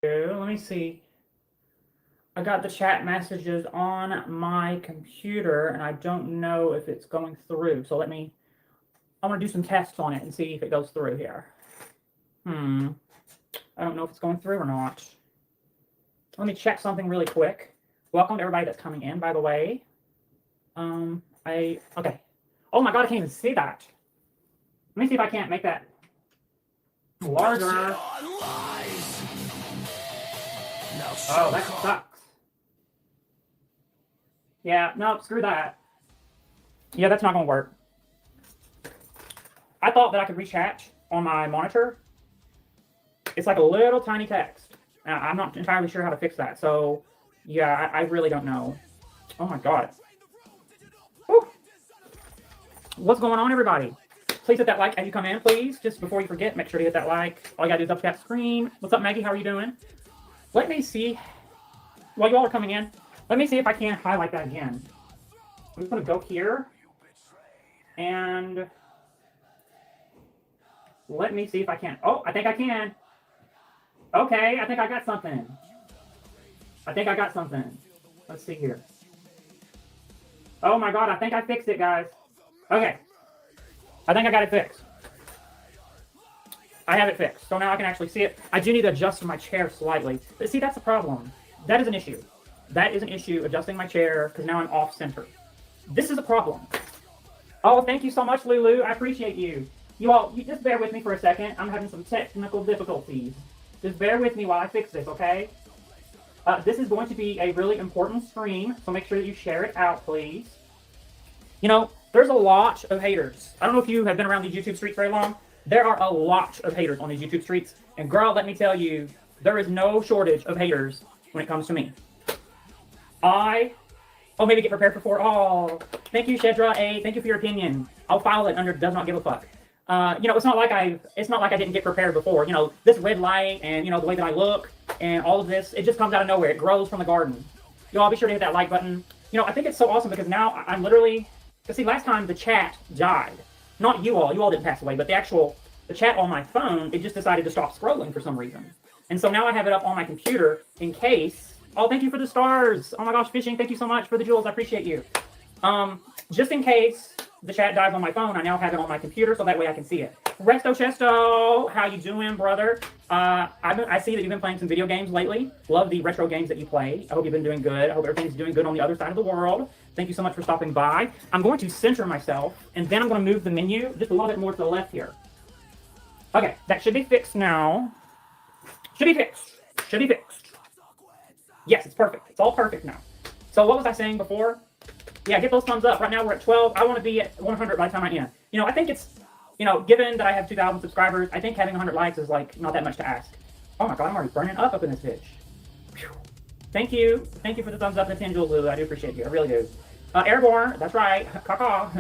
Let me see. I got the chat messages on my computer, and I don't know if it's going through. So I'm going to do some tests on it and see if it goes through here. I don't know if it's going through or not. Let me check something really quick. Welcome to everybody that's coming in, by the way. Okay. Oh my God, I can't even see that. Let me see if I can't make that larger. Oh, that sucks. Yeah, no, screw that. Yeah, that's not going to work. I thought that I could reach on my monitor. It's like a little tiny text. I'm not entirely sure how to fix that. So, yeah, I really don't know. Oh my God. Woo. What's going on, everybody? Please hit that like as you come in, please. Just before you forget, make sure to hit that like. All you gotta do is up tap the screen. What's up, Maggie? How are you doing? Let me see. While you all are coming in, let me see if I can highlight that again. I'm just gonna go here. And let me see if I can. Oh, I think I can. Okay, I think I got something. Let's see here. Oh my God, I think I fixed it, guys. Okay. I think I got it fixed. I have it fixed. So now I can actually see it. I do need to adjust my chair slightly. But see, that's the problem. That is an issue. That is an issue, adjusting my chair, because now I'm off center. This is a problem. Oh, thank you so much, Lulu. I appreciate you. You just bear with me for a second. I'm having some technical difficulties. Just bear with me while I fix this, okay? This is going to be a really important stream, so make sure that you share it out, please. You know, there's a lot of haters. I don't know if you have been around these YouTube streets very long. There are a lot of haters on these YouTube streets. And girl, let me tell you, there is no shortage of haters when it comes to me. Maybe get prepared for 4. Oh, thank you, Shedra A. Thank you for your opinion. I'll file it under does not give a fuck. It's not like I didn't get prepared before. You know, this red light and, the way that I look and all of this, it just comes out of nowhere. It grows from the garden. Y'all be sure to hit that like button. I think it's so awesome because now I'm literally, see, last time the chat died. Not you all didn't pass away, but the chat on my phone, it just decided to stop scrolling for some reason. And so now I have it up on my computer in case. Oh, thank you for the stars. Oh my gosh, Fishing, thank you so much for the jewels. I appreciate you. Just in case the chat dies on my phone, I now have it on my computer so that way I can see it. Resto Chesto, how you doing, brother? I see that you've been playing some video games lately. Love the retro games that you play. I hope you've been doing good. I hope everything's doing good on the other side of the world. Thank you so much for stopping by. I'm going to center myself, and then I'm going to move the menu just a little bit more to the left here. Okay, that should be fixed now. Should be fixed. Yes, it's perfect. It's all perfect now. So what was I saying before? Yeah, get those thumbs up. Right now we're at 12. I want to be at 100 by the time I end. I think it's, given that I have 2,000 subscribers, I think having 100 likes is like not that much to ask. Oh my God, I'm already burning up in this bitch. Whew. Thank you. Thank you for the thumbs up and the 10 jewels, Lulu. I do appreciate you. I really do. Airborne, that's right. Caw-caw.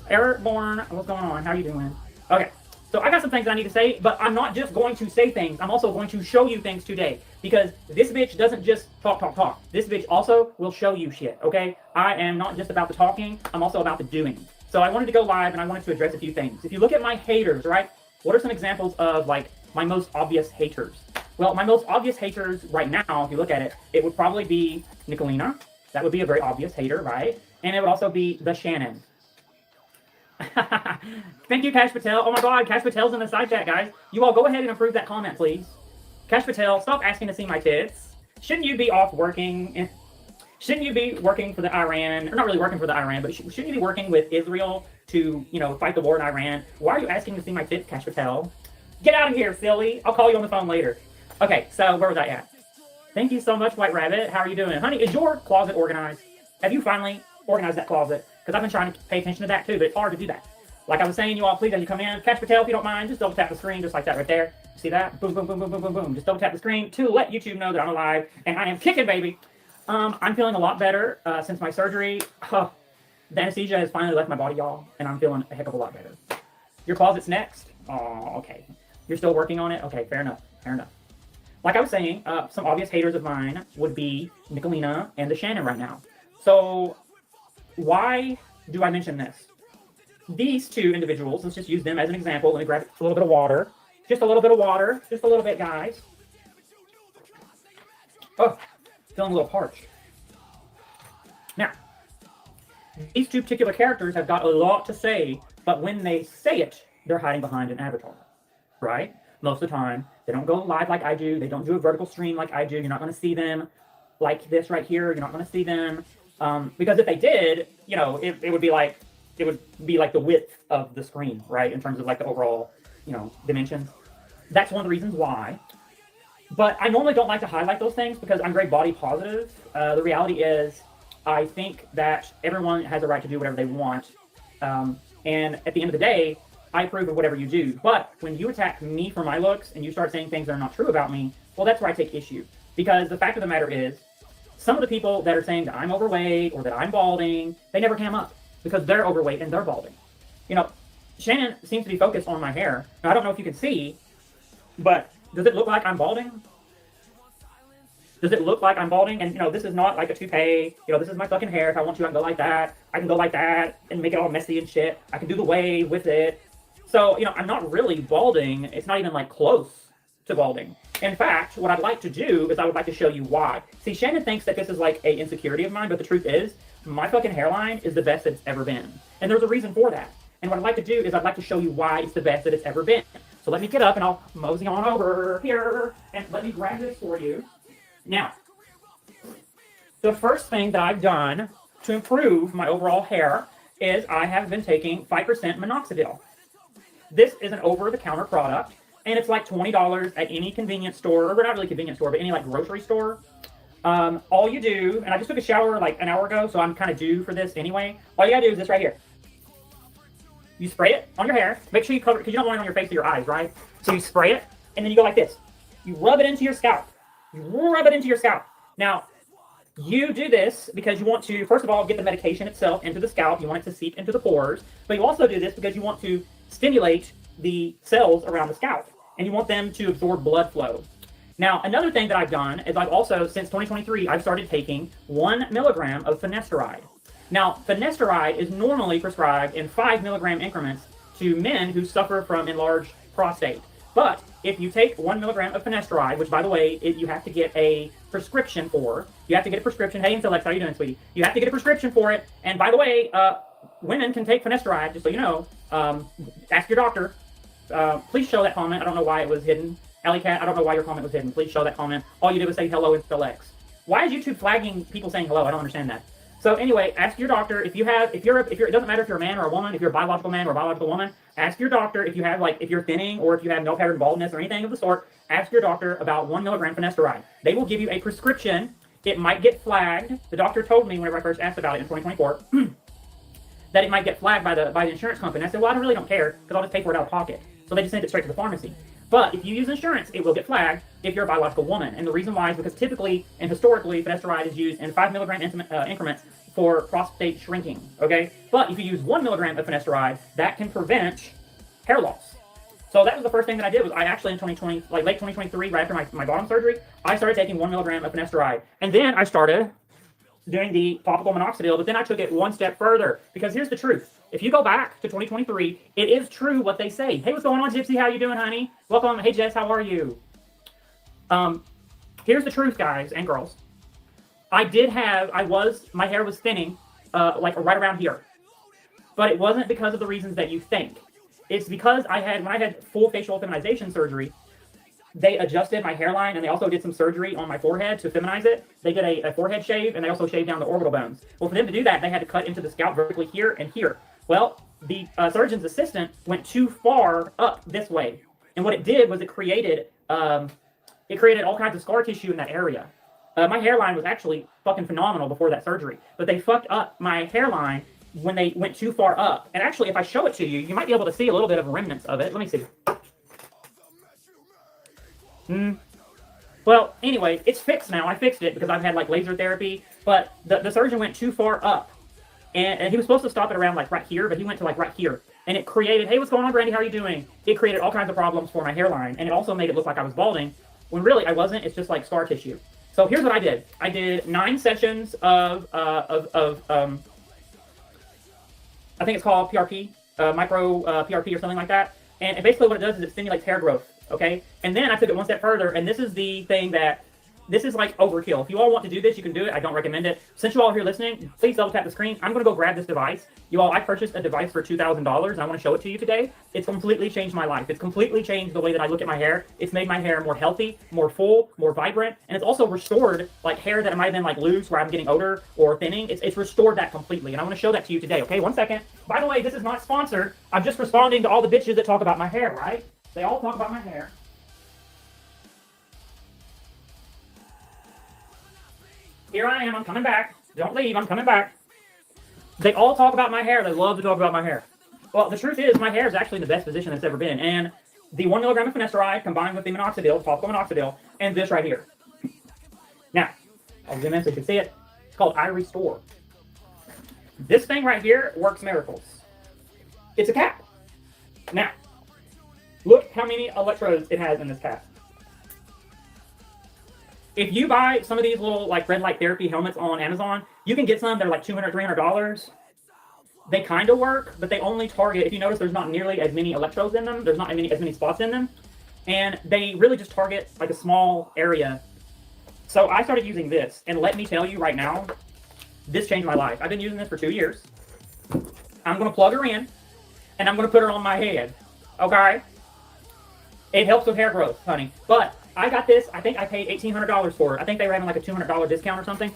Airborne, what's going on? How are you doing? Okay. So I got some things I need to say, but I'm not just going to say things. I'm also going to show you things today. Because this bitch doesn't just talk. This bitch also will show you shit, okay? I am not just about the talking. I'm also about the doing. So I wanted to go live and I wanted to address a few things. If you look at my haters, right? What are some examples of, like, my most obvious haters? Well, my most obvious haters right now, if you look at it, it would probably be Nicolina. That would be a very obvious hater, right? And it would also be the Shannon. Thank you, Cash Patel. Oh my God, Cash Patel's in the side chat, guys. You all go ahead and approve that comment, please. Cash Patel, stop asking to see my tits. Shouldn't you be off working? Shouldn't you be working for the Iran? Or not really working for the Iran, but shouldn't you be working with Israel to, fight the war in Iran? Why are you asking to see my tits, Cash Patel? Get out of here, silly. I'll call you on the phone later. Okay, so where was I at? Thank you so much, White Rabbit. How are you doing? Honey, is your closet organized? Have you finally organized that closet? Because I've been trying to pay attention to that too, but it's hard to do that. Like I was saying, you all, please, as you come in, Cash Patel, if you don't mind, just double tap the screen, just like that right there. See that? Boom, boom, boom, boom, boom, boom, boom. Just double tap the screen to let YouTube know that I'm alive and I am kicking, baby. I'm feeling a lot better since my surgery. The anesthesia has finally left my body, y'all, and I'm feeling a heck of a lot better. Your closet's next? Oh, okay. You're still working on it? Okay, fair enough. Like I was saying, some obvious haters of mine would be Nicolina and the Shannon right now. So why do I mention this? These two individuals, let's just use them as an example. Let me grab a little bit of water. Just a little bit of water. Just a little bit, guys. Oh, feeling a little parched. Now, these two particular characters have got a lot to say, but when they say it, they're hiding behind an avatar, right? Most of the time, they don't go live like I do. They don't do a vertical stream like I do. You're not going to see them like this right here. You're not going to see them because if they did, you know, it would be like the width of the screen, right? In terms of like the overall, you know, dimensions. That's one of the reasons why. But I normally don't like to highlight those things because I'm very body positive. The reality is, I think that everyone has a right to do whatever they want. And at the end of the day, I approve of whatever you do. But when you attack me for my looks and you start saying things that are not true about me, well, that's where I take issue. Because the fact of the matter is, some of the people that are saying that I'm overweight or that I'm balding, they never came up because they're overweight and they're balding. You know, Shannon seems to be focused on my hair. Now, I don't know if you can see, but does it look like I'm balding? Does it look like I'm balding? And, you know, this is not like a toupee. You know, this is my fucking hair. If I want to, I can go like that. I can go like that and make it all messy and shit. I can do the wave with it. So, you know, I'm not really balding. It's not even, like, close to balding. In fact, what I'd like to do is I would like to show you why. See, Shannon thinks that this is, like, a insecurity of mine, but the truth is, my fucking hairline is the best that it's ever been. And there's a reason for that. And what I'd like to do is I'd like to show you why it's the best that it's ever been. So let me get up and I'll mosey on over here and let me grab this for you. Now, the first thing that I've done to improve my overall hair is I have been taking 5% minoxidil. This is an over-the-counter product, and it's like $20 at any convenience store, or not really convenience store, but any like grocery store. All you do, and I just took a shower like an hour ago, so I'm kind of due for this anyway. All you gotta do is this right here. You spray it on your hair. Make sure you cover it, because you don't want it on your face or your eyes, right? So you spray it, and then you go like this. You rub it into your scalp. You rub it into your scalp. Now, you do this because you want to, first of all, get the medication itself into the scalp. You want it to seep into the pores. But you also do this because you want to stimulate the cells around the scalp. And you want them to absorb blood flow. Now, another thing that I've done is I've also, since 2023, I've started taking 1 milligram of finasteride. Now, finasteride is normally prescribed in 5 milligram increments to men who suffer from enlarged prostate. But if you take 1 milligram of finasteride, which, by the way, you have to get a prescription for. You have to get a prescription. Hey, Intellect, how you doing, sweetie? You have to get a prescription for it. And by the way, women can take finasteride, just so you know. Ask your doctor. Please show that comment. I don't know why it was hidden. Alley Cat, I don't know why your comment was hidden. Please show that comment. All you did was say hello and spell X. Why is YouTube flagging people saying hello? I don't understand that. So anyway, ask your doctor if you're it doesn't matter if you're a man or a woman, if you're a biological man or a biological woman, ask your doctor if you have if you're thinning or if you have no pattern baldness or anything of the sort, ask your doctor about 1 milligram finasteride. They will give you a prescription. It might get flagged. The doctor told me whenever I first asked about it in 2024 that it might get flagged by the insurance company. I said, well, I really don't care because I'll just pay for it out of pocket. So they just send it straight to the pharmacy. But if you use insurance, it will get flagged if you're a biological woman. And the reason why is because typically and historically, finasteride is used in 5 milligram increments for prostate shrinking, okay? But if you use 1 milligram of finasteride, that can prevent hair loss. So that was the first thing that I did. Was I actually in 2020, like late 2023, right after my bottom surgery, I started taking 1 milligram of finasteride. And then I started doing the topical minoxidil, but then I took it one step further. Because here's the truth. If you go back to 2023, it is true what they say. Hey, what's going on, Gypsy? How you doing, honey? Welcome. Hey, Jess, how are you? Here's the truth, guys and girls. My hair was thinning, like right around here. But it wasn't because of the reasons that you think. It's because when I had full facial feminization surgery, they adjusted my hairline and they also did some surgery on my forehead to feminize it. They did a forehead shave and they also shaved down the orbital bones. Well, for them to do that, they had to cut into the scalp vertically here and here. Well, the surgeon's assistant went too far up this way. And what it did was it created all kinds of scar tissue in that area. My hairline was actually fucking phenomenal before that surgery. But they fucked up my hairline when they went too far up. And actually, if I show it to you, you might be able to see a little bit of remnants of it. Let me see. Well, anyway, it's fixed now. I fixed it because I've had like laser therapy. But the surgeon went too far up. And he was supposed to stop it around like right here, but he went to like right here. And it created, hey, what's going on, Brandy? How are you doing? It created all kinds of problems for my hairline. And it also made it look like I was balding, when really I wasn't. It's just like scar tissue. So here's what I did. I did 9 sessions of I think it's called PRP, micro PRP or something like that. And basically what it does is it stimulates hair growth, okay? And then I took it one step further, and this is the thing that this is like overkill. If you all want to do this, you can do it. I don't recommend it. Since you all are here listening, please double tap the screen. I'm going to go grab this device. You all, I purchased a device for $2,000, and I want to show it to you today. It's completely changed my life. It's completely changed the way that I look at my hair. It's made my hair more healthy, more full, more vibrant, and it's also restored like hair that might have been like loose, where I'm getting odor or thinning. It's restored that completely, and I want to show that to you today. Okay, 1 second. By the way, this is not sponsored. I'm just responding to all the bitches that talk about my hair, right? They all talk about my hair. Here I am, I'm coming back. Don't leave, I'm coming back. They all talk about my hair. They love to talk about my hair. Well, the truth is, my hair is actually in the best position it's ever been. And the 1 milligram of finasteride combined with the minoxidil, topical minoxidil, and this right here. Now, I'll zoom in so you can see it. It's called I Restore. This thing right here works miracles. It's a cap. Now, look how many electrodes it has in this cap. If you buy some of these little like red light therapy helmets on Amazon, you can get some that are like $200, $300. They kind of work, but they only target, if you notice, there's not nearly as many electrodes in them. There's not as many spots in them. And they really just target like a small area. So I started using this, and let me tell you right now, this changed my life. I've been using this for 2 years. I'm going to plug her in, and I'm going to put her on my head. Okay? It helps with hair growth, honey. But I got this, I think I paid $1,800 for it. I think they were having like a $200 discount or something.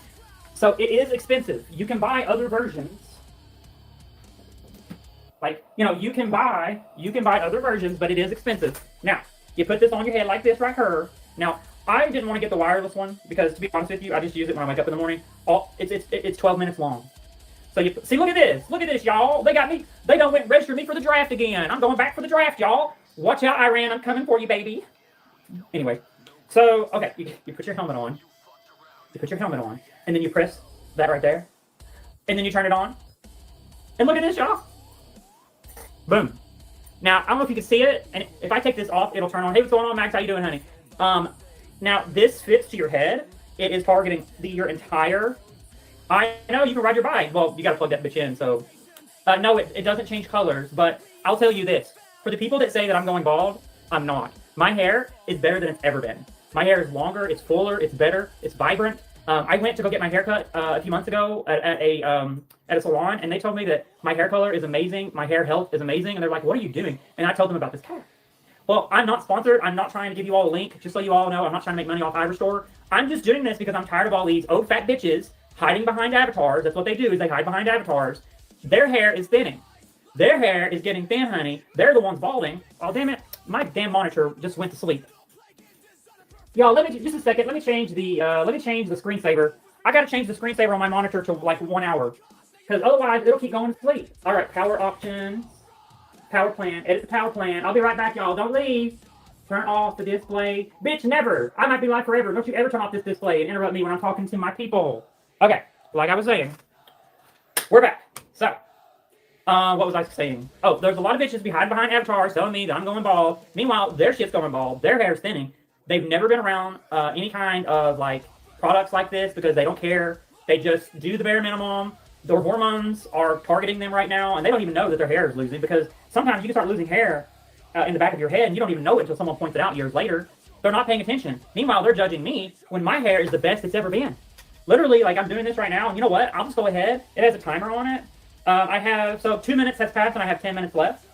So it is expensive. You can buy other versions. Like, you know, you can buy other versions, but it is expensive. Now, you put this on your head like this right here. Now, I didn't want to get the wireless one because, to be honest with you, I just use it when I wake up in the morning. It's 12 minutes long. So you see, look at this, y'all. They got me. They done went and registered me for the draft again. I'm going back for the draft, y'all. Watch out, Iran. I'm coming for you, baby. Anyway, so, okay, you put your helmet on. You put your helmet on, and then you press that right there. And then you turn it on. And look at this, y'all. Boom. Now, I don't know if you can see it, and if I take this off, it'll turn on. Hey, what's going on, Max? How you doing, honey? Now, this fits to your head. It is targeting your entire... I know you can ride your bike. Well, you got to plug that bitch in, so... no, it doesn't change colors, but I'll tell you this. For the people that say that I'm going bald, I'm not. My hair is better than it's ever been. My hair is longer, it's fuller, it's better, it's vibrant. I went to go get my hair cut a few months ago at a salon, and they told me that my hair color is amazing, my hair health is amazing, and they're like, what are you doing? And I told them about this cap. Well, I'm not sponsored. I'm not trying to give you all a link, just so you all know. I'm not trying to make money off iRestore. I'm just doing this because I'm tired of all these old fat bitches hiding behind avatars. That's what they do, is they hide behind avatars. Their hair is thinning. Their hair is getting thin, honey. They're the ones balding. Oh, damn it. My damn monitor just went to sleep. Y'all, let me just a second. Let me change the screensaver. I gotta change the screensaver on my monitor to like 1 hour, because otherwise it'll keep going to sleep. All right, power options, power plan, edit the power plan. I'll be right back, y'all. Don't leave. Turn off the display. Bitch, never. I might be live forever. Don't you ever turn off this display and interrupt me when I'm talking to my people. Okay, like I was saying, we're back. So, what was I saying? Oh, there's a lot of bitches behind avatars telling me that I'm going bald. Meanwhile, their shit's going bald. Their hair's thinning. They've never been around any kind of like products like this because they don't care. They just do the bare minimum. Their hormones are targeting them right now, and they don't even know that their hair is losing, because sometimes you can start losing hair in the back of your head, and you don't even know it until someone points it out years later. They're not paying attention. Meanwhile, they're judging me when my hair is the best it's ever been. Literally, like, I'm doing this right now, and you know what? I'll just go ahead. It has a timer on it. So 2 minutes has passed, and I have 10 minutes left.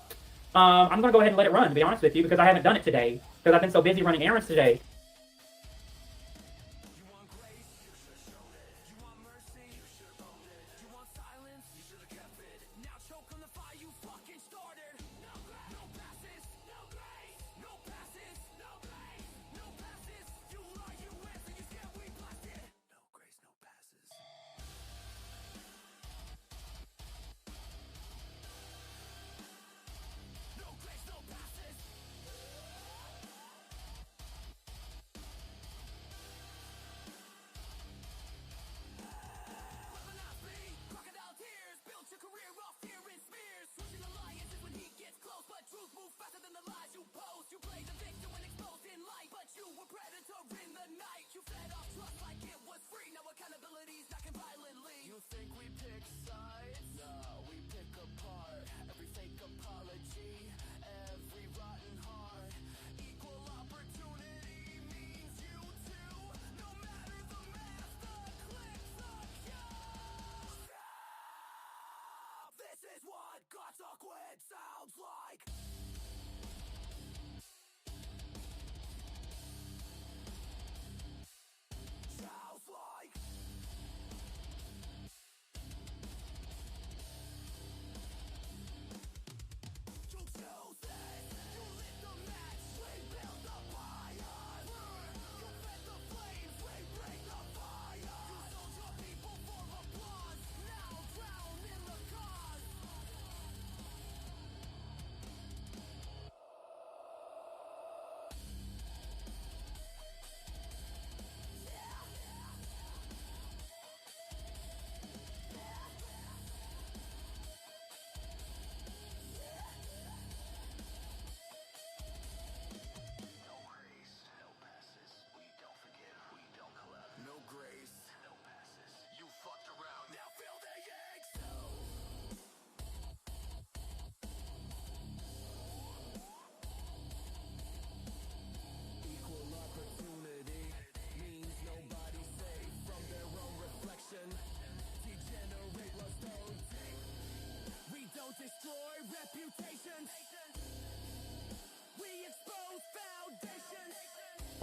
I'm going to go ahead and let it run, to be honest with you, because I haven't done it today, because I've been so busy running errands today.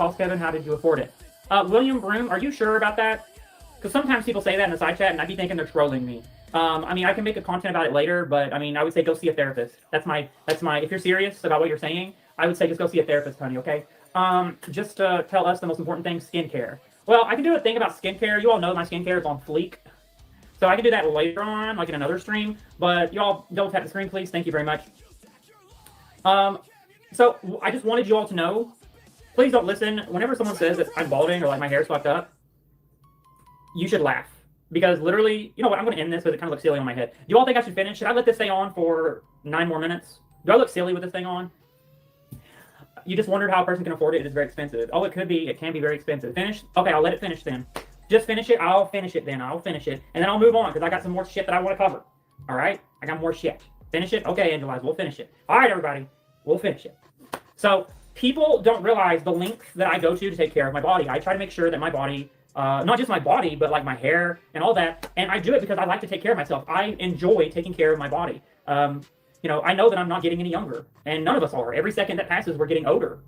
False Kevin, how did you afford it? William Broom, are you sure about that? Because sometimes people say that in the side chat, and I'd be thinking they're trolling me. I mean, I can make a content about it later, but I mean, I would say go see a therapist. That's my. If you're serious about what you're saying, I would say just go see a therapist, honey. Okay. Just to tell us the most important thing: skincare. Well, I can do a thing about skincare. You all know my skincare is on fleek, so I can do that later on, like in another stream. But y'all don't tap the screen, please. Thank you very much. So I just wanted you all to know. Please don't listen. Whenever someone says that I'm balding or like my hair's fucked up, you should laugh. Because literally, you know what, I'm going to end this because it kind of looks silly on my head. Do you all think I should finish? Should I let this stay on for 9 more minutes? Do I look silly with this thing on? You just wondered how a person can afford it. It is very expensive. Oh, it could be. It can be very expensive. Finish? Okay, I'll let it finish then. Just finish it. I'll finish it then. I'll finish it. And then I'll move on because I got some more shit that I want to cover. All right? I got more shit. Finish it? Okay, Angelize, we'll finish it. All right, everybody. We'll finish it. So people don't realize the lengths that I go to take care of my body. I try to make sure that my body... not just my body, but like my hair and all that. And I do it because I like to take care of myself. I enjoy taking care of my body. You know, I know that I'm not getting any younger, and none of us are. Every second that passes, we're getting older.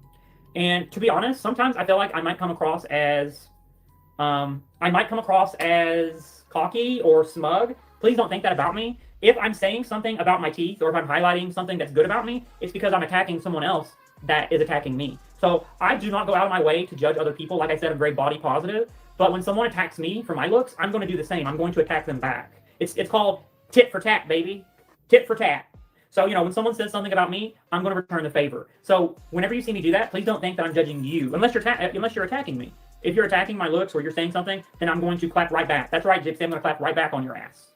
And to be honest, sometimes I feel like I might come across as cocky or smug. Please don't think that about me. If I'm saying something about my teeth, or if I'm highlighting something that's good about me, it's because I'm attacking someone else that is attacking me. So I do not go out of my way to judge other people. Like I said, I'm very body positive. But when someone attacks me for my looks, I'm going to do the same. I'm going to attack them back. It's called tit for tat, baby. Tit for tat. So, you know, when someone says something about me, I'm going to return the favor. So whenever you see me do that, please don't think that I'm judging you, unless you're attacking me. If you're attacking my looks or you're saying something, then I'm going to clap right back. That's right, Gypsy. I'm going to clap right back on your ass.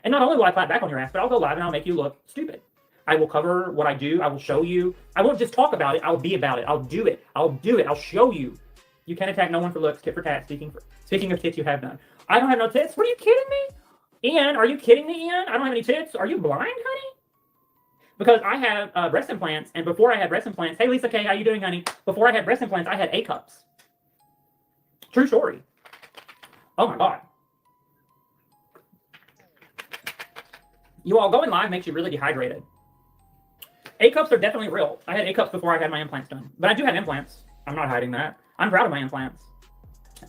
And not only will I clap back on your ass, but I'll go live and I'll make you look stupid. I will cover what I do. I will show you. I won't just talk about it. I'll be about it. I'll do it. I'll do it. I'll show you. You can't attack no one for looks. Tit for tat. Speaking of tits, you have none. I don't have no tits. What, are you kidding me? Ian, are you kidding me, Ian? I don't have any tits. Are you blind, honey? Because I have breast implants, and before I had breast implants, hey, Lisa K, how you doing, honey? Before I had breast implants, I had A cups. True story. Oh, my God. You all going live makes you really dehydrated. A cups are definitely real. I had A cups before I had my implants done. But I do have implants. I'm not hiding that. I'm proud of my implants.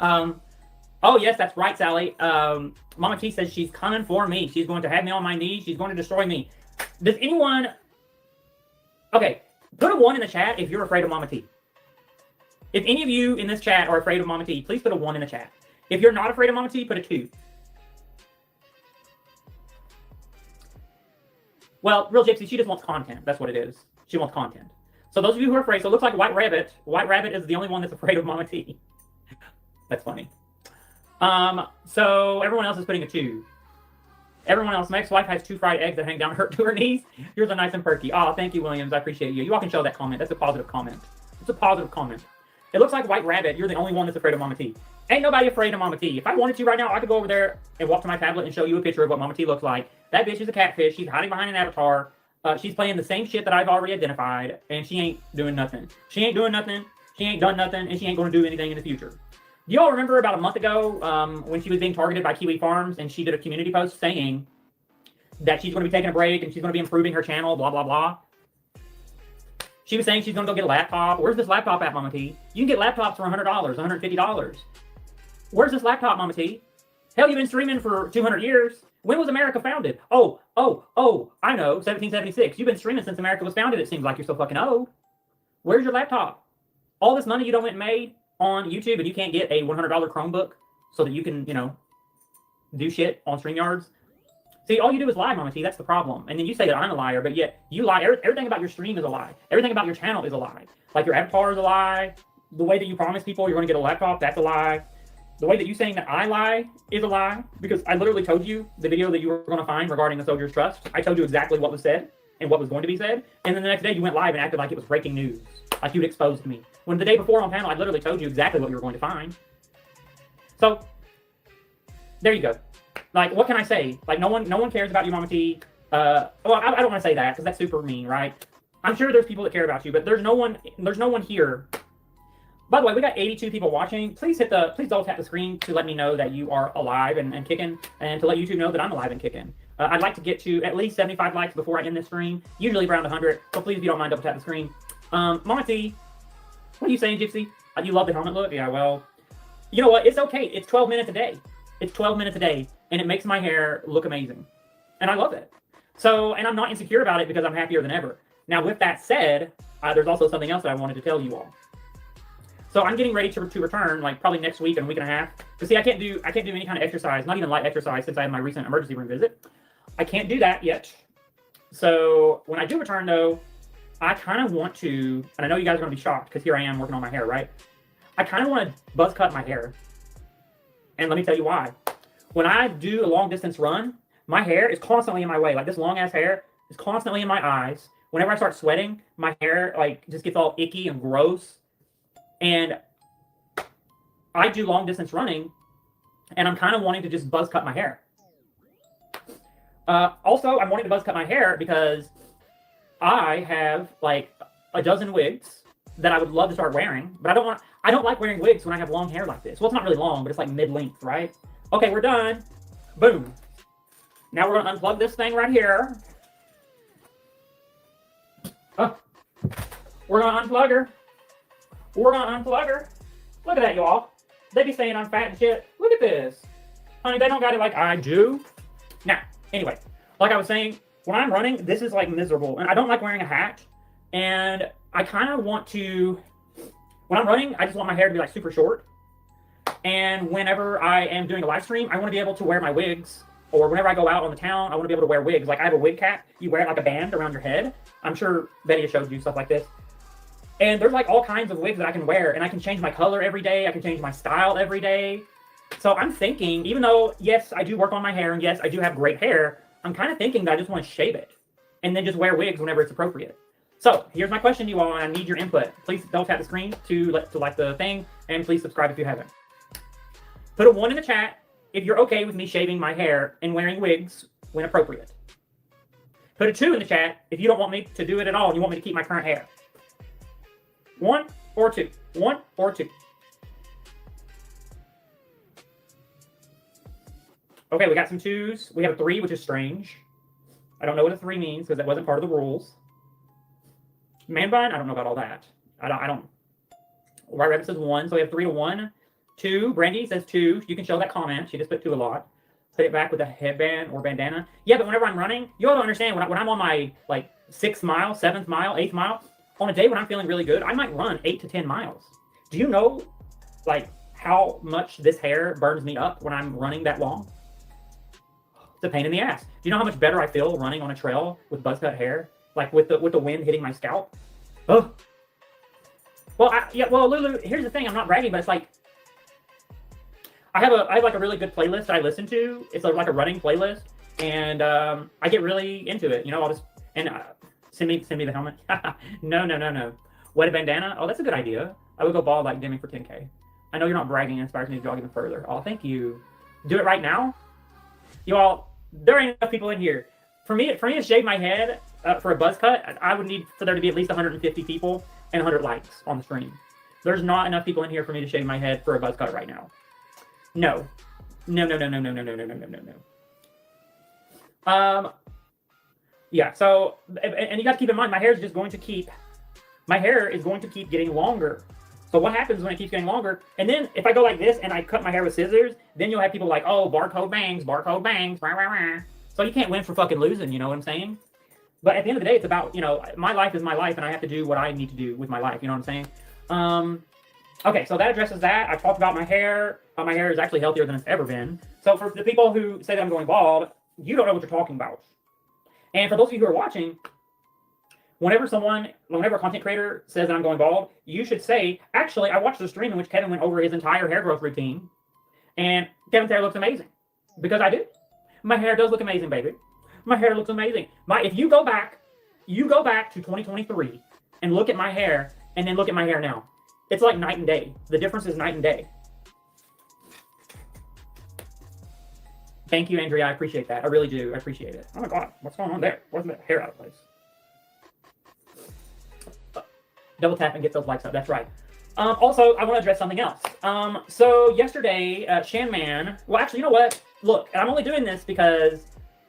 Oh, yes, that's right, Sally. Mama T says she's coming for me. She's going to have me on my knees. She's going to destroy me. Does anyone... Okay, put a 1 in the chat if you're afraid of Mama T. If any of you in this chat are afraid of Mama T, please put a 1 in the chat. If you're not afraid of Mama T, put a 2. Well, Real Gypsy, she just wants content. That's what it is. She wants content. So those of you who are afraid, so it looks like White Rabbit is the only one that's afraid of Mama T. That's funny. So everyone else is putting a 2. Everyone else, my ex-wife has 2 fried eggs that hang down to her knees. Yours are nice and perky. Oh, thank you, Williams. I appreciate you. You all can show that comment. That's a positive comment. It's a positive comment. It looks like White Rabbit, you're the only one that's afraid of Mama T. Ain't nobody afraid of Mama T. If I wanted to right now, I could go over there and walk to my tablet and show you a picture of what Mama T looks like. That bitch is a catfish. She's hiding behind an avatar. She's playing the same shit that I've already identified, and she ain't doing nothing. She ain't doing nothing. She ain't done nothing, and she ain't going to do anything in the future. Do y'all remember about a month ago when she was being targeted by Kiwi Farms, and she did a community post saying that she's going to be taking a break and she's going to be improving her channel, blah, blah, blah. She was saying she's going to go get a laptop. Where's this laptop at, Mama T? You can get laptops for $100, $150. Where's this laptop, Mama T? Hell, you've been streaming for 200 years. When was America founded? Oh, I know, 1776. You've been streaming since America was founded. It seems like you're so fucking old. Where's your laptop? All this money you don't went and made on YouTube, and you can't get a $100 Chromebook so that you can, you know, do shit on StreamYards. See, all you do is lie, Mama T. That's the problem. And then you say that I'm a liar, but yet you lie. Everything about your stream is a lie. Everything about your channel is a lie. Like your avatar is a lie. The way that you promise people you're going to get a laptop, that's a lie. The way that you saying that I lie is a lie, because I literally told you the video that you were going to find regarding the Soldier's Trust. I told you exactly what was said and what was going to be said. And then the next day you went live and acted like it was breaking news, like you'd exposed me. When the day before on panel, I literally told you exactly what you were going to find. So there you go. Like, what can I say? Like, no one cares about you, Mama T. Well, I don't want to say that because that's super mean, right? I'm sure there's people that care about you, but there's no one here. By the way, we got 82 people watching. Please double tap the screen to let me know that you are alive and kicking, and to let YouTube know that I'm alive and kicking. I'd like to get to at least 75 likes before I end this stream. Usually around 100. So please, if you don't mind, double tap the screen. Mama T, what are you saying, Gypsy? You love the helmet look? Yeah, well, you know what? It's okay. It's 12 minutes a day. It's 12 minutes a day, and it makes my hair look amazing. And I love it. So, and I'm not insecure about it because I'm happier than ever. Now, with that said, there's also something else that I wanted to tell you all. So I'm getting ready to return, like probably next week and a week and a half. Because see, I can't do any kind of exercise, not even light exercise, since I had my recent emergency room visit. I can't do that yet. So when I do return, though, I kind of want to, and I know you guys are going to be shocked because here I am working on my hair, right? I kind of want to buzz cut my hair. And let me tell you why. When I do a long distance run, my hair is constantly in my way. Like this long ass hair is constantly in my eyes. Whenever I start sweating, my hair like just gets all icky and gross. And I do long distance running, and I'm kind of wanting to just buzz cut my hair. Also, I'm wanting to buzz cut my hair because I have like a dozen wigs that I would love to start wearing, but I don't like wearing wigs when I have long hair like this. Well, it's not really long, but it's like mid-length, right? Okay, we're done. Boom. Now we're going to unplug this thing right here. Oh, we're going to unplug her. We're going to unplug her. Look at that, y'all. They be saying I'm fat and shit. Look at this. Honey, they don't got it like I do. Now, anyway, like I was saying, when I'm running, this is like miserable. And I don't like wearing a hat. And I kind of want to, when I'm running, I just want my hair to be like super short. And whenever I am doing a live stream, I want to be able to wear my wigs. Or whenever I go out on the town, I want to be able to wear wigs. Like I have a wig cap. You wear it like a band around your head. I'm sure Betty has showed you stuff like this. And there's like all kinds of wigs that I can wear. And I can change my color every day. I can change my style every day. So I'm thinking, even though, yes, I do work on my hair. And yes, I do have great hair. I'm kind of thinking that I just want to shave it. And then just wear wigs whenever it's appropriate. So here's my question to you all. And I need your input. Please don't tap the screen to like the thing. And please subscribe if you haven't. Put a 1 in the chat if you're okay with me shaving my hair and wearing wigs when appropriate. Put a 2 in the chat if you don't want me to do it at all and you want me to keep my current hair. 1 or 2. 1 or 2. Okay, we got some 2s. We have a 3, which is strange. I don't know what a 3 means because that wasn't part of the rules. Man bun? I don't know about all that. I don't. White Rabbit says 1, so we have 3 to 1. 2. Brandy says 2. You can show that comment. She just put 2 a lot. Put it back with a headband or bandana. Yeah, but whenever I'm running, you all don't understand. When I'm on my like 6th mile, 7th mile, 8th mile, on a day when I'm feeling really good, I might run 8 to 10 miles. Do you know like how much this hair burns me up when I'm running that long? It's a pain in the ass. Do you know how much better I feel running on a trail with buzz cut hair? Like with the wind hitting my scalp? Oh. Well, Lulu, here's the thing. I'm not bragging, but it's like I have like a really good playlist that I listen to. It's like a running playlist, and I get really into it. You know, I'll just send me the helmet. No. What a bandana? Oh, that's a good idea. I would go bald like Demi for 10K. I know you're not bragging. It inspires me to jog even further. Oh, thank you. Do it right now. You all, there ain't enough people in here. For me to shave my head for a buzz cut, I would need for there to be at least 150 people and 100 likes on the stream. There's not enough people in here for me to shave my head for a buzz cut right now. No. Yeah, so, and you got to keep in mind, my hair is going to keep getting longer. So what happens when it keeps getting longer? And then if I go like this and I cut my hair with scissors, then you'll have people like, oh, barcode bangs, rah, rah, rah. So you can't win for fucking losing, you know what I'm saying? But at the end of the day, it's about, you know, my life is my life and I have to do what I need to do with my life, you know what I'm saying? Okay, so that addresses that. I talked about my hair. My hair is actually healthier than it's ever been. So for the people who say that I'm going bald, you don't know what you're talking about. And for those of you who are watching, whenever a content creator says that I'm going bald, you should say, actually, I watched the stream in which Kevin went over his entire hair growth routine, and Kevin's hair looks amazing. Because I do. My hair does look amazing, baby. My hair looks amazing. If you go back to 2023 and look at my hair, and then look at my hair now. It's like night and day. The difference is night and day. Thank you, Andrea. I appreciate that. I really do. I appreciate it. Oh my God, what's going on there? Where's my hair out of place? Double tap and get those likes up. That's right. Also, I want to address something else. So yesterday, Shanman. Well, actually, you know what? Look, I'm only doing this because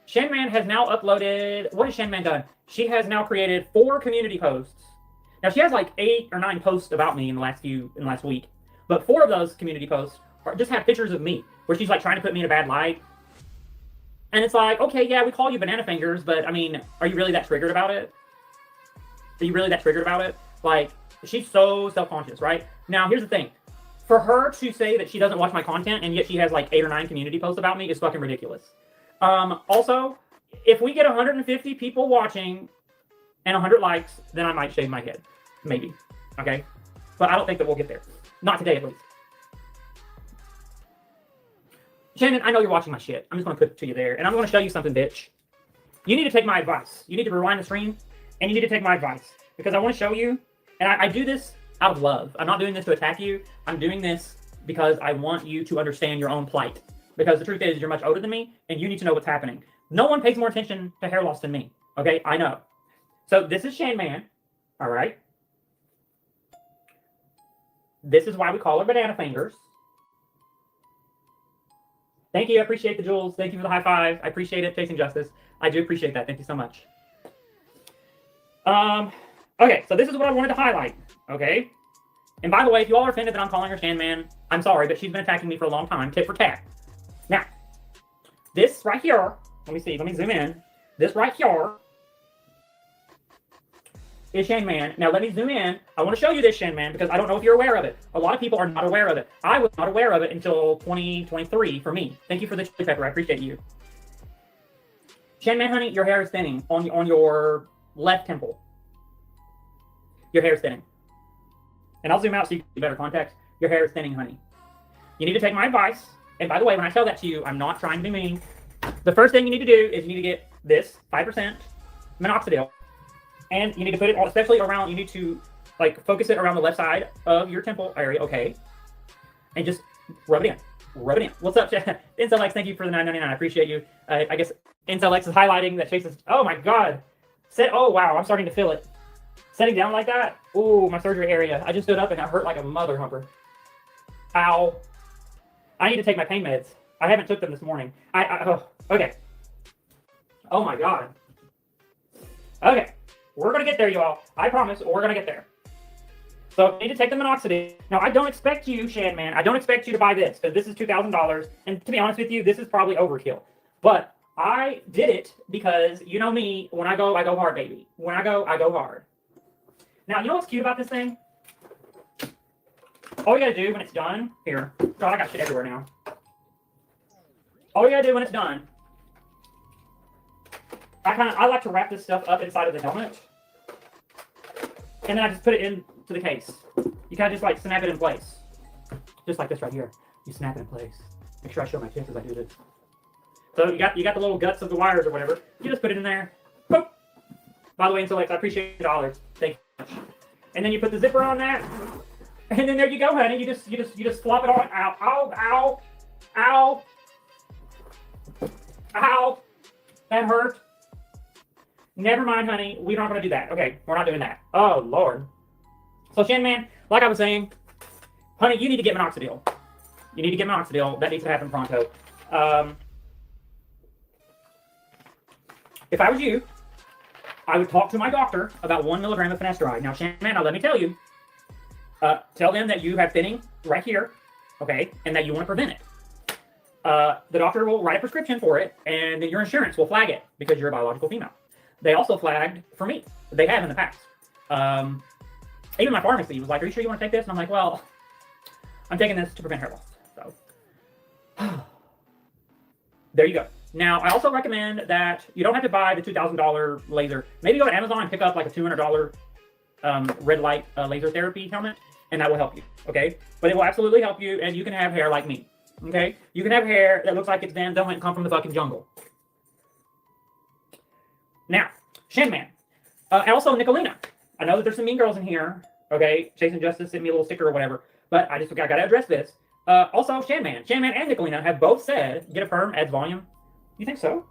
Shanman has now uploaded. What has Shanman done? She has now created 4 community posts Now she has like 8 or 9 posts about me in the last week, but 4 of those community posts just have pictures of me where she's like trying to put me in a bad light. And it's like, okay, yeah, we call you banana fingers, but I mean, are you really that triggered about it? Are you really that triggered about it? Like, she's so self-conscious, right? Now, here's the thing. For her to say that she doesn't watch my content and yet she has like 8 or 9 community posts about me is fucking ridiculous. Also, if we get 150 people watching and 100 likes, then I might shave my head. Maybe. Okay? But I don't think that we'll get there. Not today, at least. Shannon, I know you're watching my shit. I'm just going to put it to you there. And I'm going to show you something, bitch. You need to take my advice. You need to rewind the stream, and you need to take my advice. Because I want to show you, and I do this out of love. I'm not doing this to attack you. I'm doing this because I want you to understand your own plight. Because the truth is, you're much older than me, and you need to know what's happening. No one pays more attention to hair loss than me. Okay? I know. So this is Shan Man. All right? This is why we call her banana fingers. Thank you. I appreciate the jewels. Thank you for the high five. I appreciate it. Chasing justice. I do appreciate that. Thank you so much. Okay, so this is what I wanted to highlight. Okay? And by the way, if you all are offended that I'm calling her Shan Man, I'm sorry, but she's been attacking me for a long time, tit for tat. Now, this right here, let me see, let me zoom in. This right here is Shan Man. Now, let me zoom in. I want to show you this Shan Man because I don't know if you're aware of it. A lot of people are not aware of it. I was not aware of it until 2023 for me. Thank you for the chili pepper. I appreciate you. Shan Man, honey, your hair is thinning on your left temple. Your hair is thinning. And I'll zoom out so you get better context. Your hair is thinning, honey. You need to take my advice. And by the way, when I tell that to you, I'm not trying to be mean. The first thing you need to do is you need to get this 5% minoxidil. And you need to put it, especially around, you need to like focus it around the left side of your temple area, okay? And just rub it in. Rub it in. What's up, Incelex? Thank you for the $9.99. I appreciate you. I guess Incelex is highlighting that Chase is, oh my God. Oh wow, I'm starting to feel it. Setting down like that? Ooh, my surgery area. I just stood up and I hurt like a mother humper. Ow. I need to take my pain meds. I haven't took them this morning. Okay. Oh my God. Okay. We're going to get there, you all. I promise, we're going to get there. So, you need to take the minoxidil. Now, I don't expect you, Shan Man, I don't expect you to buy this, because this is $2,000, and to be honest with you, this is probably overkill. But I did it because, you know me, when I go hard, baby. When I go hard. Now, you know what's cute about this thing? All you gotta do when it's done, here. God, I got shit everywhere now. All you gotta do when it's done, I like to wrap this stuff up inside of the helmet. And then I just put it into the case. You kind of just like snap it in place. Just like this right here. You snap it in place. Make sure I show my chest as I do this. So you got the little guts of the wires or whatever. You just put it in there. Boop. By the way, Incelex, I appreciate the $. Thank you much. And then you put the zipper on that. And then there you go, honey. You just flop it on. Ow, ow, ow, ow. Ow. That hurt. Never mind, honey. We're not going to do that. Okay, we're not doing that. Oh, Lord. So, Shan Man, like I was saying, honey, you need to get minoxidil. You need to get minoxidil. That needs to happen pronto. If I was you, I would talk to my doctor about 1 milligram of finasteride. Now, Shan Man, now let me tell you. Tell them that you have thinning right here, okay, and that you want to prevent it. The doctor will write a prescription for it, and then your insurance will flag it because you're a biological female. They also flagged for me. They have in the past. Even my pharmacy was like, are you sure you want to take this? And I'm like, well, I'm taking this to prevent hair loss. So, there you go. Now, I also recommend that you don't have to buy the $2,000 laser. Maybe go to Amazon and pick up like a $200 red light laser therapy helmet, and that will help you, okay? But it will absolutely help you, and you can have hair like me, okay? You can have hair that looks like it's Van Dome and come from the fucking jungle. Now, Shan Man. And also Nicolina. I know that there's some mean girls in here. Okay, Chasing Justice sent me a little sticker or whatever. But I got to address this. Also, Shan Man. Shan Man and Nicolina have both said, get a perm, adds volume. You think so?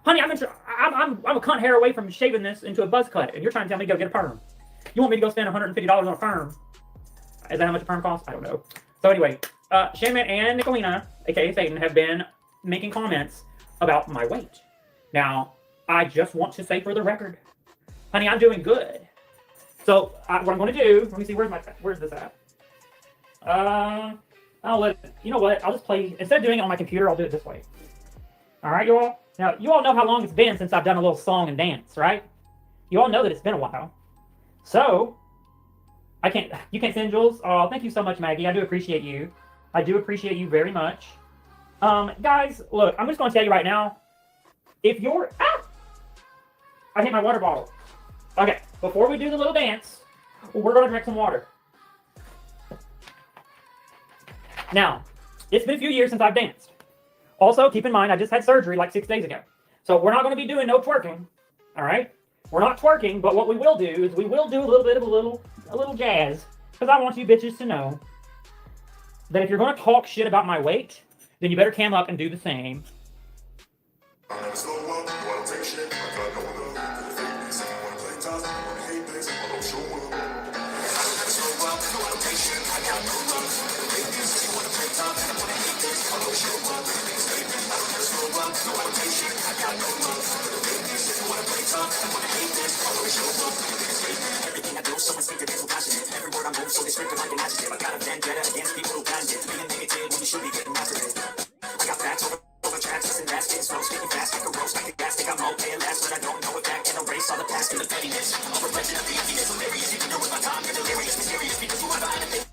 Honey, I'm a cunt hair away from shaving this into a buzz cut. And you're trying to tell me to go get a perm. You want me to go spend $150 on a perm? Is that how much a perm costs? I don't know. So anyway, Shan Man and Nicolina, aka Satan, have been making comments about my weight. Now, I just want to say for the record, honey, I'm doing good. So what I'm going to do, let me see, where's this at? You know what? I'll just play, instead of doing it on my computer, I'll do it this way. All right, you all? Now, you all know how long it's been since I've done a little song and dance, right? You all know that it's been a while. So, you can't send Jules? Oh, thank you so much, Maggie. I do appreciate you. I do appreciate you very much. Guys, look, I'm just going to tell you right now, if you're, I hit my water bottle. Okay, before we do the little dance, we're going to drink some water. Now, it's been a few years since I've danced. Also, keep in mind, I just had surgery like 6 days ago. So we're not going to be doing no twerking, all right? We're not twerking, but what we will do is we will do a little bit of a little jazz, because I want you bitches to know that if you're going to talk shit about my weight, then you better cam up and do the same. Everything I do, so instinctive and so passionate. Every word I move, so descriptive like an adjective. I got a vendetta against people who planned it. Being negative when you should be getting after it. I got facts over tracks, and that's getting slow, speaking fast, like a roast, like a gas. Think I'm okay last, but I don't know if that can erase all the past and the pettiness. A reflection of the emptiness, hilarious. You can do with my time, you're delirious, mysterious. Because who am I to think?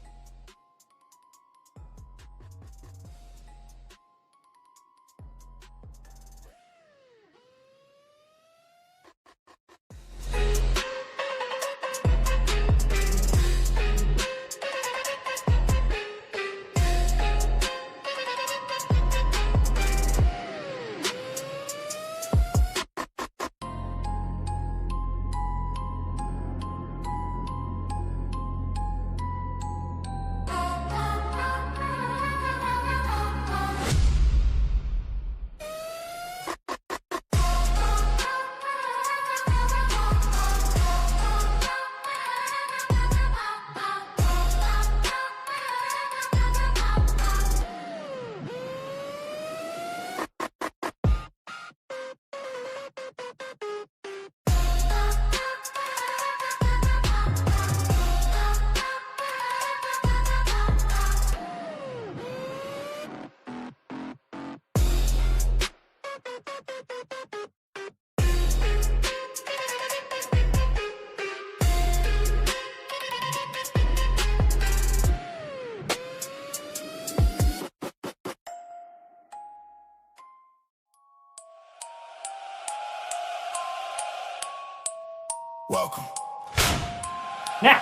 Welcome. Now.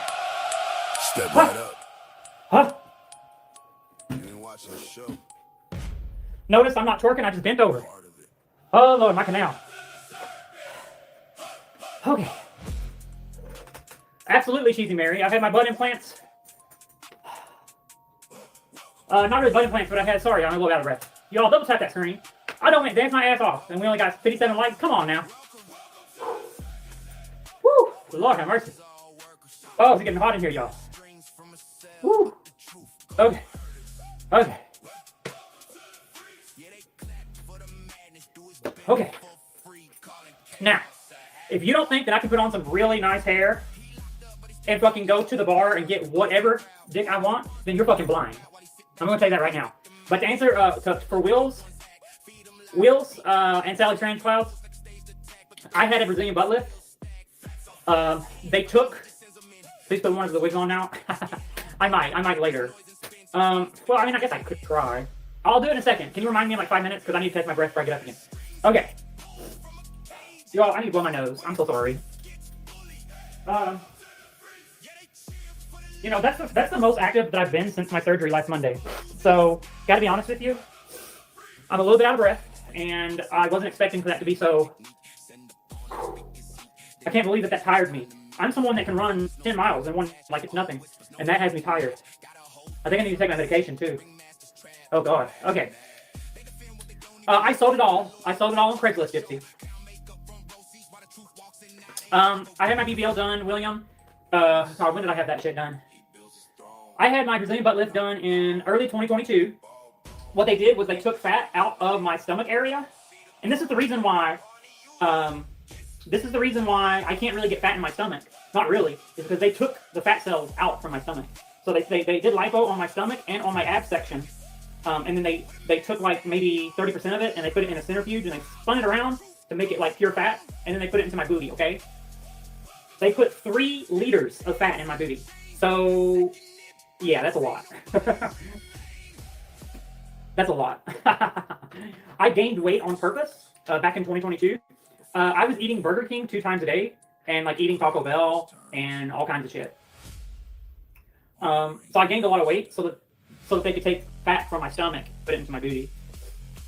Step right up. Huh? You ain't watching the show. Notice I'm not twerking, I just bent over. Part of it. Oh, Lord, my canal. Okay. Absolutely, Cheesy Mary. I've had my butt implants. Not really butt implants, but I'm a little out of breath. Y'all, double tap that screen. I don't want to dance my ass off, and we only got 57 likes. Come on now. Woo! Lord have mercy. Oh, it's getting hot in here, y'all. Woo! Okay. Okay. Okay. Now, if you don't think that I can put on some really nice hair and fucking go to the bar and get whatever dick I want, then you're fucking blind. I'm gonna tell you that right now. But to answer for Wills and Sally Strange Clouds, I had a Brazilian butt lift. They took. Please put one of the wigs on now. I might later. Well, I mean, I guess I could try. I'll do it in a second. Can you remind me in like 5 minutes? Because I need to catch my breath before I get up again. Okay. Y'all, I need to blow my nose. I'm so sorry. You know, that's the most active that I've been since my surgery last Monday. So, gotta be honest with you. I'm a little bit out of breath, and I wasn't expecting for that to be so. I can't believe that tired me. I'm someone that can run 10 miles in one like it's nothing, and that has me tired. I think I need to take my medication too. Oh God. Okay. I sold it all. I sold it all on Craigslist, Gypsy. I had my BBL done, William. Sorry, when did I have that shit done? I had my Brazilian butt lift done in early 2022. What they did was they took fat out of my stomach area, and this is the reason why This is the reason why I can't really get fat in my stomach. Not really. It's because they took the fat cells out from my stomach. So they did lipo on my stomach and on my abs section. And then they took like maybe 30% of it and they put it in a centrifuge and they spun it around to make it like pure fat. And then they put it into my booty, okay? They put 3 liters of fat in my booty. So, yeah, that's a lot. That's a lot. I gained weight on purpose back in 2022. I was eating Burger King 2 times a day and like eating Taco Bell and all kinds of shit. So I gained a lot of weight so that they could take fat from my stomach, put it into my booty.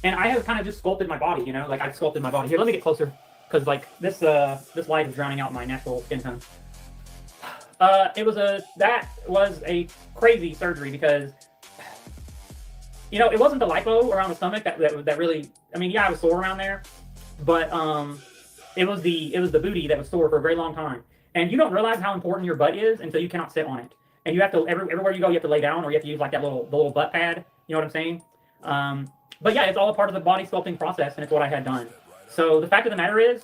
And I have kind of just sculpted my body, you know, like I've sculpted my body. Here, let me get closer because like this light is drowning out my natural skin tone. That was a crazy surgery because, you know, it wasn't the lipo around the stomach that really, I mean, yeah, I was sore around there, but it was the booty that was sore for a very long time. And you don't realize how important your butt is until you cannot sit on it. And you have to, everywhere you go, you have to lay down or you have to use like the little butt pad. You know what I'm saying? But yeah, it's all a part of the body sculpting process and it's what I had done. So the fact of the matter is,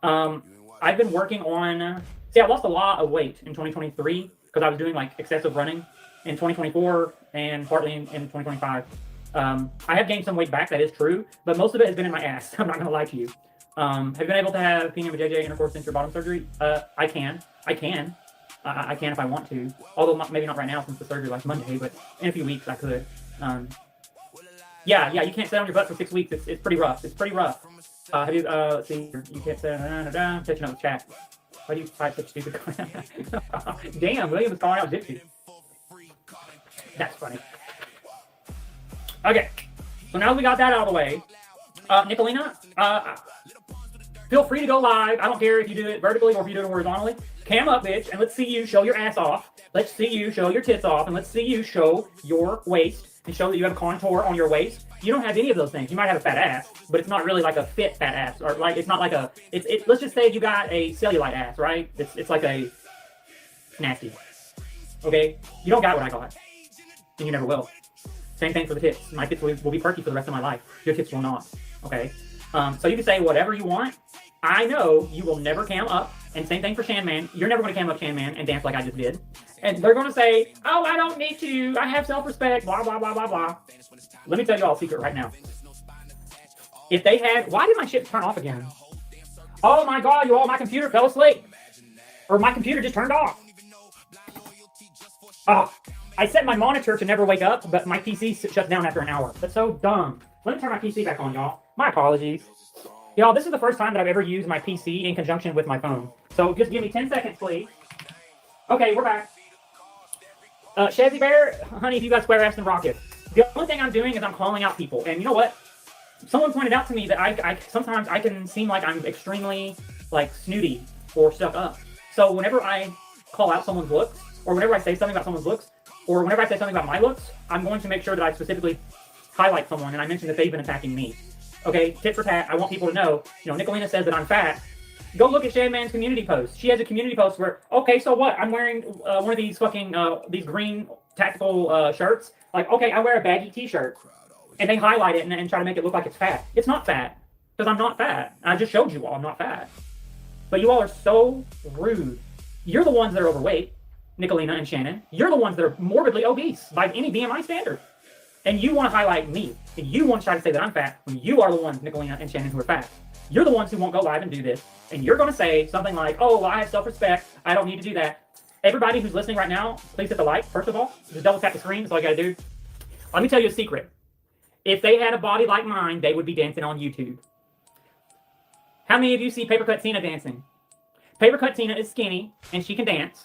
I've been working on, I lost a lot of weight in 2023 because I was doing like excessive running in 2024 and partly in 2025. I have gained some weight back, that is true, but most of it has been in my ass. I'm not going to lie to you. Have you been able to have PMJJ intercourse since your bottom surgery? I can if I want to. Although maybe not right now since the surgery like Monday, but in a few weeks I could. Yeah, you can't sit on your butt for 6 weeks. It's pretty rough. It's pretty rough. Have you, let's see, you can't sit, catching up with chat. Why do you type such stupid? Damn, William is calling out Gypsy. That's funny. Okay, so now that we got that out of the way, Nicolina, feel free to go live. I don't care if you do it vertically or if you do it horizontally. Cam up, bitch, and let's see you show your ass off. Let's see you show your tits off, and let's see you show your waist and show that you have a contour on your waist. You don't have any of those things. You might have a fat ass, but it's not really like a fit fat ass, or like it's not like a. Let's just say you got a cellulite ass, right? It's like a nasty. Okay, you don't got what I got, and you never will. Same thing for the tits. My tits will be perky for the rest of my life. Your tits will not. Okay, so you can say whatever you want. I know you will never cam up, and same thing for Shan Man. You're never going to cam up Shan Man and dance like I just did. And they're going to say, oh, I don't need to. I have self-respect, blah, blah, blah, blah, blah. Let me tell you all a secret right now. If they had, why did my shit turn off again? Oh my God, you all, my computer fell asleep. Or my computer just turned off. Oh, I set my monitor to never wake up, but my PC shuts down after an hour. That's so dumb. Let me turn my PC back on, y'all. My apologies. Y'all, this is the first time that I've ever used my PC in conjunction with my phone. So just give me 10 seconds, please. Okay, we're back. Shazzy Bear, honey, if you got square ass and rocket. The only thing I'm doing is I'm calling out people. And you know what? Someone pointed out to me that I sometimes I can seem like I'm extremely like snooty or stuck up. So whenever I call out someone's looks, or whenever I say something about someone's looks, or whenever I say something about my looks, I'm going to make sure that I specifically highlight someone and I mention that they've been attacking me. Okay, tit for tat, I want people to know, you know, Nicolina says that I'm fat. Go look at Shan Man's community post. She has a community post where, okay, so what? I'm wearing one of these fucking, these green tactical shirts. Like, okay, I wear a baggy t-shirt. And they highlight it and try to make it look like it's fat. It's not fat, because I'm not fat. I just showed you all I'm not fat. But you all are so rude. You're the ones that are overweight, Nicolina and Shannon. You're the ones that are morbidly obese by any BMI standard. And you want to highlight me. And you want to try to say that I'm fat when you are the ones, Nicolina and Shannon, who are fat. You're the ones who won't go live and do this. And you're going to say something like, oh, well, I have self-respect. I don't need to do that. Everybody who's listening right now, please hit the like, first of all. Just double tap the screen. That's all you got to do. Let me tell you a secret. If they had a body like mine, they would be dancing on YouTube. How many of you see Papercut Tina dancing? Papercut Tina is skinny, and she can dance.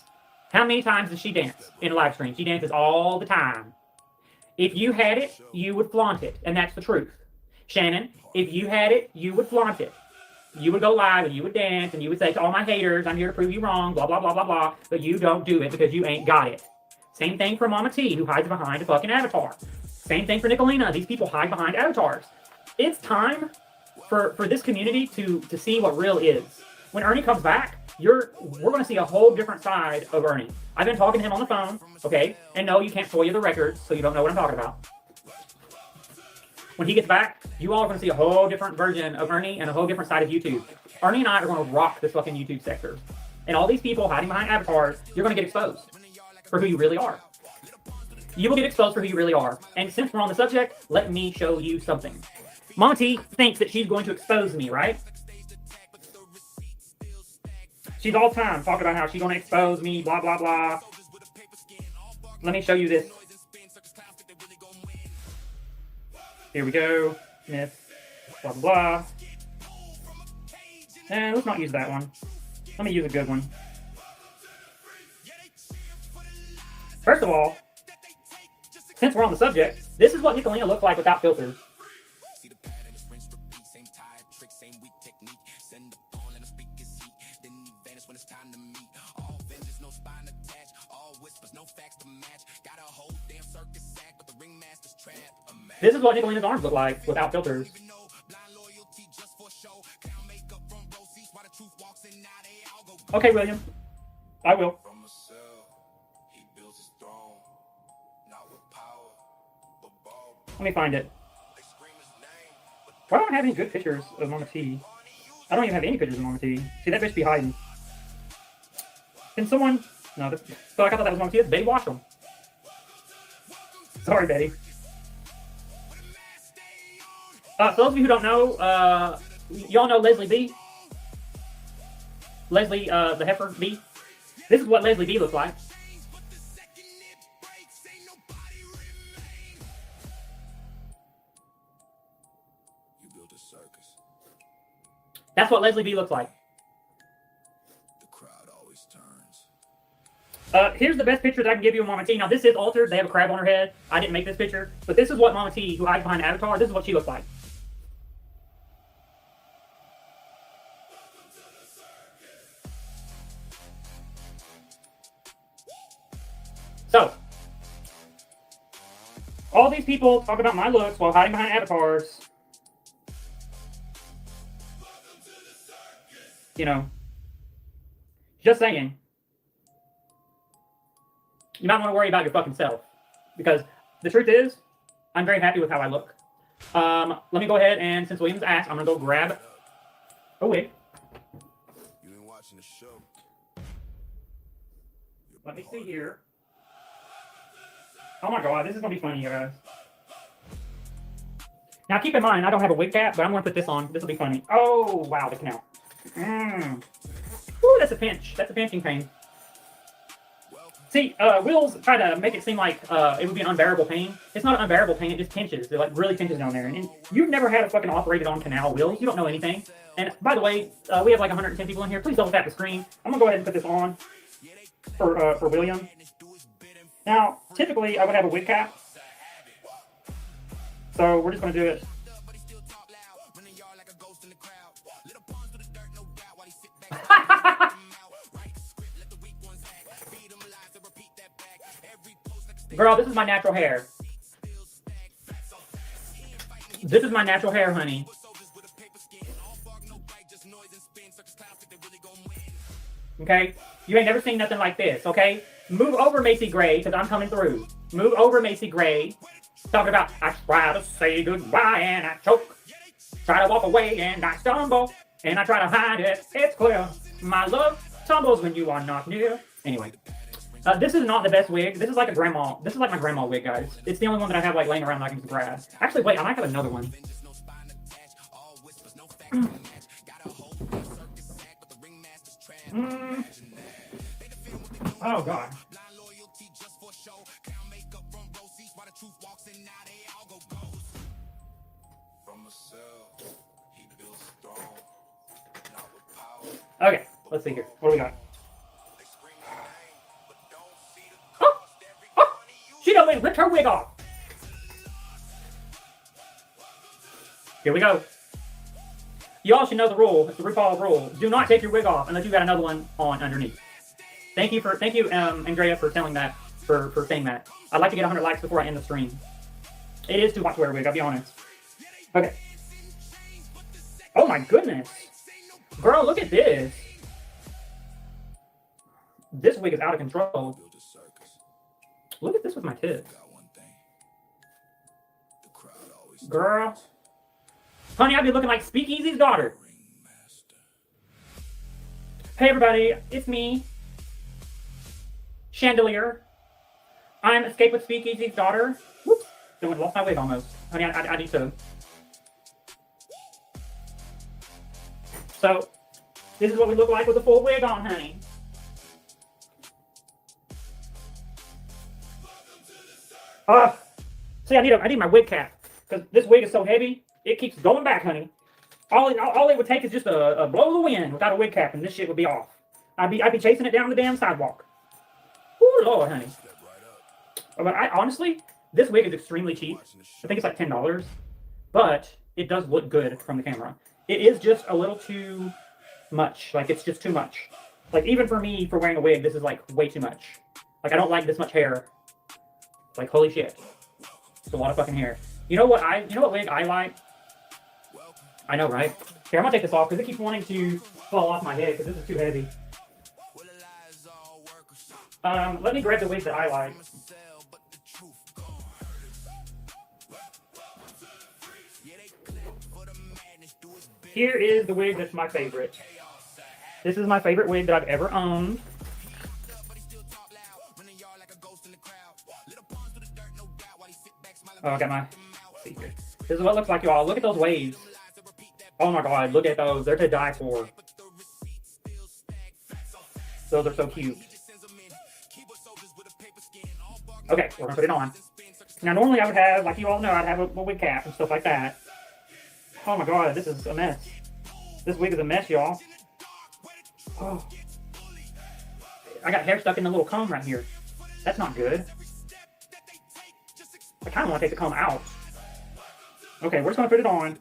How many times does she dance in a live stream? She dances all the time. If you had it, you would flaunt it, and that's the truth. Shannon, if you had it, you would flaunt it. You would go live, and you would dance, and you would say to all my haters, I'm here to prove you wrong, blah, blah, blah, blah, blah, but you don't do it because you ain't got it. Same thing for Mama T, who hides behind a fucking avatar. Same thing for Nicolina. These people hide behind avatars. It's time for this community to see what real is. When Ernie comes back, we're going to see a whole different side of Ernie. I've been talking to him on the phone, okay? And no, you can't FOIA the records, so you don't know what I'm talking about. When he gets back, you all are going to see a whole different version of Ernie and a whole different side of YouTube. Ernie and I are going to rock this fucking YouTube sector. And all these people hiding behind avatars, you're going to get exposed for who you really are. You will get exposed for who you really are. And since we're on the subject, let me show you something. Mama T thinks that she's going to expose me, right? She's all the time talking about how she's going to expose me, blah, blah, blah. Let me show you this. Here we go. Miss, blah, blah, blah. And let's not use that one. Let me use a good one. First of all, since we're on the subject, this is what Nicolina looks like without filters. This is what Nicolina's arms look like without filters. Okay, William. I will. Let me find it. Why don't I have any good pictures of Mama T? I don't even have any pictures of Mama T. See, that bitch be hiding. Can someone... No, so I thought that was Mama T. It's Betty Washam. Sorry, Betty. For those of you who don't know, y'all know Leslie B? Leslie, the heifer B? This is what Leslie B looks like. That's what Leslie B looks like. The crowd always turns. Here's the best picture that I can give you of Mama T. Now, this is altered. They have a crab on her head. I didn't make this picture. But this is what Mama T, who hides behind Avatar, this is what she looks like. So, all these people talk about my looks while hiding behind avatars. You know, just saying. You might want to worry about your fucking self. Because the truth is, I'm very happy with how I look. Let me go ahead and, since William's asked, I'm going to go grab a wig. You ain't watching the show. Let me see here. Oh my god, this is going to be funny, you guys. Now keep in mind, I don't have a wig cap, but I'm going to put this on. This will be funny. Oh, wow, the canal. Ooh, that's a pinch. That's a pinching pain. See, Will's try to make it seem like it would be an unbearable pain. It's not an unbearable pain, it just pinches. It like really pinches down there. And you've never had a fucking operated on canal, Wills. You don't know anything. And by the way, we have like 110 people in here. Please double tap the screen. I'm gonna go ahead and put this on for William. Now, typically I would have a wig cap. So we're just gonna do it. Girl, this is my natural hair. This is my natural hair, honey. Okay? You ain't never seen nothing like this, okay? Move over, Macy Gray, because I'm coming through. Move over, Macy Gray. Talking about, I try to say goodbye and I choke. Try to walk away and I stumble. And I try to hide it. It's clear. My love tumbles when you are not near. Anyway. This is not the best wig. This is like a grandma. This is like my grandma wig, guys. It's the only one that I have like laying around that I can just grab. Actually, wait, I might have another one. Oh, God. Okay, let's see here. What do we got? She done ripped her wig off. Here we go. Y'all should know the rule. It's the RuPaul rule. Do not take your wig off unless you got another one on underneath. Thank you, Andrea, for telling that, for saying that. I'd like to get 100 likes before I end the stream. It is too hot to wear a wig, I'll be honest. Okay. Oh my goodness. Girl, look at this. This wig is out of control. Look at this with my tits. Girl. Honey, I'd be looking like Speakeasy's daughter. Hey everybody, it's me, Chandelier. I'm Escape with Speakeasy's daughter. Whoops, lost my wig almost. Honey, I need to. So, this is what we look like with a full wig on, honey. See, I need my wig cap because this wig is so heavy, it keeps going back, honey. All it would take is just a blow of the wind without a wig cap, and this shit would be off. I'd be chasing it down the damn sidewalk. Oh Lord, honey. But honestly, this wig is extremely cheap. I think it's like $10, but it does look good from the camera. It is just a little too much. Like, it's just too much. Like, even for me, for wearing a wig, this is like way too much. Like, I don't like this much hair. Like, holy shit. It's a lot of fucking hair. You know what wig I like? I know, right? Here, I'm gonna take this off because it keeps wanting to fall off my head because this is too heavy. Let me grab the wig that I like. Here is the wig that's my favorite. This is my favorite wig that I've ever owned. Oh, I got my... Let's see here. This is what it looks like, y'all. Look at those waves. Oh my god, look at those. They're to die for. Those are so cute. Okay, we're gonna put it on. Now, normally I would have, like you all know, I'd have a wig cap and stuff like that. Oh my god, this is a mess. This wig is a mess, y'all. Oh. I got hair stuck in the little comb right here. That's not good. I kind of want to take the comb out. Okay, we're just going to put it on.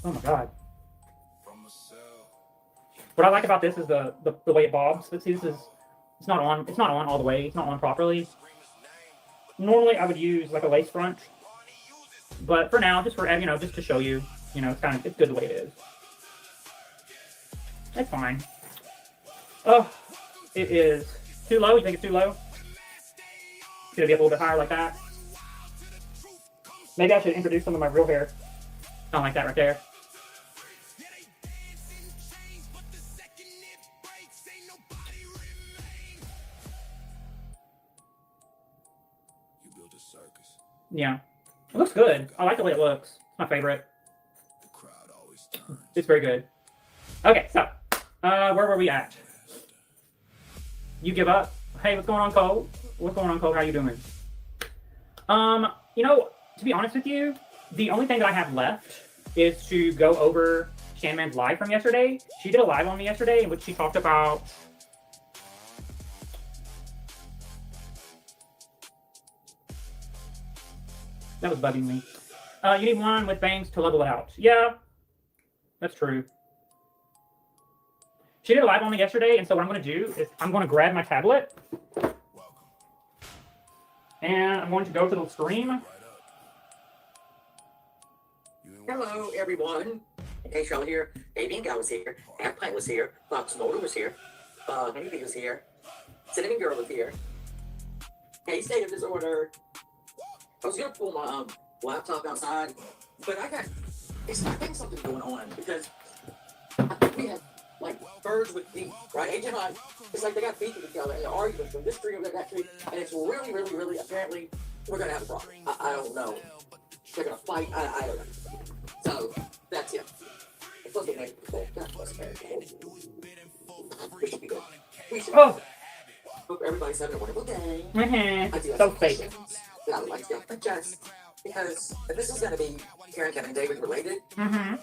Oh my god. What I like about this is the way it bobs. See, this is it's not on all the way. It's not on properly. Normally I would use like a lace front, but for now, just to show you, it's good the way it is. It's fine. Oh, it is too low. You think it's too low? Should it be up a little bit higher like that? Maybe I should introduce some of my real hair. Not like that right there. Yeah. It looks good. I like the way it looks. It's my favorite. It's very good. Okay, so, where were we at? You give up? Hey, what's going on, Cole? What's going on, Cole? How you doing? To be honest with you, the only thing that I have left is to go over Shanman's live from yesterday. She did a live on me yesterday in which she talked about... That was bugging me. You need one with bangs to level it out. Yeah, that's true. She did a live on me yesterday, and so what I'm going to do is I'm going to grab my tablet. And I'm going to go to the stream. Hello, everyone. Hey, Charlotte here. Avian Guy was here. Pint was here. Fox Motor was here. Honeybee was here. Cinnamon Girl was here. Hey, State of Disorder. I was gonna pull my laptop outside, but I think something's going on because I think we have like birds with feet, right? AJ and I, it's like they got feet with each other and they're arguing from this tree over that tree, and it's really, really, really apparently we're gonna have a problem. I don't know. They're gonna fight. I don't know. So that's it. It's supposed to be we should be good. We should. Oh. Hope everybody's having a wonderful day. Mm-hmm. I do have So some fake. questions that I would like to adjust because if this is going to be Karen, Kevin, David related, Mm-hmm.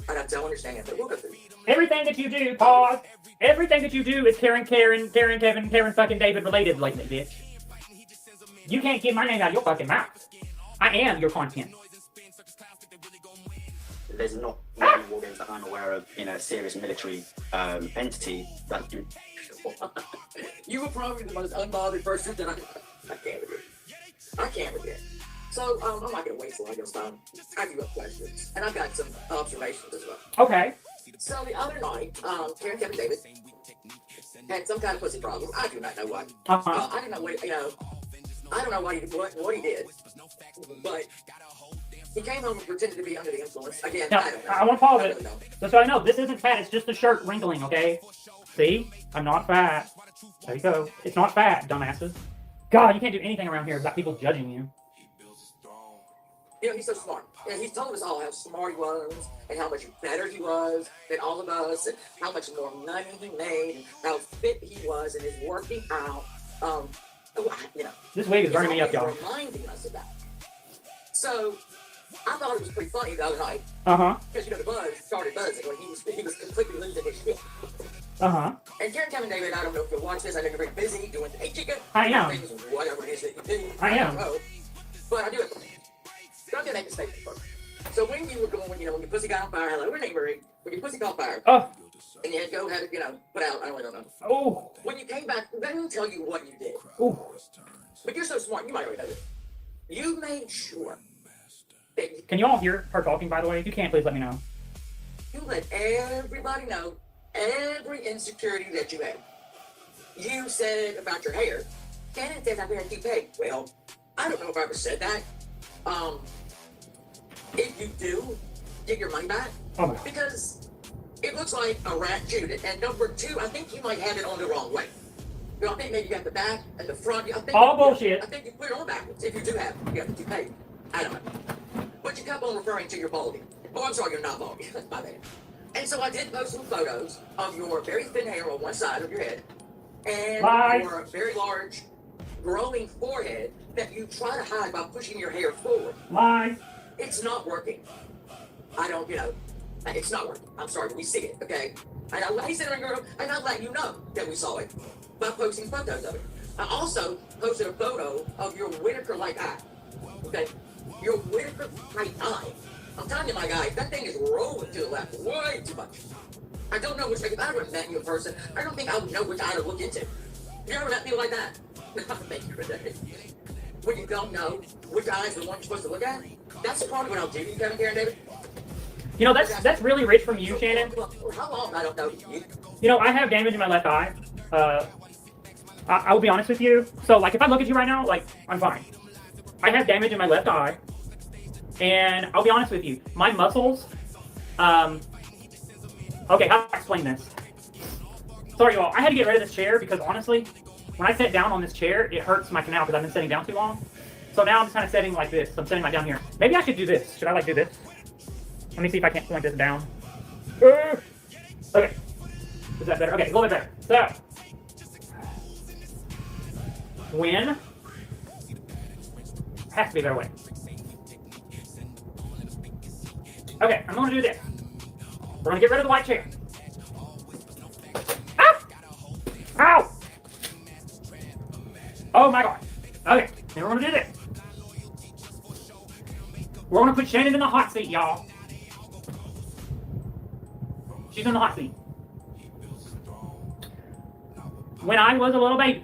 I don't understand it, but we'll go through. Everything that you do, pause. Everything that you do is Karen, Kevin, fucking David related lately, bitch. You can't get my name out of your fucking mouth. I am your content. There's no. Ah! playing war games that I'm aware of in a serious military entity that you. You were probably the most unbothered person that I can't with it. I can't with it. So I'm not gonna waste a lot of your time. I have a few questions, and I've got some observations as well. Okay. So the other night, Karen Kevin Davis had some kind of pussy problem. I do not know what. Uh-huh. I don't know what, I don't know what he did, but he came home and pretended to be under the influence. Again, Now, I don't know. I want to pause I it. don't know. Just so I know, this isn't fat. It's just the shirt wrinkling, okay? See? I'm not fat. There you go. It's not fat, dumbasses. God, you can't do anything around here without people judging you. You know, he's so smart. And he's told us all how smart he was, and how much better he was than all of us, and how much more money he made, and how fit he was, and his working out. You know, This wig is burning me up, he's y'all. reminding us of that. So, I thought it was pretty funny the other night, Uh-huh. because, the buzz started buzzing when he was completely losing his shit. Uh-huh. And Karen Kevin David, I don't know if you watch this, I know you're very busy doing Hey Chicken. I am. Things, whatever it is that you do. I am. don't know. But I do it. So I'm going to make a statement first. So when you were going, when your pussy got on fire, hello, her name, Marie, when your pussy caught fire, Oh. and you had to go have it, put out, I don't know. Oh. When you came back, let me tell you what you did. Oh. But you're so smart, you might already know this. You made sure that you, Can you all hear her talking, by the way? If you can, please let me know. you let everybody know every insecurity that you had. You said about your hair, Shannon says I wear a toupee. Well, I don't know if I ever said that. If you do, get your money back. Oh, my. Because it looks like a rat chewed it. And number two, I think you might have it on the wrong way. I think maybe you got the back and the front. I think All bullshit. I think you put it on backwards. If you do have it, you got the toupee. I don't know. But you kept on referring to your balding. Oh, I'm sorry, you're not balding. That's my bad. And so I did post some photos of your very thin hair on one side of your head and Bye. your very large growing forehead that you try to hide by pushing your hair forward. Lie. It's not working. I don't, it's not working. I'm sorry, we see it, okay? And I said, girl, and I let you know that we saw it by posting photos of it. I also posted a photo of your Whitaker-like eye, okay? Your Whitaker-like eye. I'm telling you, my guy, that thing is rolling to the left way too much. I don't know which way, if I ever met you in person, I don't think I would know which eye to look into. You ever met people like that? Thank you for that. When you don't know which eye is the one you're supposed to look at, that's probably what I'll do to you, Karen David. You know, that's really rich from you, Shannon. How long? I don't know. You know, I have damage in my left eye. I will be honest with you. So, like, if I look at you right now, like, I'm fine. I have damage in my left eye. And I'll be honest with you. My muscles, okay, how do I explain this? Sorry, y'all. I had to get rid of this chair because, honestly, when I sit down on this chair, it hurts my canal because I've been sitting down too long. So now I'm just kind of sitting like this. I'm sitting right down here. Maybe I should do this. Should I, like, do this? Let me see if I can't point this down. Okay. Is that better? Okay, a little bit better. So, when has to be a better way. Okay, I'm going to do this. We're going to get rid of the white chair. Ah! Ow! Oh my god. Okay, then we're going to do this. We're going to put Shannon in the hot seat, y'all. She's in the hot seat. When I was a little baby,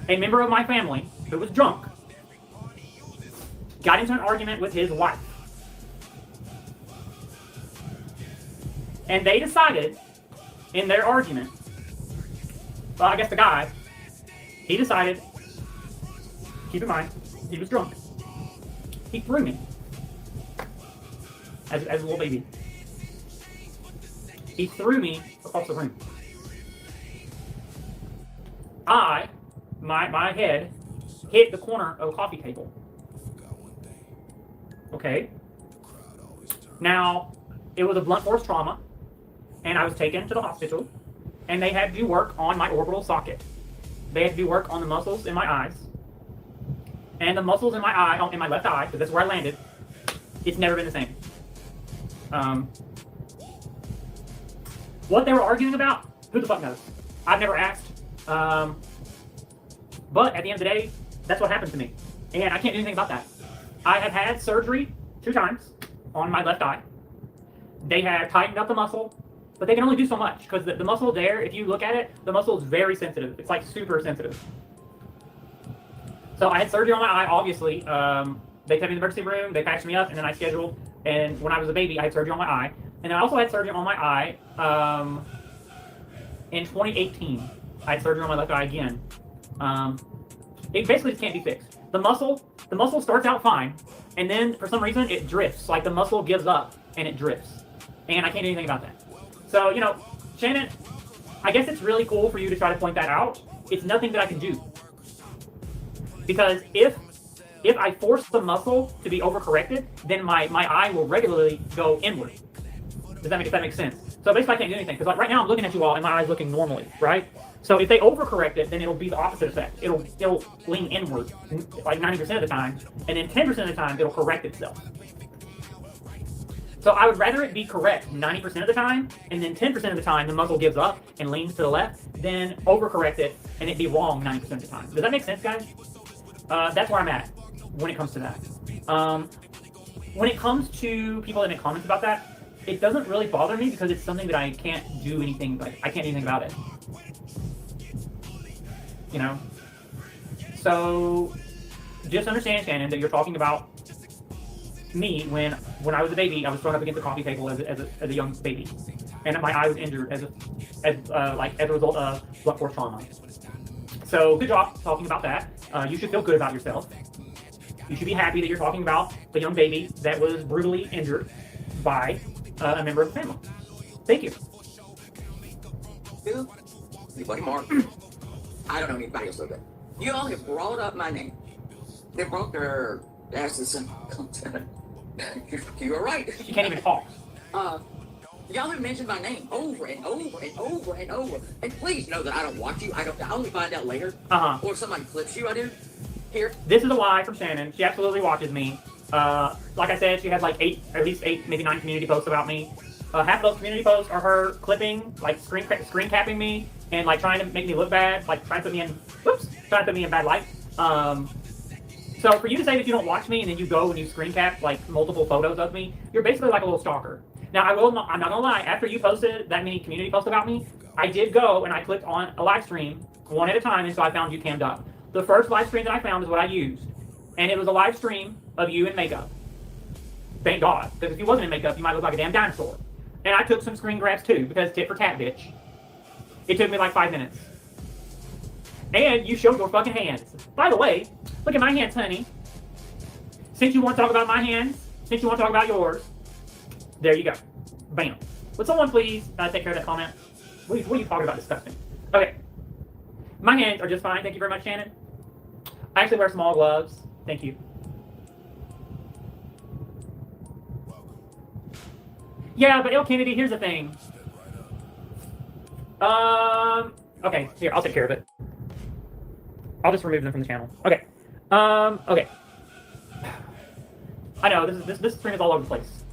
a member of my family who was drunk got into an argument with his wife. And they decided in their argument, well, I guess the guy, he decided, keep in mind, he was drunk. He threw me as a little baby. He threw me across the room. My head hit the corner of a coffee table. Okay. Now, it was a blunt force trauma, and I was taken to the hospital, and they had to do work on my orbital socket. They had to do work on the muscles in my eyes, and the muscles in my eye, in my left eye, because that's where I landed. It's never been the same. What they were arguing about, who the fuck knows? I've never asked. But at the end of the day, that's what happened to me. And I can't do anything about that. I have had surgery 2 times. on my left eye. They have tightened up the muscle, but they can only do so much because the muscle there, if you look at it, the muscle is very sensitive. It's like super sensitive. So I had surgery on my eye, obviously. They took me to the emergency room, they patched me up, and then I scheduled. And when I was a baby, I had surgery on my eye. And then I also had surgery on my eye in 2018. I had surgery on my left eye again. It basically just can't be fixed. The muscle starts out fine, and then for some reason it drifts. Like the muscle gives up and it drifts. And I can't do anything about that. So, you know, Shannon, I guess it's really cool for you to try to point that out. It's nothing that I can do. Because if I force the muscle to be overcorrected, then my eye will regularly go inward. Does that make sense? So basically I can't do anything. Because like right now I'm looking at you all and my eye's looking normally, right? So if they overcorrect it, then it'll be the opposite effect. It'll lean inward like 90% of the time, and then 10% of the time it'll correct itself. So I would rather it be correct 90% of the time, and then 10% of the time the muscle gives up and leans to the left, than overcorrect it and it be wrong 90% of the time. Does that make sense, guys? That's where I'm at when it comes to that. When it comes to people that make comments about that, it doesn't really bother me because it's something that I can't do anything, like I can't do anything about it. You know? So just understand, Shannon, that you're talking about me when I was a baby. I was thrown up against the coffee table as a young baby, and my eye was injured as a result of blunt force trauma. So good job talking about that. You should feel good about yourself. You should be happy that you're talking about the young baby that was brutally injured by a member of the family. Thank you. You, your buddy Mark, I don't know anybody else so good. You all have brought up my name. They brought their asses and you are right. You can't even talk. Y'all have mentioned my name over and over and over and over. And please know that I don't watch you. I only find out later. Or if somebody clips you, I do. Here. This is a lie from Shannon. She absolutely watches me. Like I said, she has like at least 8, maybe 9 community posts about me. Half of those community posts are her clipping, like screen capping me, and like trying to make me look bad, like trying to put me in bad light. So for you to say that you don't watch me and then you go and you screen cap like multiple photos of me, you're basically like a little stalker. Now I'm not gonna lie, after you posted that many community posts about me, I did go and I clicked on a live stream one at a time, and so I found you cammed up. The first live stream that I found is what I used, and it was a live stream of you in makeup. Thank God, because if you wasn't in makeup, you might look like a damn dinosaur. And I took some screen grabs too, because tit for tat, bitch. It took me like 5 minutes. And you showed your fucking hands. By the way, look at my hands, honey. Since you want to talk about my hands, since you want to talk about yours, there you go. Bam. Would someone please take care of that comment? What are you talking about? Disgusting. Okay. My hands are just fine. Thank you very much, Shannon. I actually wear small gloves. Thank you. Yeah, but Kennedy, here's the thing. Okay, here, I'll take care of it. I'll just remove them from the channel. Okay. Okay. I know, this stream is all over the place.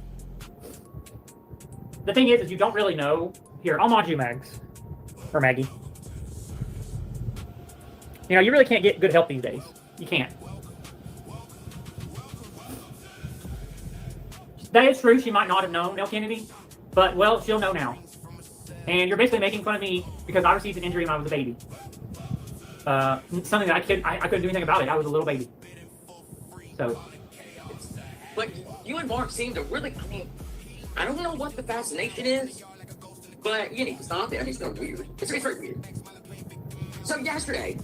The thing is you don't really know. Here, I'll mod you, Mags. Or Maggie. You know, you really can't get good help these days. You can't. That is true, she might not have known, Nell Kennedy. But, well, she'll know now. And you're basically making fun of me because I received an injury when I was a baby. Something that I couldn't do anything about it. I was a little baby. So. But you and Mark seem to really, I mean, I don't know what the fascination is, but you need to stop it. I mean, it's so weird. It's very weird. So yesterday,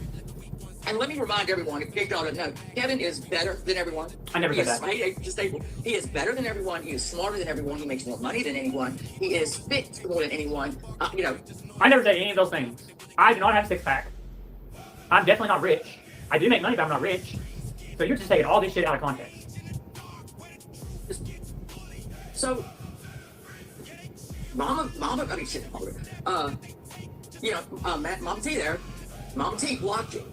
and let me remind everyone, in case y'all don't know, Kevin is better than everyone. I never said that. He is better than everyone. He is smarter than everyone. He makes more money than anyone. He is fit more than anyone. You know. I never said any of those things. I do not have a six-pack. I'm definitely not rich. I do make money, but I'm not rich. So you're just taking all this shit out of context. So, Mama, I mean, shit, you know, Mama T there. Mama T blocked you.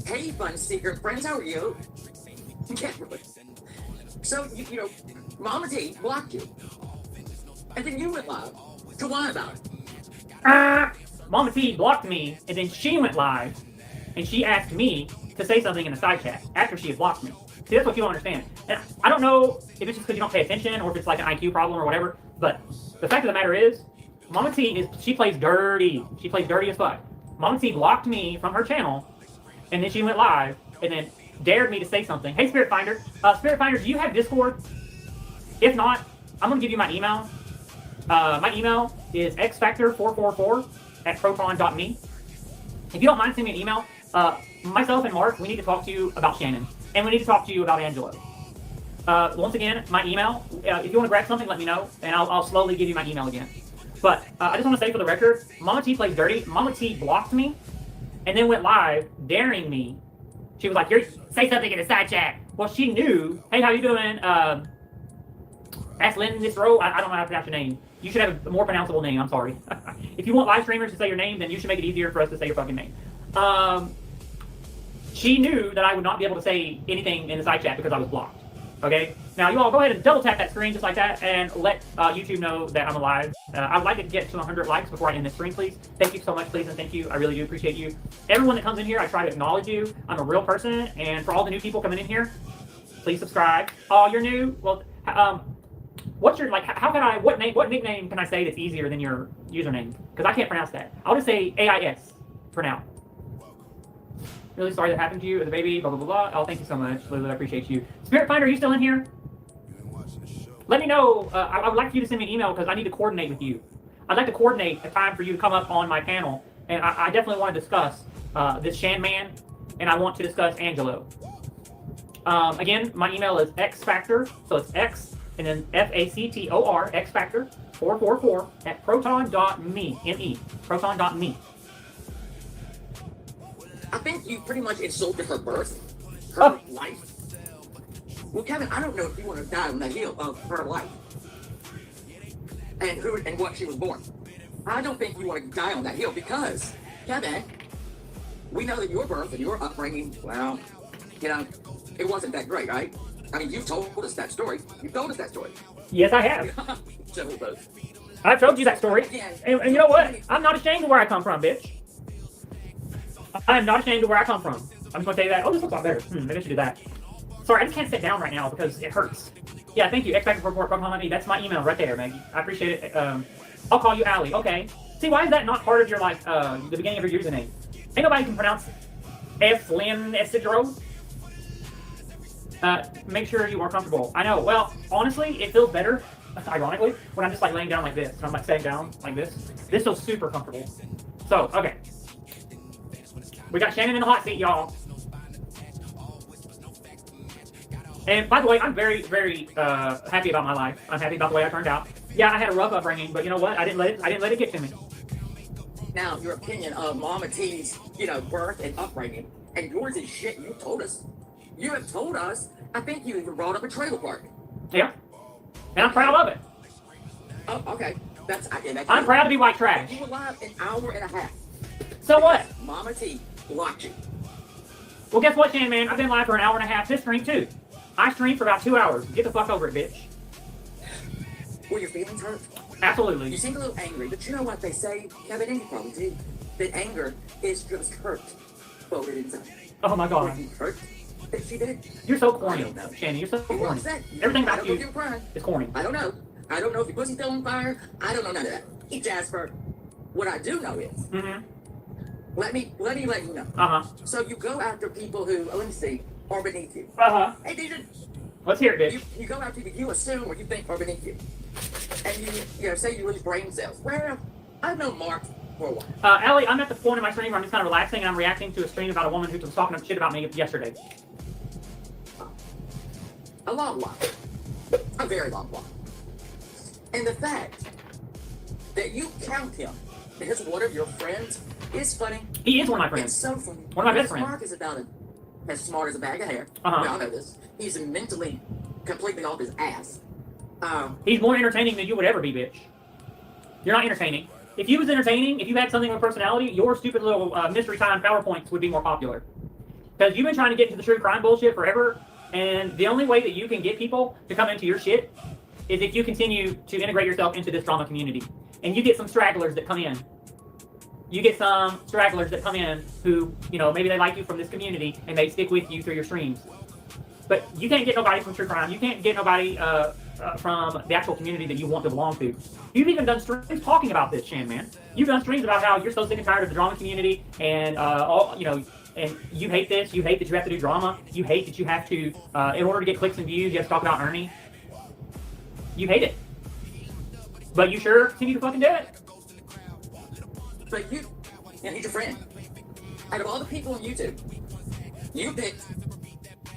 Hey, fun seeker friends, how are you? Yeah, really. So, you know, Mama T blocked you. And then you went live to whine about it. Mama T blocked me, and then she went live, and she asked me to say something in the side chat after she had blocked me. See, that's what you don't understand. And I don't know if it's just because you don't pay attention or if it's like an IQ problem or whatever, but the fact of the matter is, Mama T she plays dirty. She plays dirty as fuck. Mama T blocked me from her channel, and then she went live, and then dared me to say something. Hey, Spirit Finder. Spirit Finder, do you have Discord? If not, I'm going to give you my email. My email is xfactor444@proton.me. If you don't mind sending me an email, myself and Mark, we need to talk to you about Shannon, and we need to talk to you about Angelo. Once again, my email, if you want to grab something, let me know, and I'll slowly give you my email again. But I just want to say for the record, Mama T plays dirty. Mama T blocked me, and then went live, daring me. She was like, say something in the side chat. Well, she knew, hey, how you doing? Ask Lynn this row. I don't know how to pronounce your name. You should have a more pronounceable name, I'm sorry. If you want live streamers to say your name, then you should make it easier for us to say your fucking name. She knew that I would not be able to say anything in the side chat because I was blocked. Okay? Now, you all go ahead and double tap that screen just like that and let YouTube know that I'm alive. I would like to get to 100 likes before I end this stream, please. Thank you so much, please, and thank you. I really do appreciate you. Everyone that comes in here, I try to acknowledge you. I'm a real person, and for all the new people coming in here, please subscribe. Oh, you're new? Well, what's your, like, how can I, what nickname can I say that's easier than your username? Because I can't pronounce that. I'll just say AIS for now. Really sorry that happened to you as a baby, blah, blah, blah, blah. Oh, thank you so much, Lily, I appreciate you. Spirit Finder, are you still in here? Let me know. I would like you to send me an email because I need to coordinate with you. I'd like to coordinate a time for you to come up on my panel, and I definitely want to discuss this Shan Man, and I want to discuss Angelo. Again, my email is xfactor, so it's X, and then FACTOR, xfactor444@proton.me, M-E, proton.me. I think you pretty much insulted her birth, her life. Well, Kevin, I don't know if you want to die on the hill of her life and who and what she was born. I don't think you want to die on that hill because, Kevin, we know that your birth and your upbringing, well, you know, it wasn't that great, right? I mean, you told us that story. You told us that story. Yes, I have. So both. I've told you that story. And you know what? I'm not ashamed of where I come from, bitch. I am not ashamed of where I come from. I'm just going to tell you that. Oh, this looks a lot better. Maybe I should do that. Sorry, I just can't sit down right now because it hurts. Yeah, thank you. xfactor444@proton.me. That's my email right there, Maggie. I appreciate it. I'll call you Allie. Okay. See, why is that not part of your, like, the beginning of your username? Ain't nobody can pronounce F. Lynn Esidro. Make sure you are comfortable. I know. Well, honestly, it feels better, ironically, when I'm just, like, laying down like this. And I'm, like, sitting down like this. This feels super comfortable. So, okay. We got Shannon in the hot seat, y'all. And by the way, I'm very, very happy about my life. I'm happy about the way I turned out. Yeah, I had a rough upbringing, but you know what? I didn't let it get to me. Now, your opinion of Mama T's, you know, birth and upbringing, and yours is shit. You told us. You have told us. I think you even brought up a trailer park. Yeah, and I'm proud of it. Oh, okay. I'm proud to be white trash. You were live an hour and a half. So what? Mama T blocked you. Well, guess what, Shan Man? I've been live for an hour and a half this stream too. I streamed for about 2 hours. Get the fuck over it, bitch. Were your feelings hurt? Absolutely. You seem a little angry, but you know what they say, Kevin, and you probably do, that anger is just hurt folded inside. Oh my god. Were you hurt that she did? You're so corny, Shannon. You're so You were corny. upset. Everything about you crying. is corny. I don't know. I don't know if your pussy's still on fire. I don't know none of that. Hey, Jasper, what I do know is, let me let you know. So you go after people who, let me see, are beneath you. Hey, Dejan. Let's hear it, bitch. You go after people you assume or you think are beneath you. And you know, say you lose brain cells. Well, I've known Mark for a while. Allie, I'm at the point in my stream where I'm just kind of relaxing and I'm reacting to a stream about a woman who was talking shit about me yesterday. A long while. A very long while. And the fact that you count him as one of your friends is funny. He is one of my friends. It's so funny. One of my best friends. Mark is about as smart as a bag of hair. We all know this. He's mentally completely off his ass. He's more entertaining than you would ever be, bitch. You're not entertaining. If you was entertaining, if you had something with personality, your stupid little mystery time PowerPoints would be more popular. Because you've been trying to get into the true crime bullshit forever, and the only way that you can get people to come into your shit is if you continue to integrate yourself into this drama community. And you get some stragglers that come in. You get some stragglers that come in who, you know, maybe they like you from this community and they stick with you through your streams. But you can't get nobody from true crime. You can't get nobody from the actual community that you want to belong to. You've even done streams talking about this, Shan, man. You've done streams about how you're so sick and tired of the drama community and and you hate this. You hate that you have to do drama. You hate that you have to, in order to get clicks and views, you have to talk about Ernie. You hate it. But you sure continue to fucking do it. But he's your friend. Out of all the people on YouTube, you picked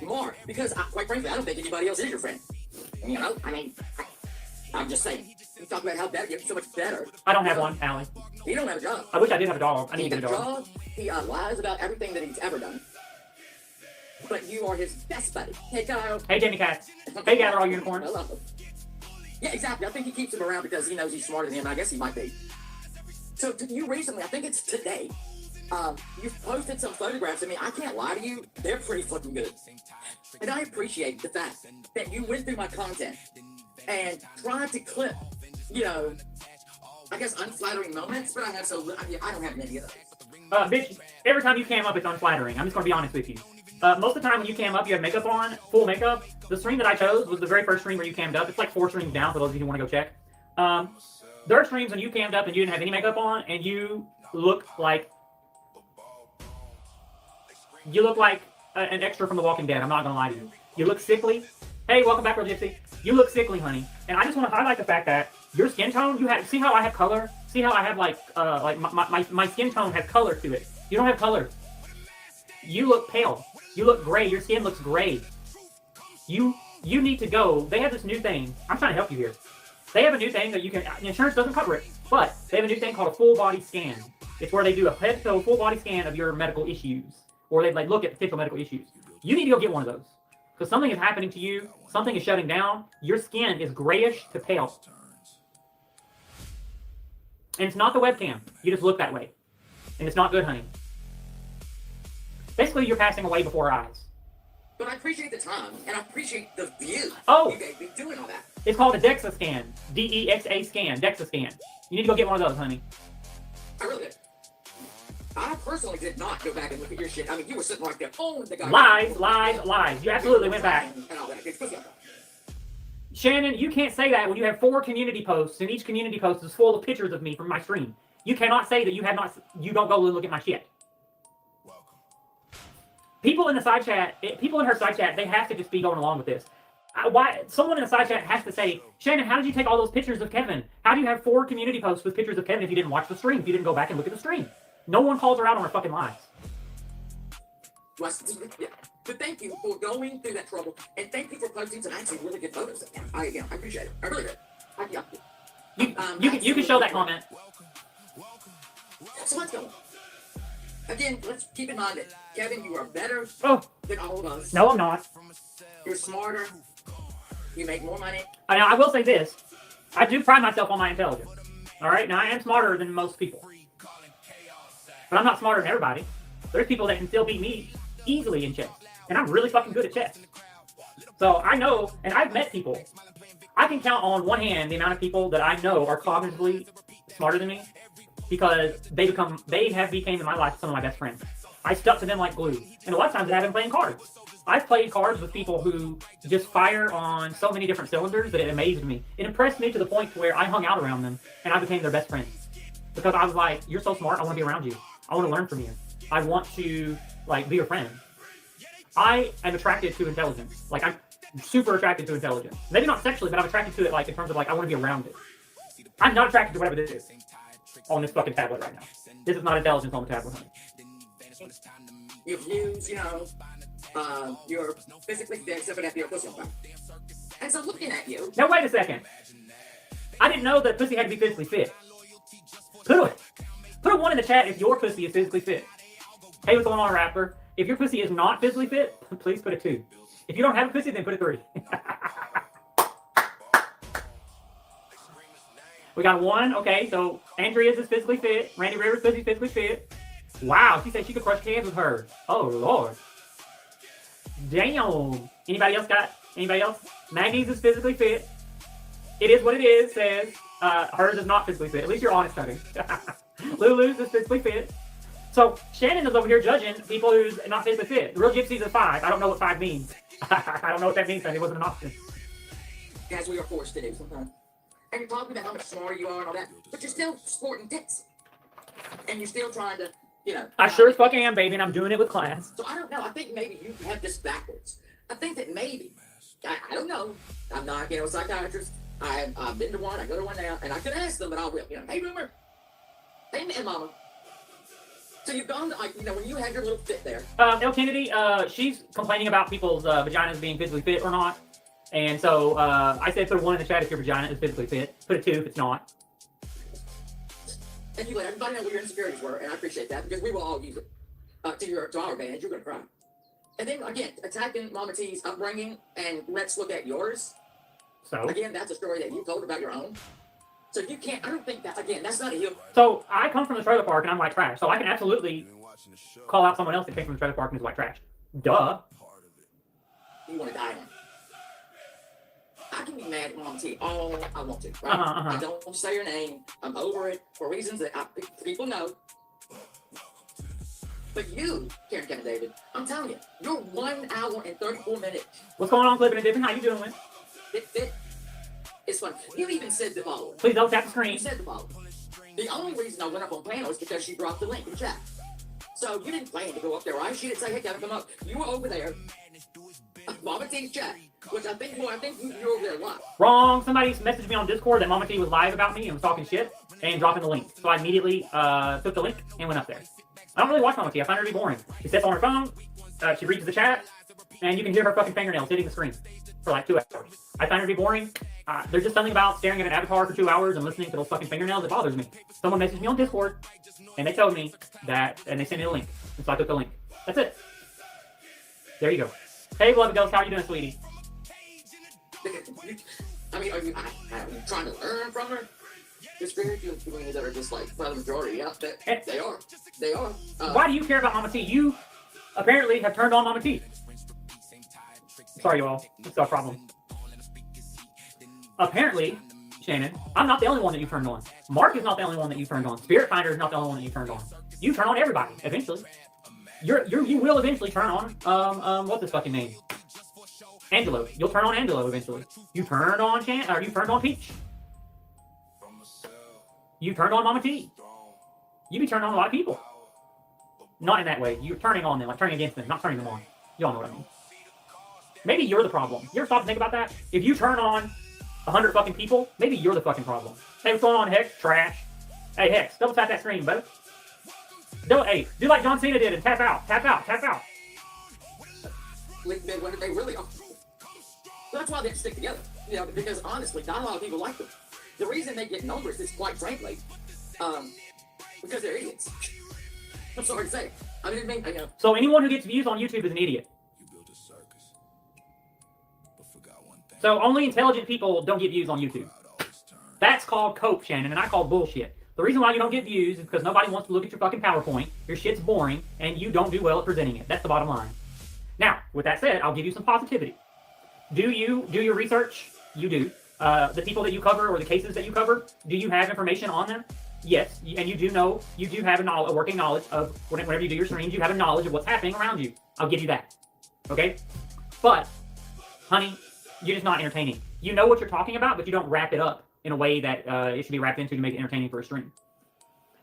Mark because, quite frankly, I don't think anybody else is your friend. You know, I'm just saying. You talk about how better you're so much better. I don't have one, Allie. You don't have a job. I wish I did have a dog. I need to get a dog. Job. He lies about everything that he's ever done. But you are his best buddy. Hey, Kyle. Hey, Jamie Katz. Hey, Gather All Unicorns. I love him. Yeah, exactly. I think he keeps him around because he knows he's smarter than him. I guess he might be. So you recently, I think it's today, you've posted some photographs of me. I can't lie to you. They're pretty fucking good. And I appreciate the fact that you went through my content and tried to clip, I guess unflattering moments, but I don't have many of those. Bitch, every time you cam up, it's unflattering. I'm just gonna be honest with you. Most of the time when you cam up, you have makeup on, full makeup. The stream that I chose was the very first stream where you cammed up. It's like 4 streams down for those of you who want to go check. There are streams when you cammed up and you didn't have any makeup on, and you look like an extra from The Walking Dead. I'm not gonna lie to you. You look sickly. Hey, welcome back, Real Gypsy. You look sickly, honey. And I just want to highlight the fact that your skin tone, see how I have color? See how I have my skin tone has color to it. You don't have color. You look pale. You look gray. Your skin looks gray. You need to go. They have this new thing. I'm trying to help you here. They have a new thing that you can, insurance doesn't cover it, but they have a new thing called a full body scan. It's where they do a head to toe full body scan of your medical issues, or they look at potential medical issues. You need to go get one of those. Because something is happening to you, something is shutting down, your skin is grayish to pale. And it's not the webcam. You just look that way. And it's not good, honey. Basically, you're passing away before our eyes. But I appreciate the time, and I appreciate the view you gave me doing all that. It's called a DEXA scan. DEXA scan. DEXA scan. You need to go get one of those, honey. I really did. I personally did not go back and look at your shit. I mean, you were sitting right there. Oh, the guy. Lies. You absolutely went back. Shannon, you can't say that when you have 4 community posts, and each community post is full of pictures of me from my stream. You cannot say that you don't go look at my shit. People in the side chat, people in her side chat, they have to just be going along with this. Someone in the side chat has to say, Shannon, how did you take all those pictures of Kevin? How do you have 4 community posts with pictures of Kevin if you didn't watch the stream? If you didn't go back and look at the stream? No one calls her out on her fucking lies. But thank you for going through that trouble, and thank you for posting some actually really good photos. I appreciate it. I really do. You can show that comment. So let's go. Again, let's keep in mind that, Kevin, you are better than all of us. No, I'm not. You're smarter. You make more money. Now, I will say this. I do pride myself on my intelligence. All right? Now, I am smarter than most people. But I'm not smarter than everybody. There's people that can still beat me easily in chess. And I'm really fucking good at chess. So I know, and I've met people. I can count on one hand the amount of people that I know are cognitively smarter than me. Because they have became in my life some of my best friends. I stuck to them like glue. And a lot of times I have been playing cards. I've played cards with people who just fire on so many different cylinders that it amazed me. It impressed me to the point where I hung out around them and I became their best friend. Because I was like, you're so smart, I want to be around you. I want to learn from you. I want to be your friend. I am attracted to intelligence. I'm super attracted to intelligence. Maybe not sexually, but I'm attracted to it in terms of I want to be around it. I'm not attracted to whatever this is on this fucking tablet right now. This is not intelligence on the tablet, honey. Your views, you're physically fit, except for that you're a pussy on fire. And so looking at you... Now wait a second. I didn't know that pussy had to be physically fit. Put a 1 in the chat if your pussy is physically fit. Hey, what's going on, Rapper? If your pussy is not physically fit, please put a 2. If you don't have a pussy, then put a 3. We got 1. Okay, so Andrea's is physically fit. Randy Rivers' pussy is physically fit. Wow, she said she could crush cans with her. Oh, Lord. Damn. Anybody else? Maggie's is physically fit. It is what it is, says. Hers is not physically fit. At least you're honest, honey. Lulu's is physically fit. So Shannon is over here judging people who's not physically fit. The real gypsies are 5. I don't know what 5 means. I don't know what that means. It wasn't an option. As we are forced to do sometimes. And you're talking about how much smarter you are and all that, but you're still sporting tits. And you're still trying to, you know. I sure as fucking am, baby, and I'm doing it with class. So I don't know. I think maybe you have this backwards. I think that maybe, I don't know. I'm not, a psychiatrist. I've been to one. I go to one now, and I could ask them, but I will. Hey, Boomer. Hey, Mama. So you've gone to, when you had your little fit there. El Kennedy, she's complaining about people's vaginas being physically fit or not. And so I said put a 1 in the chat if your vagina is physically fit. Put a 2 if it's not. And you let everybody know what your insecurities were, and I appreciate that because we will all use it to our advantage. You're gonna cry. And then again, attacking Mama T's upbringing, and let's look at yours. So again, that's a story that you told about your own. So you can't. I don't think that. Again, that's not a heel. So I come from the trailer park and I'm white trash. So I can absolutely call out someone else that came from the trailer park and is white trash. Duh. You want to die now. I can be mad at Mama T all I want to. Right? I don't say her name. I'm over it for reasons that people know. But you, Kevin David, I'm telling you, you're 1 hour and 34 minutes. What's going on, Flippin' and Dippin'? How you doing? It's fun. You even said the following. Please don't tap the screen. You said the following. The only reason I went up on panel is because she dropped the link in the chat. So you didn't plan to go up there, right? She didn't say, hey, Kevin, come up. You were over there. Mama T's chat. Which I think you're over there live. Wrong. Somebody messaged me on Discord that Mama T was live about me and was talking shit and dropping the link. So I immediately took the link and went up there. I don't really watch Mama T. I find her to be boring. She sits on her phone, she reads the chat, and you can hear her fucking fingernails hitting the screen for like 2 hours. I find her to be boring. There's just something about staring at an avatar for 2 hours and listening to those fucking fingernails that bothers me. Someone messaged me on Discord, and they told me that, and they sent me a link. And so I took the link. That's it. There you go. Hey, beloved ghost, how are you doing, sweetie? I mean, are you trying to learn from her? The spiritual community that are just like, for the majority, yeah, they are. They are. Why do you care about Mama T? You apparently have turned on Mama T. Sorry, y'all. It's a problem. Apparently, Shannon, I'm not the only one that you turned on. Mark is not the only one that you turned on. Spirit Finder is not the only one that you turned on. You turn on everybody, eventually. You will eventually turn on, what's his fucking name? Angelo. You'll turn on Angelo eventually. You turned on you turned on Peach. You turned on Mama T. You be turning on a lot of people. Not in that way. You're turning on them, like turning against them, not turning them on. Y'all know what I mean. Maybe you're the problem. You ever stop to think about that? If you turn on 100 fucking people, maybe you're the fucking problem. Hey, what's going on, Hex? Trash. Hey, Hex, double tap that screen, bud. Hey, do like John Cena did and tap out, tap out, tap out. When they really are. That's why they stick together. You know, because honestly, not a lot of people like them. The reason they get numbers is quite frankly, because they're idiots. I'm sorry to say. I mean, you know. So anyone who gets views on YouTube is an idiot. You built a circus, but forgot one thing. So only intelligent people don't get views on YouTube. That's called cope, Shannon, and I call bullshit. The reason why you don't get views is because nobody wants to look at your fucking PowerPoint, your shit's boring, and you don't do well at presenting it. That's the bottom line. Now, with that said, I'll give you some positivity. Do you do your research? You do. The people that you cover or the cases that you cover, do you have information on them? Yes, and you do know, you do have a working knowledge of, whenever you do your streams, you have a knowledge of what's happening around you. I'll give you that. Okay? But, honey, you're just not entertaining. You know what you're talking about, but you don't wrap it up in a way that it should be wrapped into to make it entertaining for a stream.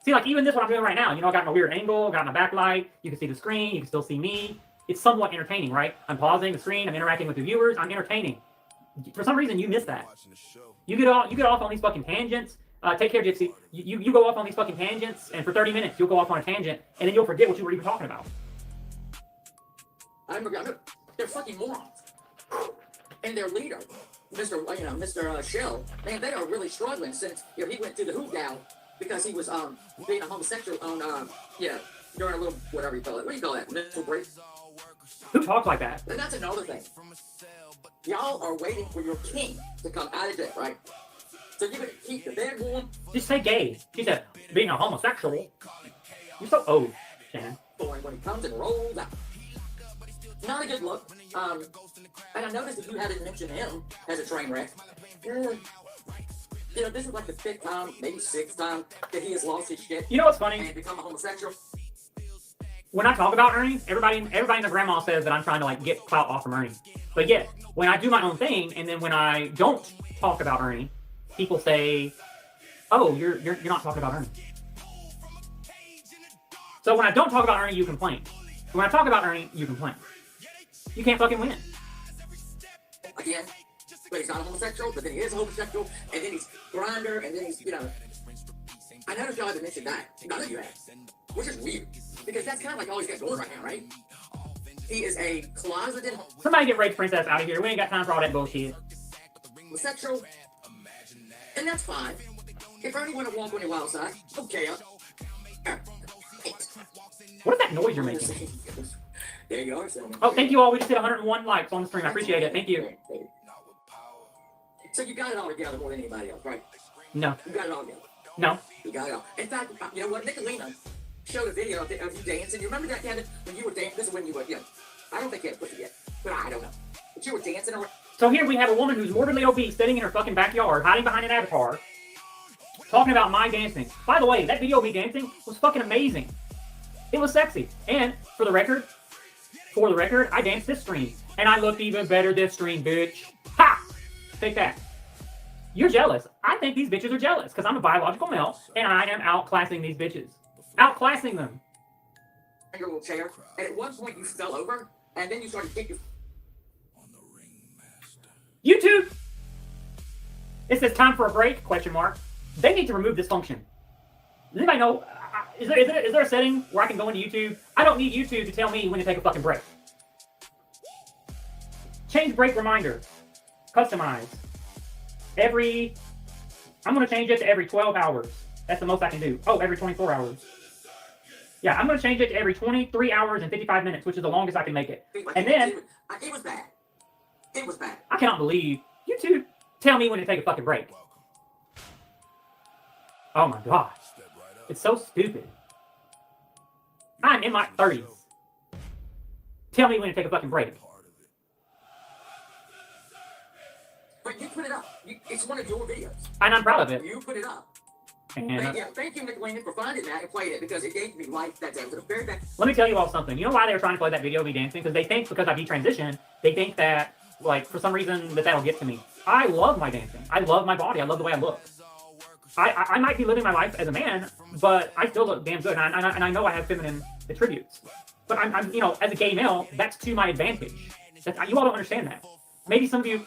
See, like even this, what I'm doing right now, you know, I got my weird angle, got my backlight, you can see the screen, you can still see me. It's somewhat entertaining, right? I'm pausing the screen, I'm interacting with the viewers, I'm entertaining. For some reason, you miss that. You get off on these fucking tangents. Take care, Gypsy. You go off on these fucking tangents, and for 30 minutes, you'll go off on a tangent, and then you'll forget what you were even talking about. They're fucking morons. And their leader, Mr. Shell, man, they are really struggling since he went to the hoop gal because he was being a homosexual on during a little whatever you call it. What do you call that? Mental break. Who talks like that? And that's another thing. Y'all are waiting for your king to come out of jail, right? So you're gonna keep the bed warm. Just say gay. She said, being a homosexual. You're so old, Shannon. When he comes and rolls out. Not a good look. And I noticed that you hadn't mentioned him as a train wreck. You know, this is like the 5th time, maybe 6th time that he has lost his shit. You know what's funny? And become a homosexual. when I talk about Ernie, everybody and their grandma says that I'm trying to like get clout off from Ernie. But yet, when I do my own thing, and then when I don't talk about Ernie, people say, "Oh, you're not talking about Ernie." So when I don't talk about Ernie, you complain. When I talk about Ernie, you complain. You can't fucking win. Again, but he's not a homosexual, but then he is a homosexual, and then he's grinder, and then he's, you know. I noticed y'all haven't mentioned that. None of you have. Which is weird. Because that's kind of like all he's got going right now, right? He is a closeted Somebody get Rage Princess out of here. We ain't got time for all that bullshit. homosexual. And that's fine. If Ernie want to walk on the wild side, okay. What is that noise you're making? There you are, son. Oh, thank you all. We just hit 101 likes on the stream. I appreciate it. Thank you. So you got it all together more than anybody else, right? No. You got it all together. No. You got it all. In fact, you know what? Nicolina showed a video of you dancing. You remember that, Kevin? When you were dancing? This is when you were, I don't think you had pussy yet. But I don't know. But you were dancing around. So here we have a woman who's morbidly obese sitting in her fucking backyard, hiding behind an avatar, talking about my dancing. By the way, that video of me dancing was fucking amazing. It was sexy. And for the record, I danced this stream. And I looked even better this stream, bitch. Ha! Take that. You're jealous. I think these bitches are jealous because I'm a biological male and I am outclassing these bitches. Outclassing them. Your little chair, and at one point you fell over, and then you started kicking. YouTube! It says time for a break, question mark. They need to remove this function. Does anybody know, is there a setting where I can go into YouTube? I don't need YouTube to tell me when to take a fucking break. Change break reminder. Customize. I'm going to change it to every 12 hours. That's the most I can do. Oh, every 24 hours. Yeah, I'm going to change it to every 23 hours and 55 minutes, which is the longest I can make it. And then... It was bad. It was bad. I cannot believe YouTube tell me when to take a fucking break. Oh my god. It's so stupid. I'm in my 30s. Tell me when to take a fucking break. But you put it up. It's one of your videos. And I'm proud of it. You put it up. And, thank you, McLean, for finding that and playing it because it gave me life that day. Very bad. let me tell you all something. You know why they were trying to play that video of me dancing? Because they think because I detransition, they think that, like, for some reason that'll get to me. I love my dancing. I love my body. I love the way I look. I might be living my life as a man, but I still look damn good. And I know I have feminine attributes. But I'm, you know, as a gay male, that's to my advantage. You all don't understand that. Maybe some of you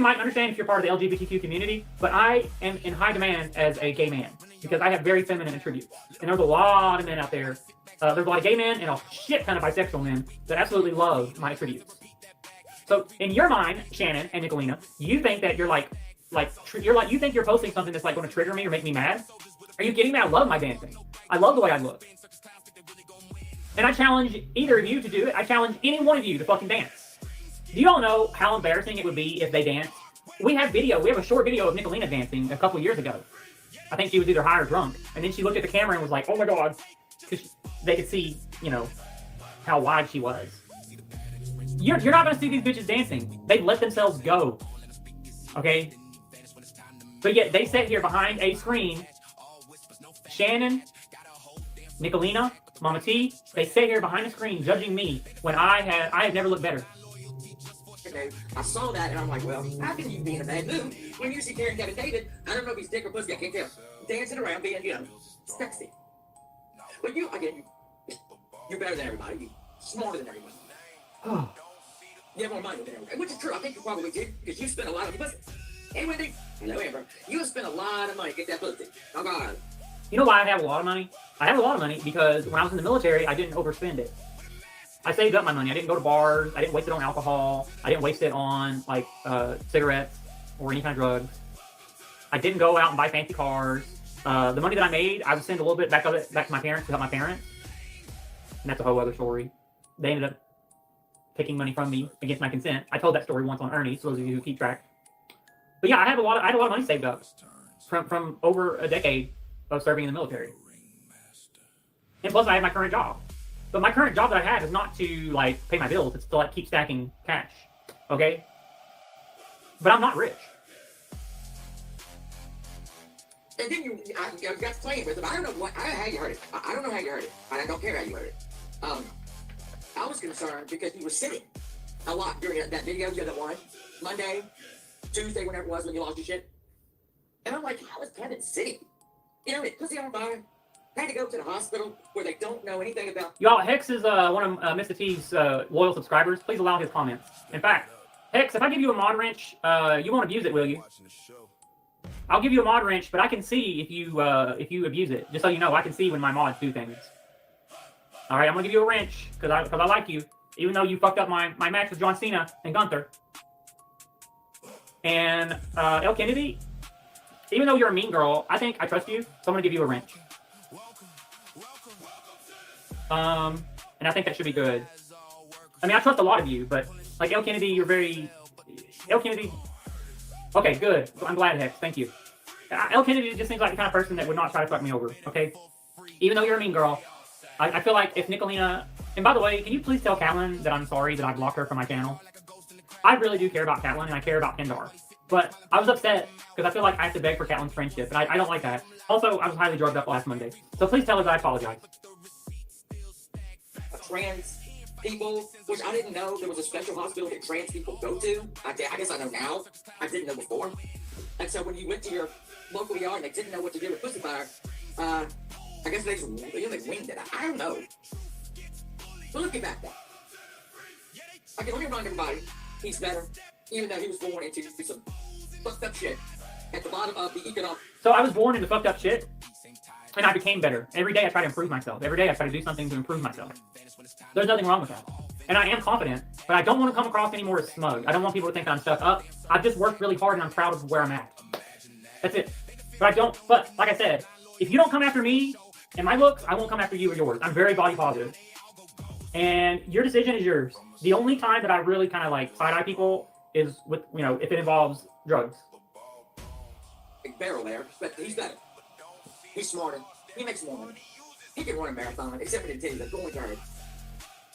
might understand if you're part of the LGBTQ community, but I am in high demand as a gay man because I have very feminine attributes. And there's a lot of men out there. There's a lot of gay men and a shit ton of bisexual men that absolutely love my attributes. So in your mind, Shannon and Nicolina, you think that you think you're posting something that's like going to trigger me or make me mad? Are you kidding me? I love my dancing. I love the way I look. And I challenge either of you to do it. I challenge any one of you to fucking dance. Do you all know how embarrassing it would be if they danced? We have a short video of Nicolina dancing a couple years ago. I think she was either high or drunk. And then she looked at the camera and was like, oh my god. Because they could see, you know, how wide she was. You're not going to see these bitches dancing. They let themselves go. Okay? But yet they sit here behind a screen. Shannon, Nicolina, Mama T, they sit here behind a screen judging me when I have never looked better. I saw that and I'm like, well, how can you be in a bad mood when you see Karen Kevin David? I don't know if he's dick or pussy, I can't tell. Dancing around being, you know, sexy. But you're better than everybody. You're smarter than everybody. You have more money than everybody. Which is true. I think you probably did because you spent a lot of pussy. Hey, Wendy. Hello, Amber. You spent a lot of money to get that pussy. Oh, God. You know why I have a lot of money? I have a lot of money because when I was in the military, I didn't overspend it. I saved up my money. I didn't go to bars. I didn't waste it on alcohol. I didn't waste it on, like, cigarettes or any kind of drugs. I didn't go out and buy fancy cars. The money that I made, I would send a little bit back to my parents to help my parents. And that's a whole other story. They ended up taking money from me against my consent. I told that story once on Ernie, so those of you who keep track. But yeah, I had a lot of money saved up from over a decade of serving in the military. And plus I had my current job. But my current job that I have is not to, like, pay my bills. It's to, like, keep stacking cash. Okay? But I'm not rich. And then you got playing with it. I don't know how you heard it. I don't know how you heard it. I don't care how you heard it. I was concerned because he was sitting a lot during that video. You know, that one Monday, Tuesday, whenever it was when you lost your shit. And I'm like, how is Kevin sitting? You know, pussy on fire. Had to go to the hospital where they don't know anything about. Y'all, Hex is one of Mr. T's loyal subscribers. Please allow his comments. In fact, Hex, if I give you a mod wrench, you won't abuse it, will you? I'll give you a mod wrench, but I can see if you abuse it. Just so you know, I can see when my mods do things. All right, I'm gonna give you a wrench because I like you, even though you fucked up my match with John Cena and Gunther. And El Kennedy, even though you're a mean girl, I think I trust you, so I'm gonna give you a wrench. And I think that should be good. I mean, I trust a lot of you, but like El Kennedy, you're very... El Kennedy... Okay, good. I'm glad, Hex. Thank you. El Kennedy just seems like the kind of person that would not try to fuck me over, okay? Even though you're a mean girl, I feel like if Nicolina... And by the way, can you please tell Catelyn that I'm sorry that I blocked her from my channel? I really do care about Catelyn, and I care about Kendar. But I was upset, because I feel like I have to beg for Catelyn's friendship, and I don't like that. Also, I was highly drugged up last Monday. So please tell her that I apologize. Trans people, which I didn't know there was a special hospital that trans people go to. I guess I know now. I didn't know before. And so when you went to your local ER and they didn't know what to do with pussy fire, I guess they winged it. I don't know. But looking back then, okay, let me remind everybody, he's better, even though he was born into some fucked up shit at the bottom of the economic. So I was born into fucked up shit, and I became better. Every day I try to improve myself. Every day I try to do something to improve myself. There's nothing wrong with that. And I am confident, but I don't want to come across anymore as smug. I don't want people to think I'm stuck up. I've just worked really hard and I'm proud of where I'm at. That's it. But like I said, if you don't come after me and my looks, I won't come after you or yours. I'm very body positive. And your decision is yours. The only time that I really kind of like side-eye people is with, you know, if it involves drugs. Big barrel there, but he's better. He's smarter. He makes more money. He can run a marathon, except for the titties. That's going hard.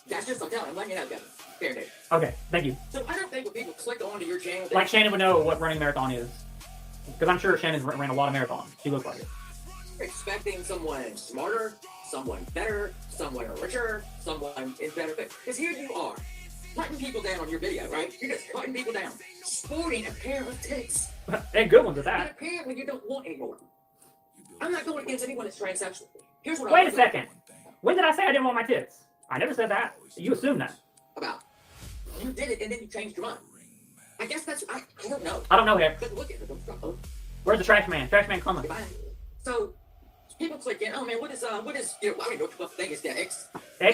That's just, I'm telling you, I'm letting you know, Kevin. Fair day. Okay, thank you. So I don't think when people click onto your channel... Like Shannon would know what running a marathon is. Because I'm sure Shannon's ran a lot of marathons. She looks like it. Expecting someone smarter, someone better, someone richer, someone in better... Because here you are, cutting people down on your video, right? You're just cutting people down. Sporting a pair of tits. And good ones at And that. apparently you don't want anymore. I'm not going against anyone that's transsexual. Here's what Wait a second. When did I say I didn't want my tits? I never said that. You assumed that. About. You did it and then you changed your mind. I guess that's... I don't know. I don't know, Heck. But look at it. Where's the trash man? Trash man coming. So, people click in, oh man, what is, you know, I don't know what thing is that, X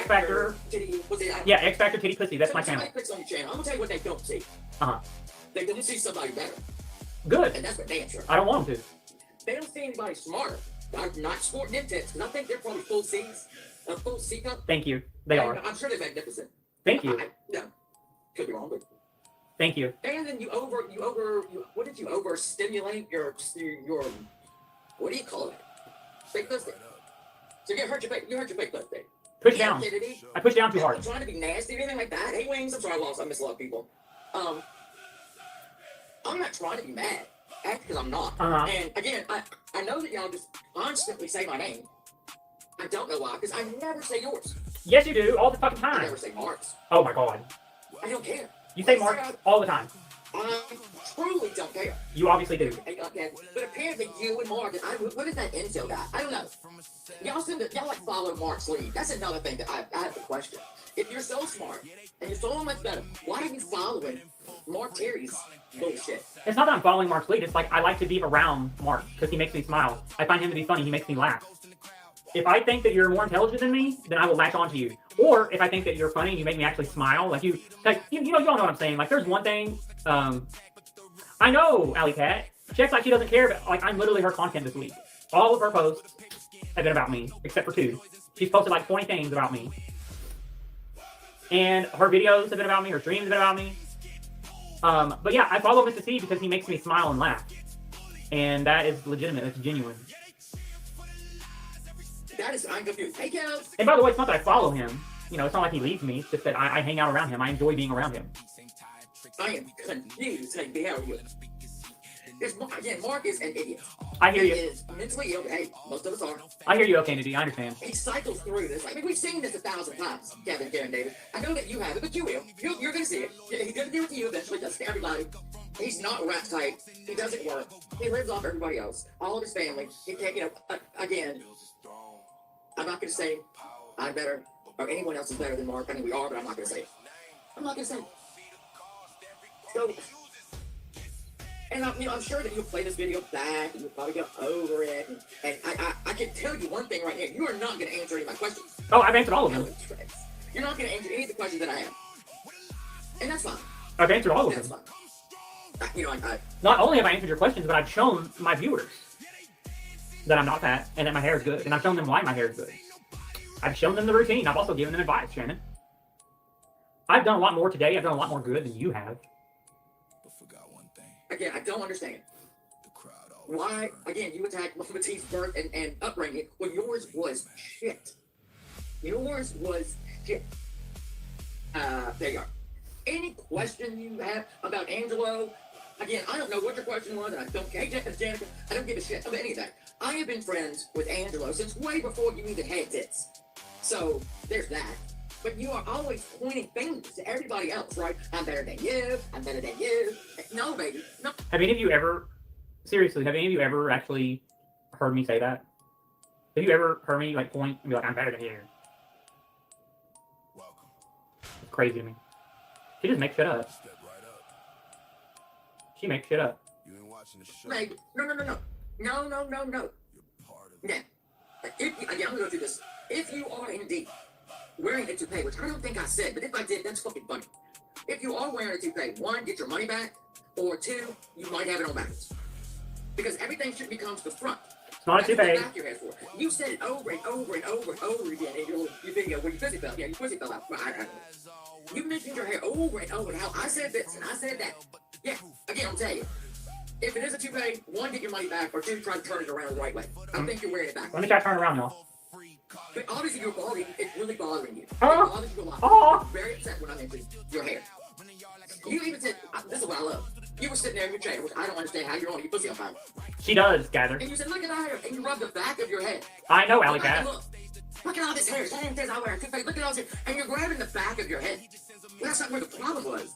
Factor. Titty, what's it? Yeah, X Factor Titty Pussy. That's my channel. Somebody clicks on your channel, I'm gonna tell you what they don't see. Uh-huh. They don't see somebody better. Good. And that's what they answer. I don't want them to. They don't see anybody smarter. I'm not sporting them tits, because I think they're probably full C's. A full C cup. Thank you. They are. I'm sure they're magnificent. Thank you. No. Could be wrong, but... Thank you. And then you overstimulate your, what do you call it? Fake pussy. So you hurt your fake pussy. Push down. I pushed down too I'm hard. trying to be nasty or anything like that. Hey, Wings, I'm sorry I miss a lot of people. I'm not trying to be mad. Because I'm not. Uh-huh. And again, I know that y'all just constantly say my name. I don't know why, because I never say yours. Yes, you do. All the fucking I time. never say Mark's. Oh my god. I don't care. You say Mark all the time. I truly don't care. You obviously do. But apparently you and Mark, what is that incel guy? I don't know. Y'all like follow Mark's lead. That's another thing that I have to question. If you're so smart and you're so much better, why are you following Mark Terry's bullshit? It's not that I'm following Mark's lead. It's like I like to be around Mark because he makes me smile. I find him to be funny. He makes me laugh. If I think that you're more intelligent than me, then I will latch onto you. Or if I think that you're funny, you make me actually smile. Like you all know what I'm saying. Like there's one thing. I know Alley Cat. She acts like she doesn't care, but like I'm literally her content this week. All of her posts have been about me, except for 2. She's posted like 20 things about me. And her videos have been about me. Her streams have been about me. But yeah, I follow Mr. T because he makes me smile and laugh. And that is legitimate. It's genuine. I'm confused. Hey, Kev. And by the way, it's not that I follow him. You know, it's not like he leaves me. It's just that I hang out around him. I enjoy being around him. I am confused. Hey, how are you? Again, Mark is an idiot. I hear you. He is mentally ill. Hey, most of us are. I hear you, KKD. I understand. He cycles through this. I mean, we've seen this 1,000 times, Kevin, David. I know that you haven't, but you will. You're going to see it. He's going to do it to you eventually. Does to everybody. He's not rat tight. He doesn't work. He lives off everybody else, all of his family. He can't, again, I'm not going to say I'm better or anyone else is better than Mark. I mean, we are, but I'm not going to say it. I'm not going to say it. So, and I'm sure that you'll play this video back and you'll probably get over it. And I can tell you one thing right here. You are not going to answer any of my questions. Oh, I've answered all of them. You're not going to answer any of the questions that I have. And that's fine. I've answered all of That's them. fine. Not only have I answered your questions, but I've shown my viewers that I'm not fat and that my hair is good. And I've shown them why my hair is good. I've shown them the routine. I've also given them advice, Shannon. I've done a lot more today. I've done a lot more good than you have. But forgot one thing. Again, I don't understand. The crowd always Why, turns. again, you attacked Matisse' birth and upbringing when yours was shit. Yours was shit. There you are. Any question you have about Angelo? Again, I don't know what your question was, and I don't care. Janica, I don't give a shit about any of that. I have been friends with Angelo since way before you even had tits. So, there's that. But you are always pointing fingers to everybody else, right? I'm better than you. I'm better than you. No, baby. No. Have any of you ever, seriously, have any of you ever actually heard me say that? Have you ever heard me like point and be like, I'm better than you? Welcome. It's crazy to me. She just makes shit up. Step right up. She makes shit up. You ain't watching the show. Maybe. No. You're part of it. Yeah. Again, I'm gonna go through this. If you are indeed wearing a toupee, which I don't think I said, but if I did, that's fucking funny. If you are wearing a toupee, one, get your money back, or two, you might have it on backwards. Because everything should become to the front. It's not a That's what the toupee. back of your head for. You said it over and over and over and over again in your video where your pussy fell. Yeah, your pussy fell out. You mentioned your hair over and over and how I said this and I said that. Yeah, again, I'll tell you. If it is a toupee, one, get your money back, or two, try to turn it around the right way. I don't think you're wearing it back. Let me try to turn around, y'all. But obviously you're balding, it's really bothering you. Oh. It bothers you a lot. Oh. I'm very upset when I mentioned your hair. You even said, this is what I love. You were sitting there in your chair, which I don't understand how you're on your pussy on fire. She does, Gather. And you said, look at that hair. And you rubbed the back of your head. I know, Alley Look, Cat. look at all this hair. Shannon says I wear a toupee. Look at all this hair. And you're grabbing the back of your head. Well, that's not where the problem was.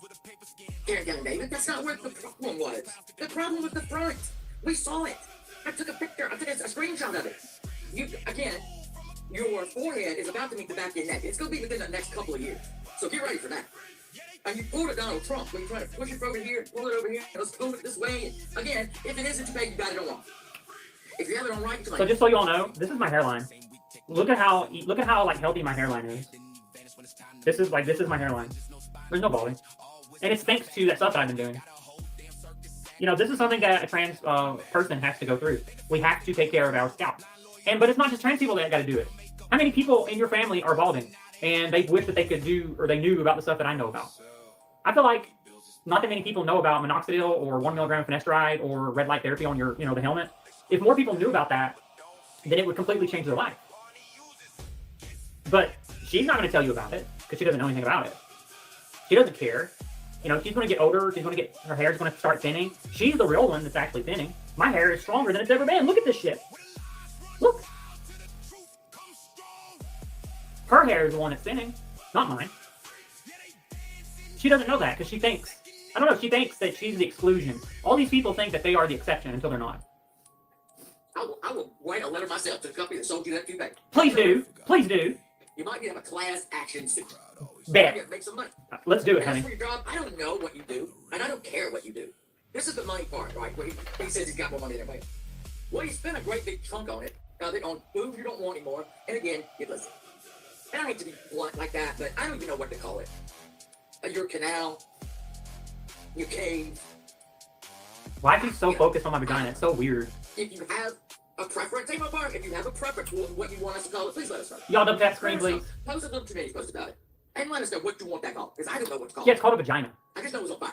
Young David, that's not where the problem was. The problem was the front. We saw it. I took a picture. I took a screenshot of it. You, again, your forehead is about to meet the back of your neck. It's going to be within the next couple of years. So get ready for that. And you pulled it Donald Trump when you try to push it over here, pull it over here, and let's pull it this way. And again, if it isn't toupee, you got it on wrong. If you have it on right, So just so you all know, this is my hairline. Look at how like healthy my hairline is. This is my hairline. There's no balding. And it's thanks to that stuff that I've been doing. You know, this is something that a trans person has to go through. We have to take care of our scalp. But it's not just trans people that got to do it. How many people in your family are balding and they wish that they could do or they knew about the stuff that I know about? I feel like not that many people know about minoxidil or 1 milligram finasteride or red light therapy on your, the helmet. If more people knew about that, then it would completely change their life. But she's not going to tell you about it because she doesn't know anything about it. She doesn't care. She's going to get older. Her hair's going to start thinning. She's the real one that's actually thinning. My hair is stronger than it's ever been. Look at this shit. Look. Her hair is the one that's thinning, not mine. She doesn't know that because she thinks that she's the exclusion. All these people think that they are the exception until they're not. I will write a letter myself to the company that sold you that toupee. Please do. Please do. You might need to have a class action suit. Bet. Make some money. Let's do it, As honey. for your job, I don't know what you do, and I don't care what you do. This is the money part, right? Where he says he's got more money than everybody. Well, he spent a great big chunk on it, on food you don't want anymore, and again, you listen. And I hate to be blunt like that, but I don't even know what to call it. Your canal, your cave. Why is he so focused on my vagina? It's so weird. If you have a preference, take my part. If you have a preference for what you want us to call it, please let us know. Y'all double tap screen, please. Post a little community post about it. And let us know what you want that called, because I don't know what to call Yeah, it. it's called a vagina. I just know it was on fire.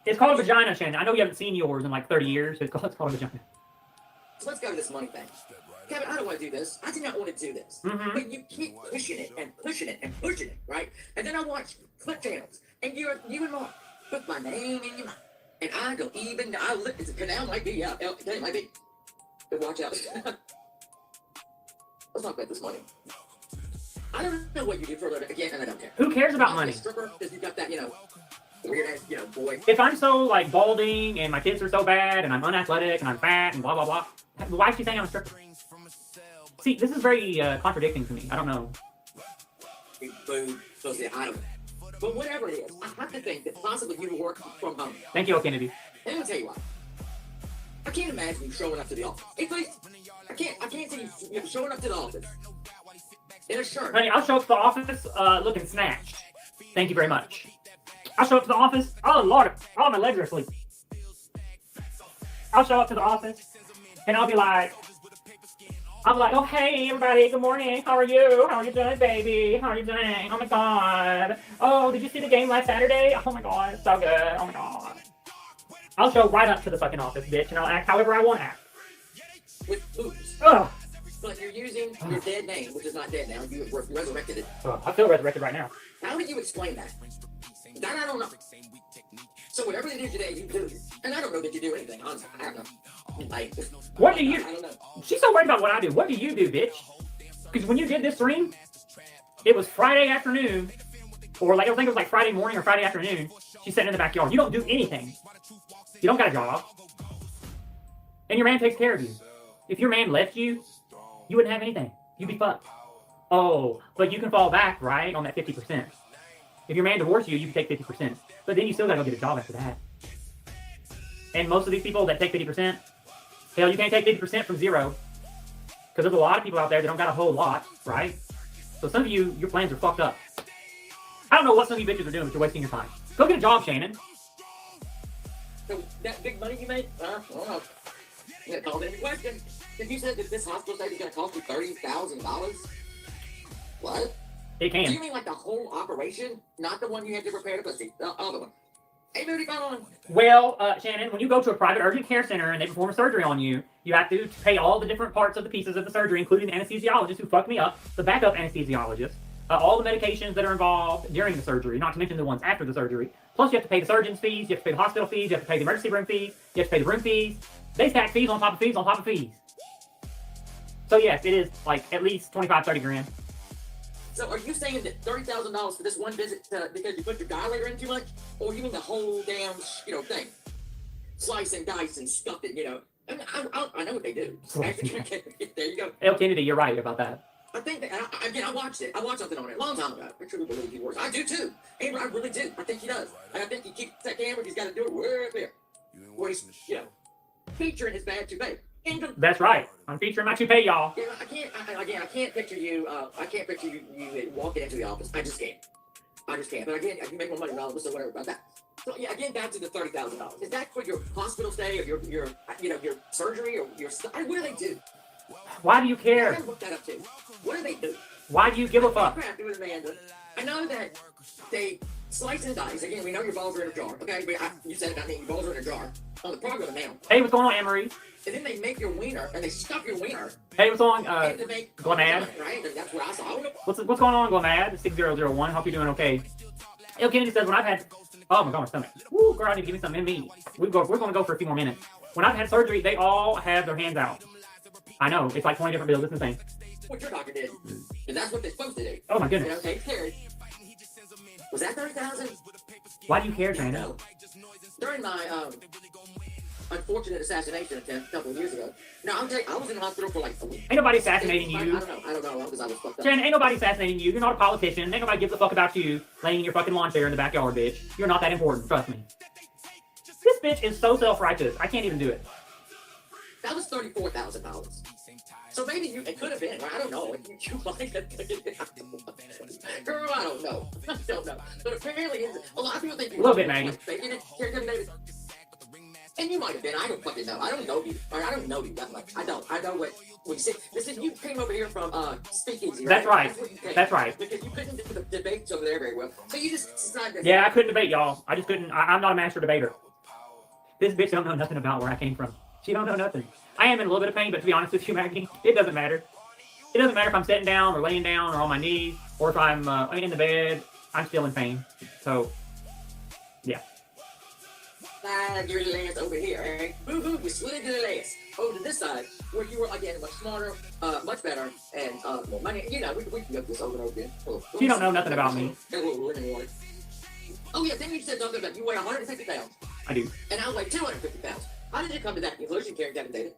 It's called a vagina, Shannon. I know you haven't seen yours in like 30 years. It's called a vagina. So let's go to this money thing. Kevin, I don't want to do this. I do not want to do this. Mhm. But you keep pushing it and pushing it and pushing it, right? And then I watch clip channels, and you and Mark put my name in your mouth. And I don't even know. It's a canal might be, yeah, it might be. But watch out. Let's talk about this money. I don't know what you do for a living again, and I don't care. Who cares about I'm money? a stripper because you got that, weird ass, boy. If I'm so like balding and my tits are so bad and I'm unathletic and I'm fat and blah blah blah, why is she saying I'm a stripper? See, this is very contradicting to me. I don't know. Food, supposed to I don't know. But whatever it is, I have to think that possibly you work from home. Thank you, Kennedy. And I'll tell you what. I can't imagine you showing up to the office. Hey, please. I can't see you showing up to the office in a shirt. Honey, I'll show up to the office looking snatched. Thank you very much. I'll show up to the office. Oh Lord, all my legs are asleep. I'll show up to the office and I'll be like, oh hey everybody, good morning. How are you? How are you doing, baby? How are you doing? Oh my god. Oh, did you see the game last Saturday? Oh my god, it's so good. Oh my god. I'll show right up to the fucking office, bitch, and I'll act however I want to act. With boobs. Ugh. But you're using your dead name, which is not dead now. You resurrected it. Ugh, I feel resurrected right now. How do you explain that? That I don't know. So whatever they do today, you do. And I don't know that you do anything, honestly. I don't know. What do you... I don't know. She's so worried about what I do. What do you do, bitch? Because when you did this stream, it was Friday afternoon, or like I think it was like Friday morning or Friday afternoon. She's sitting in the backyard. You don't do anything. You don't got a job. And your man takes care of you. If your man left you, you wouldn't have anything. You'd be fucked. Oh, but you can fall back, right, on that 50%. If your man divorced you, you can take 50%. But then you still gotta go get a job after that. And most of these people that take 50%, hell, you can't take 50% from zero. Because there's a lot of people out there that don't got a whole lot, right? So some of you, your plans are fucked up. I don't know what some of you bitches are doing, but you're wasting your time. Go get a job, Shannon. So that big money you made, I don't know. You gotta call it into question. If you said that this hospital stay is gonna cost you $30,000, what? It Do you can. mean like the whole operation, not the one you had to repair the pussy, the other one? Hey, Moody, come on. Well, Shannon, when you go to a private urgent care center and they perform a surgery on you, you have to pay all the different parts of the pieces of the surgery, including the anesthesiologist who fucked me up, the backup anesthesiologist, all the medications that are involved during the surgery, not to mention the ones after the surgery. Plus, you have to pay the surgeon's fees, you have to pay the hospital fees, you have to pay the emergency room fees, you have to pay the room fees. They stack fees on top of fees on top of fees. So yes, it is like at least 25, 30 grand. So are you saying that $30,000 for this one visit because you put your dilator in too much? Or you mean the whole damn, thing? Slice and dice and stuff it, I mean, I know what they do. There you go. El Kennedy, you're right about that. I think that, I watched it. I watched something on it a long time ago. I truly believe he works. I do too. Amber, I really do. I think he does. And I think he keeps that camera, he's got to do it way up there. Where he's, featuring his bad toupee. That's right. I'm featuring my toupee, y'all. Yeah, I can't picture you, you walking into the office. I just can't. But again, you make more money around so whatever about that. So yeah, again, back to the $30,000. Is that for your hospital stay or your surgery or your stuff? What do they do? Why do you I care? gotta look that up too. What do they do? Why do you give a fuck? Crap, with Amanda. I know that they slice and dice. Again, we know your balls are in a jar. Okay, but you said it about me. Your balls are in a jar. On the program now. Hey, what's going on, Anne-Marie? And then they make your wiener and they stuff your wiener. Hey, what's on, and to make Glamad? Right? And that's what I saw. What's going on, Glamad? 6001. Hope you're doing okay. El Kennedy says, when I've had... Oh my god, my stomach. Woo, girl, I need to give me something in me. We're going to go for a few more minutes. When I've had surgery, they all have their hands out. I know, it's like 20 different bills. It's insane. What your doctor did. And that's what they're supposed to do. Oh my goodness. Okay, Terry. Was that 30,000? Why do you care, Shannon? No. During my unfortunate assassination attempt a couple of years ago. Now, I'll tell you, I was in the hospital for like a week. Ain't nobody assassinating you. I don't know, because I was fucked up. Shannon, ain't nobody assassinating you. You're not a politician. Ain't nobody gives a fuck about you laying in your fucking lawn chair in the backyard, bitch. You're not that important, trust me. This bitch is so self-righteous. I can't even do it. That was $34,000. So maybe it could have been. I don't know. You might have. Girl, I don't know. I don't know. But apparently, a lot of people think you. A little bit, Maggie. And you might have been. I don't fucking know. I don't know you. Or I don't know you that much. I don't. I know what you said. Listen, you came over here from Speakeasy, right? That's right. That's right. Because you couldn't do the debates over there very well. So you just decided to... Yeah, I couldn't debate, y'all. I just couldn't. I'm not a master debater. This bitch don't know nothing about where I came from. She don't know nothing. I am in a little bit of pain, but to be honest with you, Maggie, it doesn't matter. It doesn't matter if I'm sitting down or laying down or on my knees or if I'm in the bed. I'm still in pain. So, yeah. Slide your last over here, Eric. Boo-hoo, you slid into the last. Over to this side. where you were again much smarter, much better, and more money. You know, we can go this over and over again. You don't know nothing about me. And a little lemon water. Oh yeah, then you said something about you weigh 150 pounds. I do. And I weigh 250 pounds. How did you come to that conclusion, Karen Kevin David?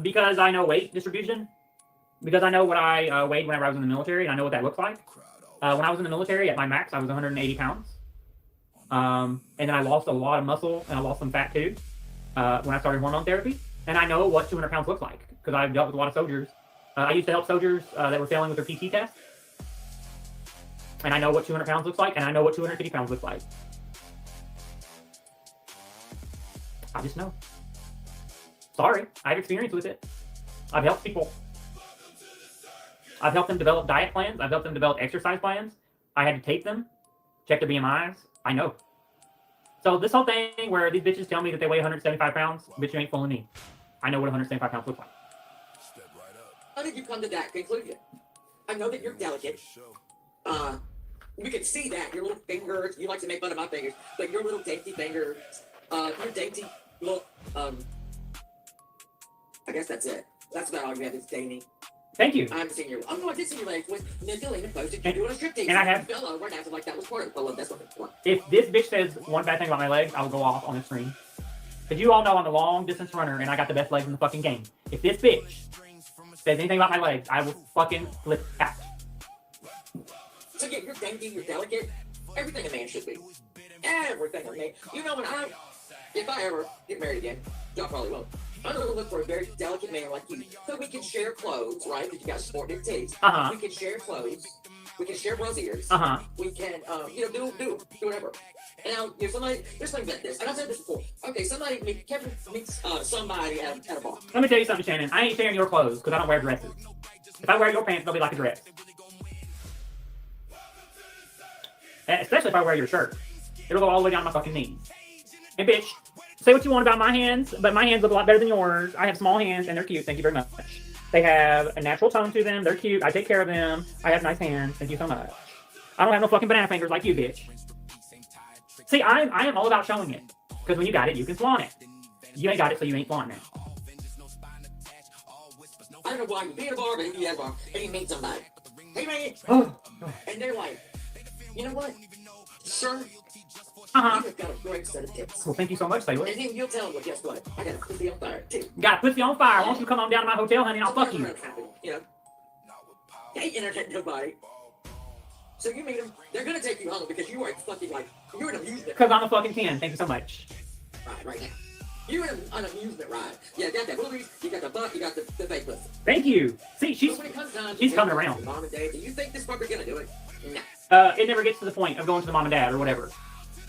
Because I know weight distribution. Because I know what I weighed whenever I was in the military, and I know what that looks like. When I was in the military, at my max, I was 180 pounds. And then I lost a lot of muscle, and I lost some fat too when I started hormone therapy. And I know what 200 pounds looks like, because I've dealt with a lot of soldiers. I used to help soldiers that were failing with their PT test. And I know what 200 pounds looks like, and I know what 250 pounds looks like. I just know. Sorry, I have experience with it. I've helped people. I've helped them develop diet plans. I've helped them develop exercise plans. I had to tape them, check their BMIs. I know. So this whole thing where these bitches tell me that they weigh 175 pounds, bitch, you ain't fooling me. I know what 175 pounds looks like. How did you come to that conclusion? I know that you're delicate. We could see that. Your little fingers, you like to make fun of my fingers, but your little dainty fingers, your dainty look, I guess that's it. That's about all you have is dainty. Thank you. I'm seeing your, I did see your legs with Nicolina posted you doing a striptease. And I have, fell over and acted like that was part of it. That's what if this bitch says one bad thing about my legs, I'll go off on the screen. Because you all know I'm a long distance runner and I got the best legs in the fucking game. If this bitch says anything about my legs, I will fucking flip out. So yeah, you're dainty, you're delicate. Everything a man should be. Everything a man. You know, if I ever get married again, y'all probably won't. I'm gonna look for a very delicate man like you, so we can share clothes, right? Because you got sport big titties. We can share clothes. We can share brasiers. We can, do whatever. And now, if somebody, there's something about this, and I've said this before. Okay, Kevin meets somebody at a bar. Let me tell you something, Shannon. I ain't sharing your clothes because I don't wear dresses. If I wear your pants, they'll be like a dress. And especially if I wear your shirt. It'll go all the way down my fucking knees. And bitch, say what you want about my hands, but my hands look a lot better than yours. I have small hands and they're cute. Thank you very much. They have a natural tone to them. They're cute. I take care of them. I have nice hands. Thank you so much. I don't have no fucking banana fingers like you, bitch. See, I am all about showing it. Because when you got it, you can flaunt it. You ain't got it, so you ain't flaunting it. I don't know why you be at a bar, but you at a bar, and you meet somebody. Hey, man. And they're like, you know what? Sir, you've got a great set of tips. Well, thank you so much, Sailor. And then you'll tell them, well, guess what? I got a pussy on fire, too. Got a pussy on fire. Why don't you come on down to my hotel, honey, and I'll fuck you. You know? They entertain nobody. So you meet them, they're going to take you home because you are fucking like, you're an amusement. Because I'm a fucking 10. Thank you so much. Right now. You're an amusement ride. Yeah, you got that movies, you got the butt, you got the fake pussy. Thank you. See, she's coming around. Mom and dad, do you think this fucker's going to do it? No. It never gets to the point of going to the mom and dad or whatever.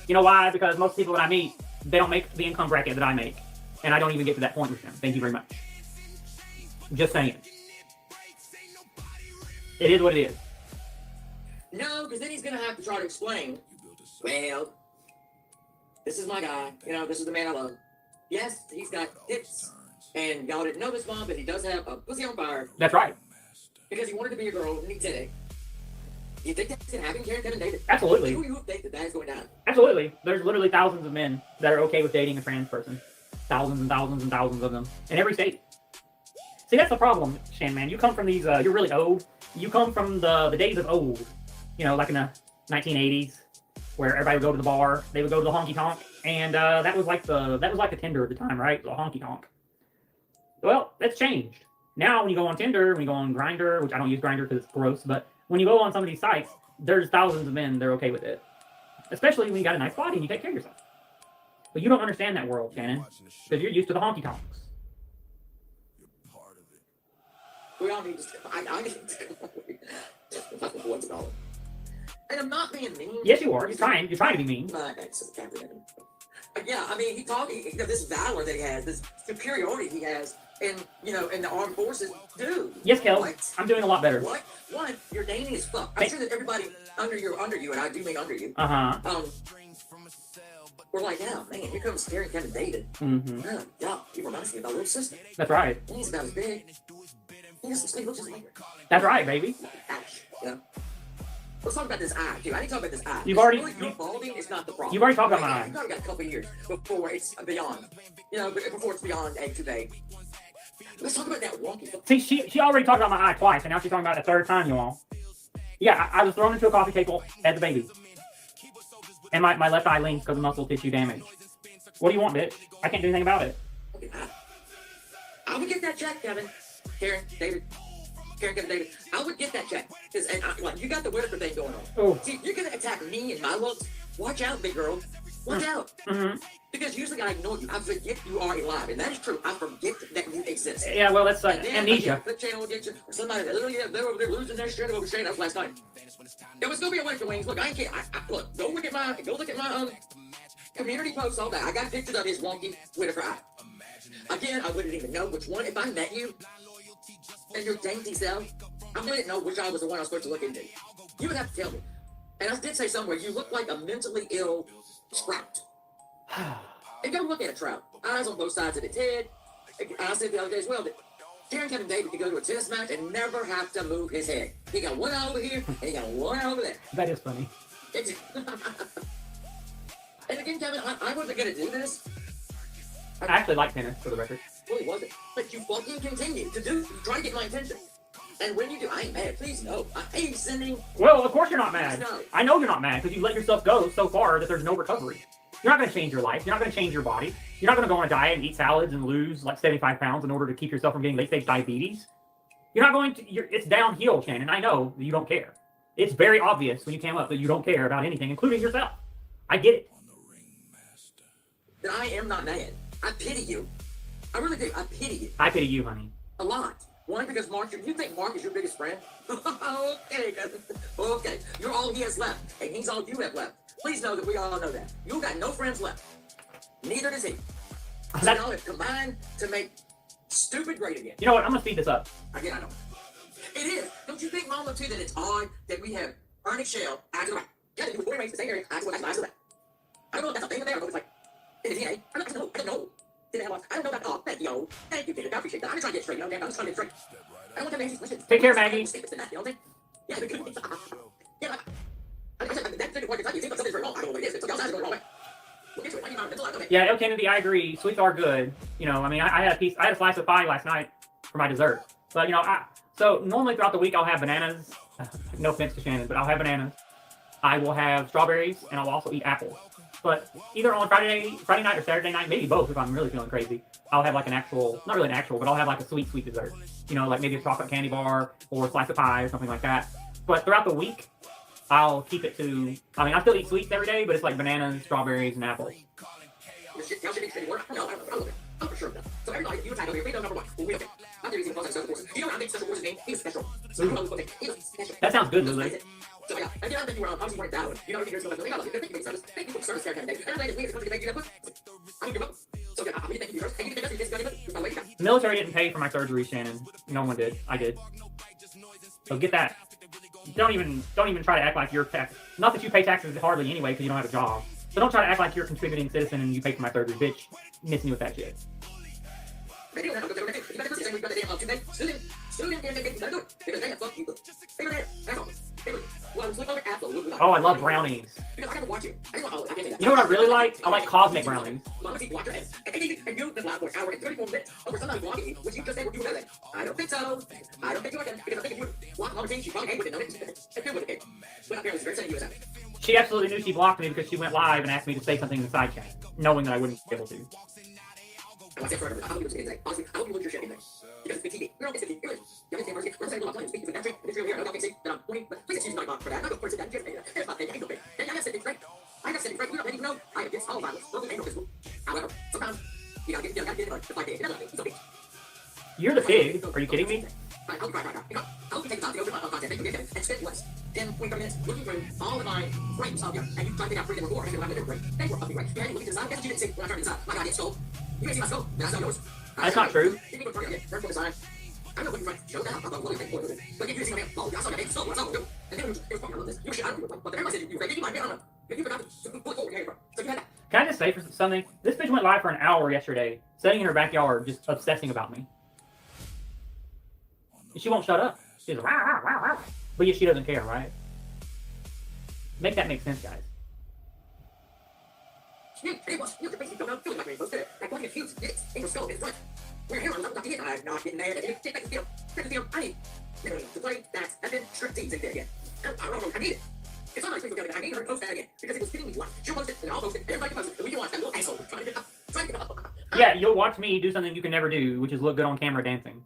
You know why? Because most people that I meet, they don't make the income bracket that I make. And I don't even get to that point with them. Thank you very much. Just saying. It is what it is. No, because then he's going to have to try to explain, well, this is my guy. You know, this is the man I love. Yes, he's got hips. And y'all didn't know this, Mom, but he does have a pussy on fire. That's right. Because he wanted to be a girl and he did it. Do you think that's going to happen, Karen Kevin David? Absolutely. Who do you think that is going down? Absolutely. There's literally thousands of men that are okay with dating a trans person. Thousands and thousands and thousands of them. In every state. See, that's the problem, Shan, man. You come from these, you're really old. You come from the days of old. You know, like in the 1980s, where everybody would go to the bar, they would go to the honky tonk, and that was like the Tinder at the time, right? The honky tonk. Well, that's changed. Now, when you go on Tinder, when you go on Grindr, which I don't use Grindr because it's gross, but when you go on some of these sites, there's thousands of men that are okay with it. Especially when you got a nice body and you take care of yourself. But you don't understand that world, Shannon, because you're used to the honky tonks. We all need to. I need to. What's it called? And I'm not being mean. Yes, you are. You're trying to be mean. Yeah, I mean, this valor that he has, this superiority he has, and in the armed forces, dude. Yes, Kel. I'm doing a lot better. What? One, you're dating as fuck. I'm sure that everybody under you, and I do mean under you. We're like, yeah, man, here comes Karen Kevin David. Yeah, he reminds me of my little sister. That's right. And he's about as big. He looks just like her. That's right, baby. Ouch. Yeah. Let's talk about this eye, too. I need to talk about this eye. You've already balding is not the problem. You've already talked about my eye. You've already got a couple of years before it's beyond. Before it's beyond age to date. Let's talk about that wonky. See, she already talked about my eye twice, and now she's talking about it a third time, you all. Yeah, I was thrown into a coffee table as a baby. And my left eye leans because of muscle tissue damage. What do you want, bitch? I can't do anything about it. I would get that check, Kevin. Karen, David. Karen, Kevin, David. I would get that check. Like, you got the Whitaker thing going on. Oh. See, you're going to attack me and my looks. Watch out, big girl. Watch out. Mm-hmm. Because usually I ignore you. I forget you are alive. And that is true. I forget that you exist. Yeah, well, that's amnesia. The channel addiction. Or somebody that literally, they're over there losing their shit over straight up last night. There was going to be a Whitaker wings. Look, I ain't care. Look, go look at my community posts all that. I got pictures of his wonky Whitaker eye. Again, I wouldn't even know which one. If I met you and your dainty self, I wouldn't know which eye was the one I was supposed to look into. You would have to tell me. And I did say somewhere, you look like a mentally ill trout. And go look at a trout. Eyes on both sides of its head. I said the other day as well that Kevin David could go to a tennis match and never have to move his head. He got one eye over here, and he got one eye over there. That is funny. And again, Kevin, I wasn't going to do this. I actually like tennis, for the record. Really wasn't. But you fucking continue to try to get my attention. And when you do, I ain't mad. Please no. I ain't sending. Well, of course you're not mad. No. I know you're not mad because you let yourself go so far that there's no recovery. You're not going to change your life. You're not going to change your body. You're not going to go on a diet and eat salads and lose like 75 pounds in order to keep yourself from getting late-stage diabetes. You're not going to. It's downhill, Shannon. I know that you don't care. It's very obvious when you came up that you don't care about anything, including yourself. I get it. That I am not mad. I pity you. I really do. I pity you. I pity you, honey. A lot. One, because Mark, you think Mark is your biggest friend? Okay, cousin. Okay. You're all he has left, and he's all you have left. Please know that we all know that. You got no friends left. Neither does he. So y'all have combined to make stupid great again. You know what? I'm going to speed this up. Again, I know. It is. Don't you think, Mama, too, that it's odd that we have Ernie Shell acting like, yeah, they were born and raised in the same area, acting like that. I don't know if that's a thing there, but it's like, in the DNA, I don't know. I don't know about, oh, thank you, David, I appreciate that. I'm just trying to get straight, I'm just trying to get straight. I don't want to answer questions. Take care, Maggie. Yeah, yeah, that didn't work. It's like you think something's very wrong. I don't know what it is. It's like, going wrong way. Yeah, El Kennedy, I agree. Sweets are good. You know, I mean, I had a slice of pie last night for my dessert. But, you know, so normally throughout the week I'll have bananas. No offense to Shannon, but I'll have bananas. I will have strawberries, and I'll also eat apples. But either on Friday night or Saturday night, maybe both if I'm really feeling crazy, I'll have like an actual, not really an actual, but I'll have like a sweet dessert. You know, like maybe a chocolate candy bar or a slice of pie or something like that. But throughout the week, I'll keep it to, I mean, I still eat sweets every day, but it's like bananas, strawberries, and apples. Oh, for sure. So every night you attack over here, number one. We okay. I'm using special forces. You know how big special forces mean? He's special. So you know what he was special. That sounds good, Lulu. So yeah, and you know that you were obviously weren't down. You know you hear something like, thank you for service. Thank you for service, Karen. Everybody is weird. It's going to make I don't give up. So yeah, I'm thank you first. And you think that's your The military didn't pay for my surgery, Shannon. No one did. I did. So get that. Don't even try to act like you're tax. Not that you pay taxes hardly anyway because you don't have a job. So don't try to act like you're a contributing citizen and you pay for my surgery, bitch. Miss me with that shit. Oh, I love brownies. You know what I really like? I like cosmic brownies. I don't think so. I don't think you can. Because I think if you block all the things, you probably hate with it. No, it would have. But apparently, it's very sending you a She absolutely knew she blocked me because she went live and asked me to say something in the side chat, knowing that I wouldn't be able to. I want to say forever. I hope you would say anything. Honestly, I hope you would your shit anything. Because it's TV. You're on TV. You're on TV. We're saying, well, I'm telling you, speaking with that trick, and it's real here. I don't think that I'm pointing, but please excuse my mom for that. I don't sit down. Here's my thing. I ain't no big. I have sitting right. I have sitting right. You don't even know. I have against all violence. Nothing ain't no physical. However, sometimes you gotta get it right. It's like it. It's okay. You're the pig. Are you kidding me? I hope you take time to go through my content that you get and spend less 10, 20 minutes looking through all of my frames of you, and you try to figure out freaking before and I'm great. They were fucking great. You had to look at the side. Guess what you didn't see when I turned inside? My goddamn skull. You didn't see my skull, then I saw yours. That's not true. You need to turn it. There's one design. I know what you're trying to show that. I'm not going to think more of it. But you didn't see my oh, I saw your damn skull. I saw you. And then it was fucking about this. You shit, I don't know. But the said you ready? You might be on a. You forgot to put forward here. So you had that. Can I just say for something? This bitch went live for an hour yesterday, sitting in her backyard, just obsessing about me. She won't shut up. She's like, wow, wow, wow. But yet she doesn't care, right? Make that make sense, guys. It was, you basically don't know, feeling like rainbows, did it? Like, what if huge dicks in your skull is right? We're here on the game. I'm not getting mad at you. I need to play that effing striptease in there again. I need it. It's not like people I need her to post that again because it was getting me one. She'll post it and I'll post it and everybody can post it and we can watch that little asshole trying to get up. Yeah, you'll watch me do something you can never do, which is look good on camera dancing.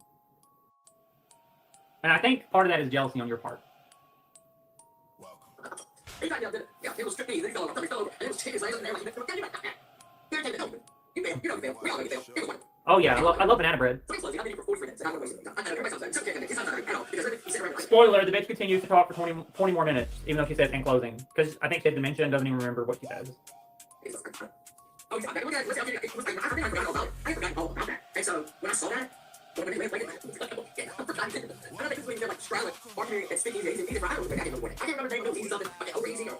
And I think part of that is jealousy on your part. It was striptease, they fell over, and it was chicken slices and everything. Oh yeah, I love banana bread. Spoiler, the bitch continues to talk for 20 more minutes, even though she says in closing. Because I think she had dementia and doesn't even remember what she says. I forgot all about that. And so when I saw that, I don't think it's when they're like straddling, arguing and speaking easy for I don't remember the name. I can't remember the name of easy something. Okay, over easy or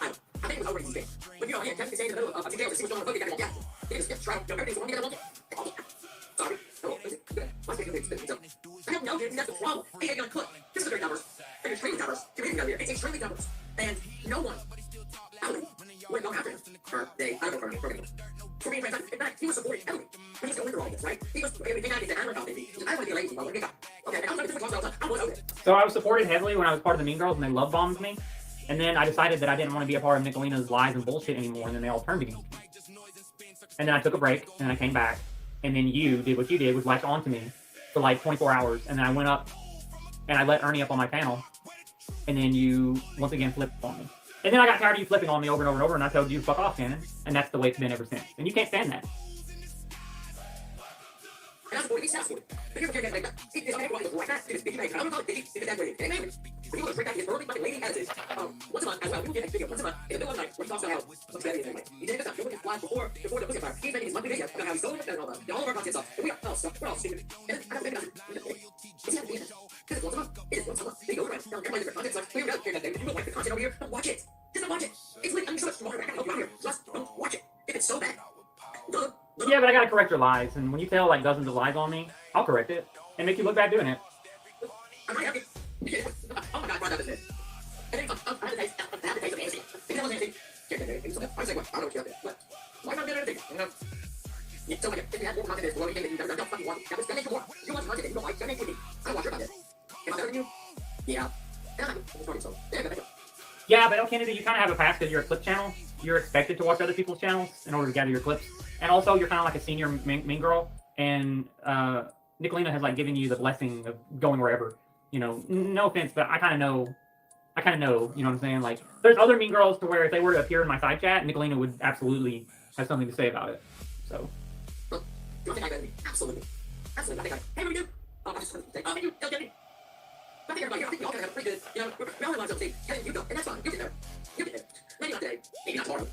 I think it was over easy. But you know, yeah, Jessica saying in the middle of a detail to see what's going on, you gotta go, yeah. You just get straddled, everything's one, you gotta go, yeah. Sorry. No, I don't know, dude, that's the problem. He ain't gonna click. This is very numbers. They're extremely numbers. Community out here. It's extremely numbers. And no one would go after him for I don't know for me, in fact, he was supporting Ellie. When he's going through all this, right? He was everything I did, I don't know, baby. I want to be a lady, well, okay, I was talking about I was over it. So I was supported heavily when I was part of the Mean Girls and they love bombed me. And then I decided that I didn't want to be a part of Nicolina's lies and bullshit anymore, and then they all turned against me. And then I took a break, and then I came back, and then you did what you did, was latch on to me for like 24 hours, and then I went up, and I let Ernie up on my panel, and then you once again flipped on me. And then I got tired of you flipping on me over and over and over, and I told you, fuck off, Shannon. And that's the way it's been ever since. And you can't stand that. Watch it. Just watch it. It's like I'm so smart. I can here. Just don't watch it. If it's so bad. Yeah, but I gotta correct your lies, and when you tell like dozens of lies on me, I'll correct it and make you look bad doing it. I'm not happy. Oh my God, brought up this. I think I'm the taste of anything. Because I wasn't anything. I was like, what? I don't know what you have there. Why not do anything? You know? So like, if you had more content below anything that you don't fucking want, that makes you more. You want content that you don't like, that makes you me. I watch your content. Am I better than you? Yeah. Yeah, but Kennedy, you kind of have a pass because you're a clip channel. You're expected to watch other people's channels in order to gather your clips. And also, you're kind of like a senior mean girl. And Nicolina has like given you the blessing of going wherever. You know, no offense, but I kind of know, you know what I'm saying? Like, there's other mean girls to where if they were to appear in my side chat, Nicolina would absolutely have something to say about it. So. Absolutely. Absolutely. Hey, what do we do? Oh, I just want to say, you don't get me. I think everybody, I think we all kind of have pretty good, you know, we all have something, and you go, and that's fine, you get there. You get there. Maybe not today, maybe not tomorrow.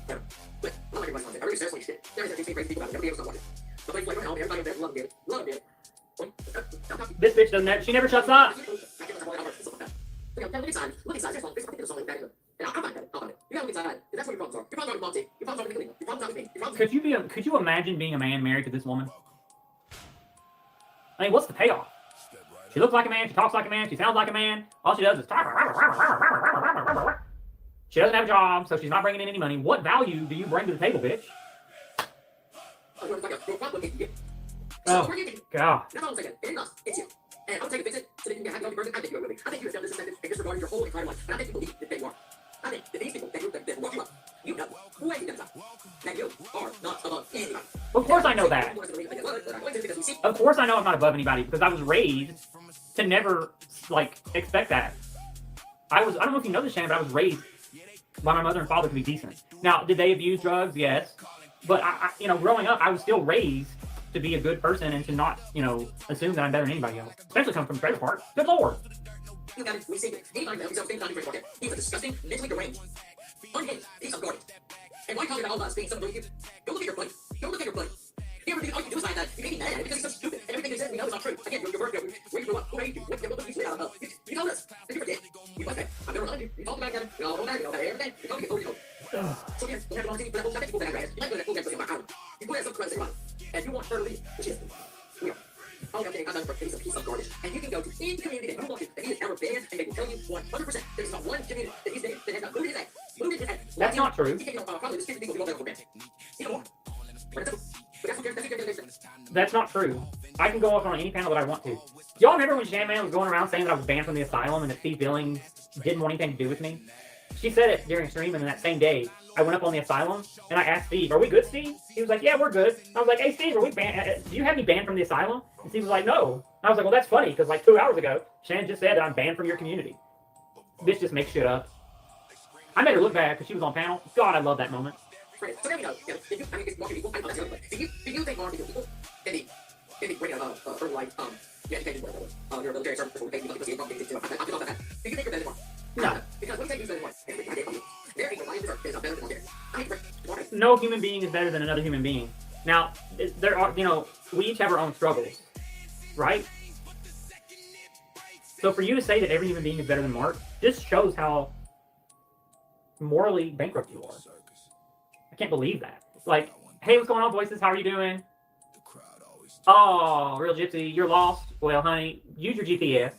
Never. But not everybody's on it. I really seriously shit. There is crazy people out there, nobody else not watching. But like right now, everybody out there, love it. Love it. This bitch doesn't have, she never shuts up. Look inside, there's something back here. And I'll find it. You gotta look inside. That's what your problems are. Your problems are with Monty. Your problems are with Nicolina. Your problems are with me. Could you imagine being a man married to this woman? I mean, what's the payoff? She looks like a man, she talks like a man, she sounds like a man. All she does is talk. She doesn't have a job, so she's not bringing in any money. What value do you bring to the table, bitch? Oh, God. That's all I'm saying. It ain't us. It's you. And I'm taking a visit so that you can have your own person. I think you are really. I think you have done this and disregarded your whole entire life. And I think you believe that they are. I think that these people that walk you up, you know, way you know that you are not above anybody. Of course I know that. Of course I know I'm not above anybody because I was raised to never, like, expect that. I don't know if you know this, Shannon, but I was raised by my mother and father to be decent. Now, did they abuse drugs? Yes. But, I you know, growing up, I was still raised to be a good person and to not, you know, assume that I'm better than anybody else. Especially coming from the trailer park. Good Lord. You got it. We see it. He finds out himself being country market. He's a disgusting, mentally deranged, unhinged piece of garbage. And why are you talking about all of us being something you? Go look at your plate. Go look at your plate. Everything all you do is like that. You make me mad because he's so stupid. And everything you said we know is not true. Again, your work, where you grew up, who made you, what you out of. You told us. And you forget. You was that. I'm gonna remind you. You talked about that. You all know that. You know that everything. You told me. So yes, you have to want to but I won't people that grass. You might go to that food that goes you put that some credit and you want her to leave, which is we are. All I'm saying, I'm not for a piece of garbage. And you can go to any community that you want to, that he has ever been in, and they can tell you 100%. There's not one community that he's been that has not moved his ass. That's not true. He can probably just 50 people who don't ever been. You know what? But that's what That's not true. I can go up on any panel that I want to. Y'all remember when Jan Man was going around saying that I was banned from the asylum and that Steve Billings didn't want anything to do with me? She said it during stream, and then that same day, I went up on the asylum, and I asked Steve, "Are we good, Steve?" He was like, "Yeah, we're good." I was like, "Hey, Steve, are we banned? Do you have me banned from the asylum?" And Steve was like, "No." I was like, "Well, that's funny, because like 2 hours ago, Shannon just said that I'm banned from your community." Bitch just makes shit up. I made her look bad because she was on panel. God, I love that moment. So let me know. Do you, I mean, it's more people. I don't know. Do you think more people can be bring up for like your education, your military service, or maybe because you don't get to. I'm off that. Do you think you're better than one? No. Because when you say you're better than one, there people like this is better than one there. I mean, No human being is better than another human being. Now, there are, we each have our own struggles, right? So for you to say that every human being is better than Mark just shows how morally bankrupt you are. I can't believe that. Like, hey, what's going on, voices? How are you doing? Oh, real gypsy, you're lost. Well, honey, use your GPS.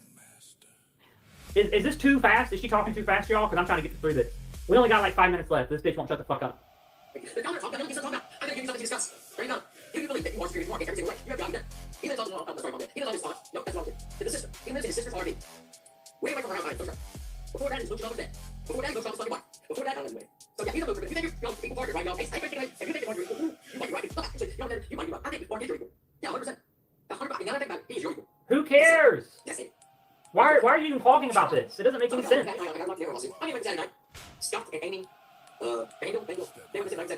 Is this too fast? Is she talking too fast, y'all? Because I'm trying to get through this. We only got like 5 minutes left. This bitch won't shut the fuck up. I'm going to give you something to discuss. Right now, if you believe that you are superior to Mark every single way, you have got it. Even though I'm sorry about that. Even though it's not. No, that's wrong. To the sister. He lives in his sister's RV. Way away from her house. Before that, he's moved off the bed. Before that, he goes off the fucking wife. Before that, I'm in the way. So yeah, he's a mover. If you think you're equal partner, right now, hey, if you think you're equal, you might be right. Actually, you might be right. I think Mark is your equal. Yeah, 100%. 100%. Now I think about it, he is your equal. Who cares? That's it. Why are you even talking about this? It doesn't make any sense. I'm even Saturday night. Scott and Amy, Bangle. They were sitting like that.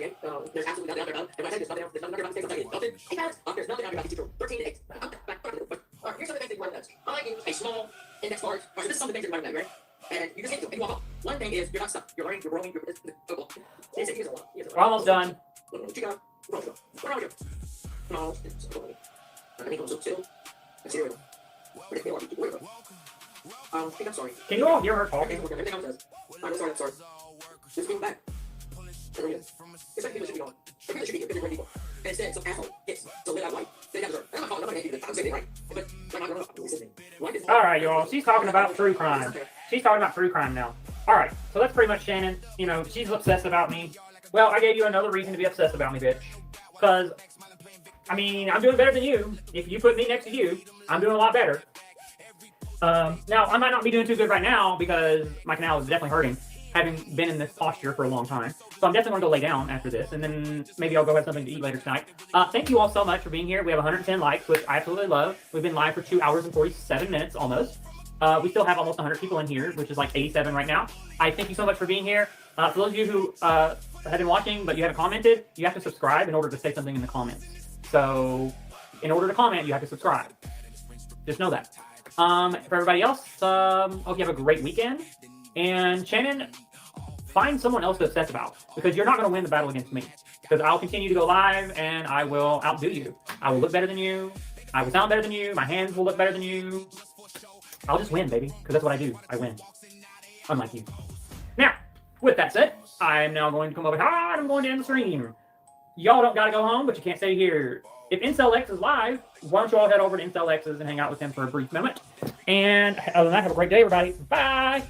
There's absolutely nothing out there. And when I say there's nothing out there, nothing. Hey guys, there's nothing out there about teacher. 13 to 8. Here's some of the things that you want to know. I like a small index card. So this is some of the things that you want to know, right? And you just get to it. And you walk off. One thing is you're not stuck. You're learning. You're growing. Here's a lot. We're almost done. What are you? No, I think I'm so chill. I'm serious. I think I'm sorry. Can you all hear her talking? Everything else says. I'm sorry. Just go back. It's like people should be on. People should be good for people. And instead, some asshole gets to live out life. They never I'm not calling nobody. I'm saying it right. But I'm not listening. Alright, y'all. She's talking about true crime. She's talking about true crime now. Alright, so that's pretty much Shannon. She's obsessed about me. Well, I gave you another reason to be obsessed about me, bitch. Because, I'm doing better than you. If you put me next to you, I'm doing a lot better. Now, I might not be doing too good right now because my canal is definitely hurting, having been in this posture for a long time. So I'm definitely going to lay down after this, and then maybe I'll go have something to eat later tonight. Thank you all so much for being here. We have 110 likes, which I absolutely love. We've been live for 2 hours and 47 minutes almost. We still have almost 100 people in here, which is like 87 right now. I thank you so much for being here. For those of you who have been watching but you haven't commented, you have to subscribe in order to say something in the comments. So in order to comment, you have to subscribe. Just know that. For everybody else, hope you have a great weekend. And Shannon, find someone else to obsess about, because you're not going to win the battle against me. Because I'll continue to go live and I will outdo you. I will look better than you. I will sound better than you. My hands will look better than you. I'll just win, baby, because that's what I do. I win. Unlike you. Now, with that said, I'm now going to come over here and I'm going to end the stream. Y'all don't got to go home, but you can't stay here. If Incel X is live, why don't you all head over to Incel X's and hang out with him for a brief moment. And other than that, have a great day, everybody. Bye!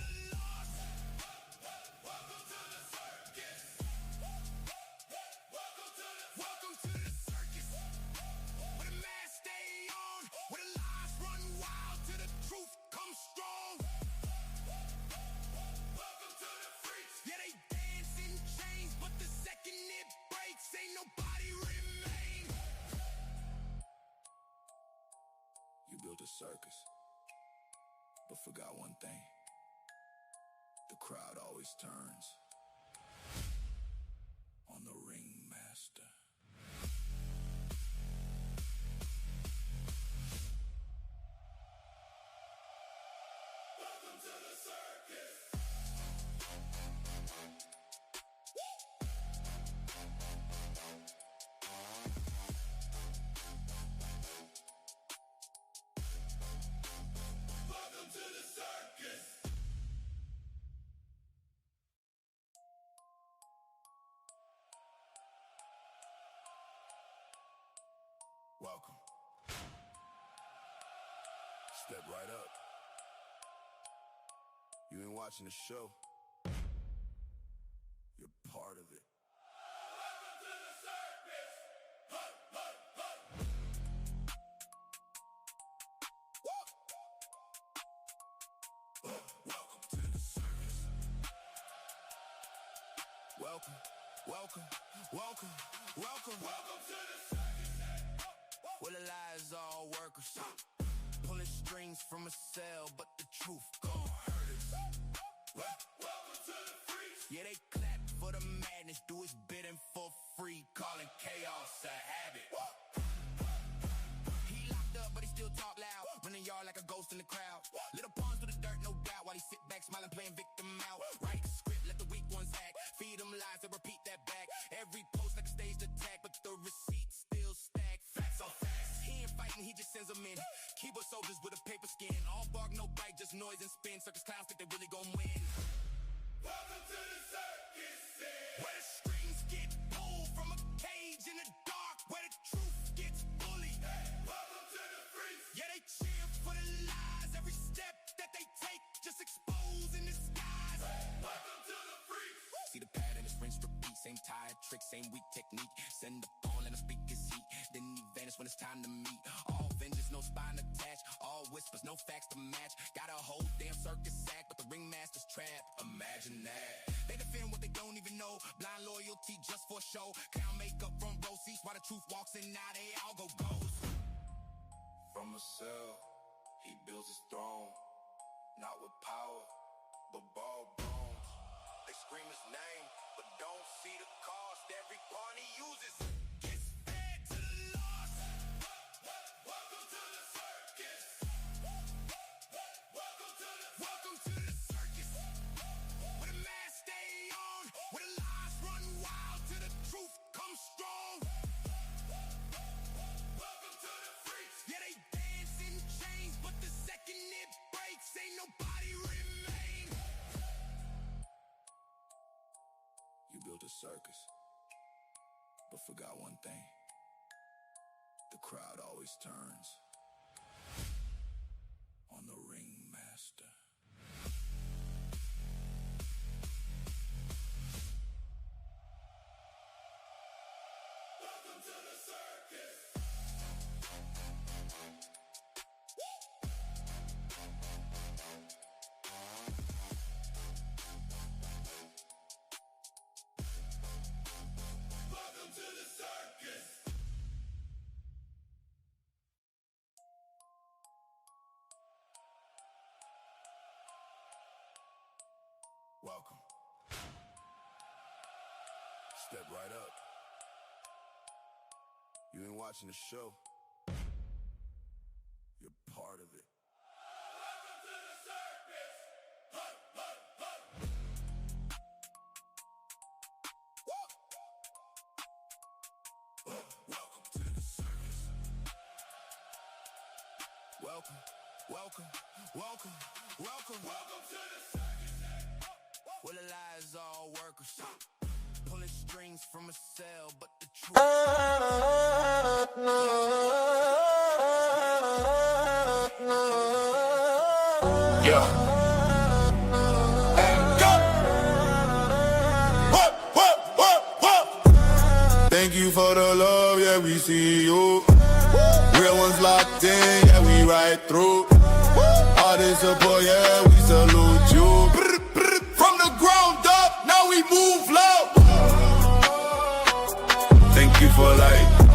You built a circus, but forgot one thing. The crowd always turns on the ringmaster. Welcome to the circus. Welcome to the circus. Welcome. Step right up. You ain't watching the show. You're part of it. Welcome to the circus. welcome, welcome, welcome, welcome, welcome to the circus. Well, the lies all workers, pulling strings from a cell, but the truth gon' hurt us. Welcome to the freaks. Yeah, they clap for the madness, do his bidding for free, calling chaos a habit. He locked up, but he still talk loud, running yard like a ghost in the crowd. Little pawns through the dirt, no doubt, while he sit back, smiling, playing victim out. Write the script, let the weak ones act, feed them lies and repeat that back. Every post like a staged attack, but the receipts still stack. Facts on facts. He ain't fighting, he just sends them in. Keyboard soldiers with a paper skin. All bark, no bite, just noise and spin. Circus clowns think they really gon' win. Welcome to the circus, where the strings get pulled from a cage in the dark, where the truth gets bullied. Welcome to the freaks. Yeah, they cheer for the lies. Every step that they take just exposing the skies. Welcome to the freaks. See the pattern is rinse, repeat. Same tired trick, same weak technique. Send the phone, let him speak his heat. Then he vanish when it's time to meet. All vengeance, no spine attached. All whispers, no facts to match. Got a whole damn circus sack, but the ringmaster's trapped. Imagine that. They defend what they don't even know. Blind loyalty just for show. Clown makeup from row seats while the truth walks in. Now they all go ghost. From a cell, he builds his throne. Not with power, but ball bones. They scream his name, but don't see the cost. Every pawn he uses gets fed to the lost. Welcome to the circus. Welcome to the circus. Where the mask stay on, where the lies run wild till the truth comes strong. Welcome to the freaks. Yeah, they dance in chains, but the second it breaks, ain't nobody remain. You built a circus, but forgot one thing. The crowd always turns on the ringmaster. Welcome to the circus. Welcome to the circus. Welcome. Step right up. You ain't watching the show. You're part of it. Welcome to the circus. Welcome to the circus. Welcome, welcome, welcome, welcome, welcome to the circus. Well, the lies all workers, pulling strings from a cell, but the truth. Yeah. Go. Thank you for the love, yeah, we see you. Real ones locked in, yeah, we right through. All this support, yeah, we salute you. From the ground up, now we move low. Thank you for life.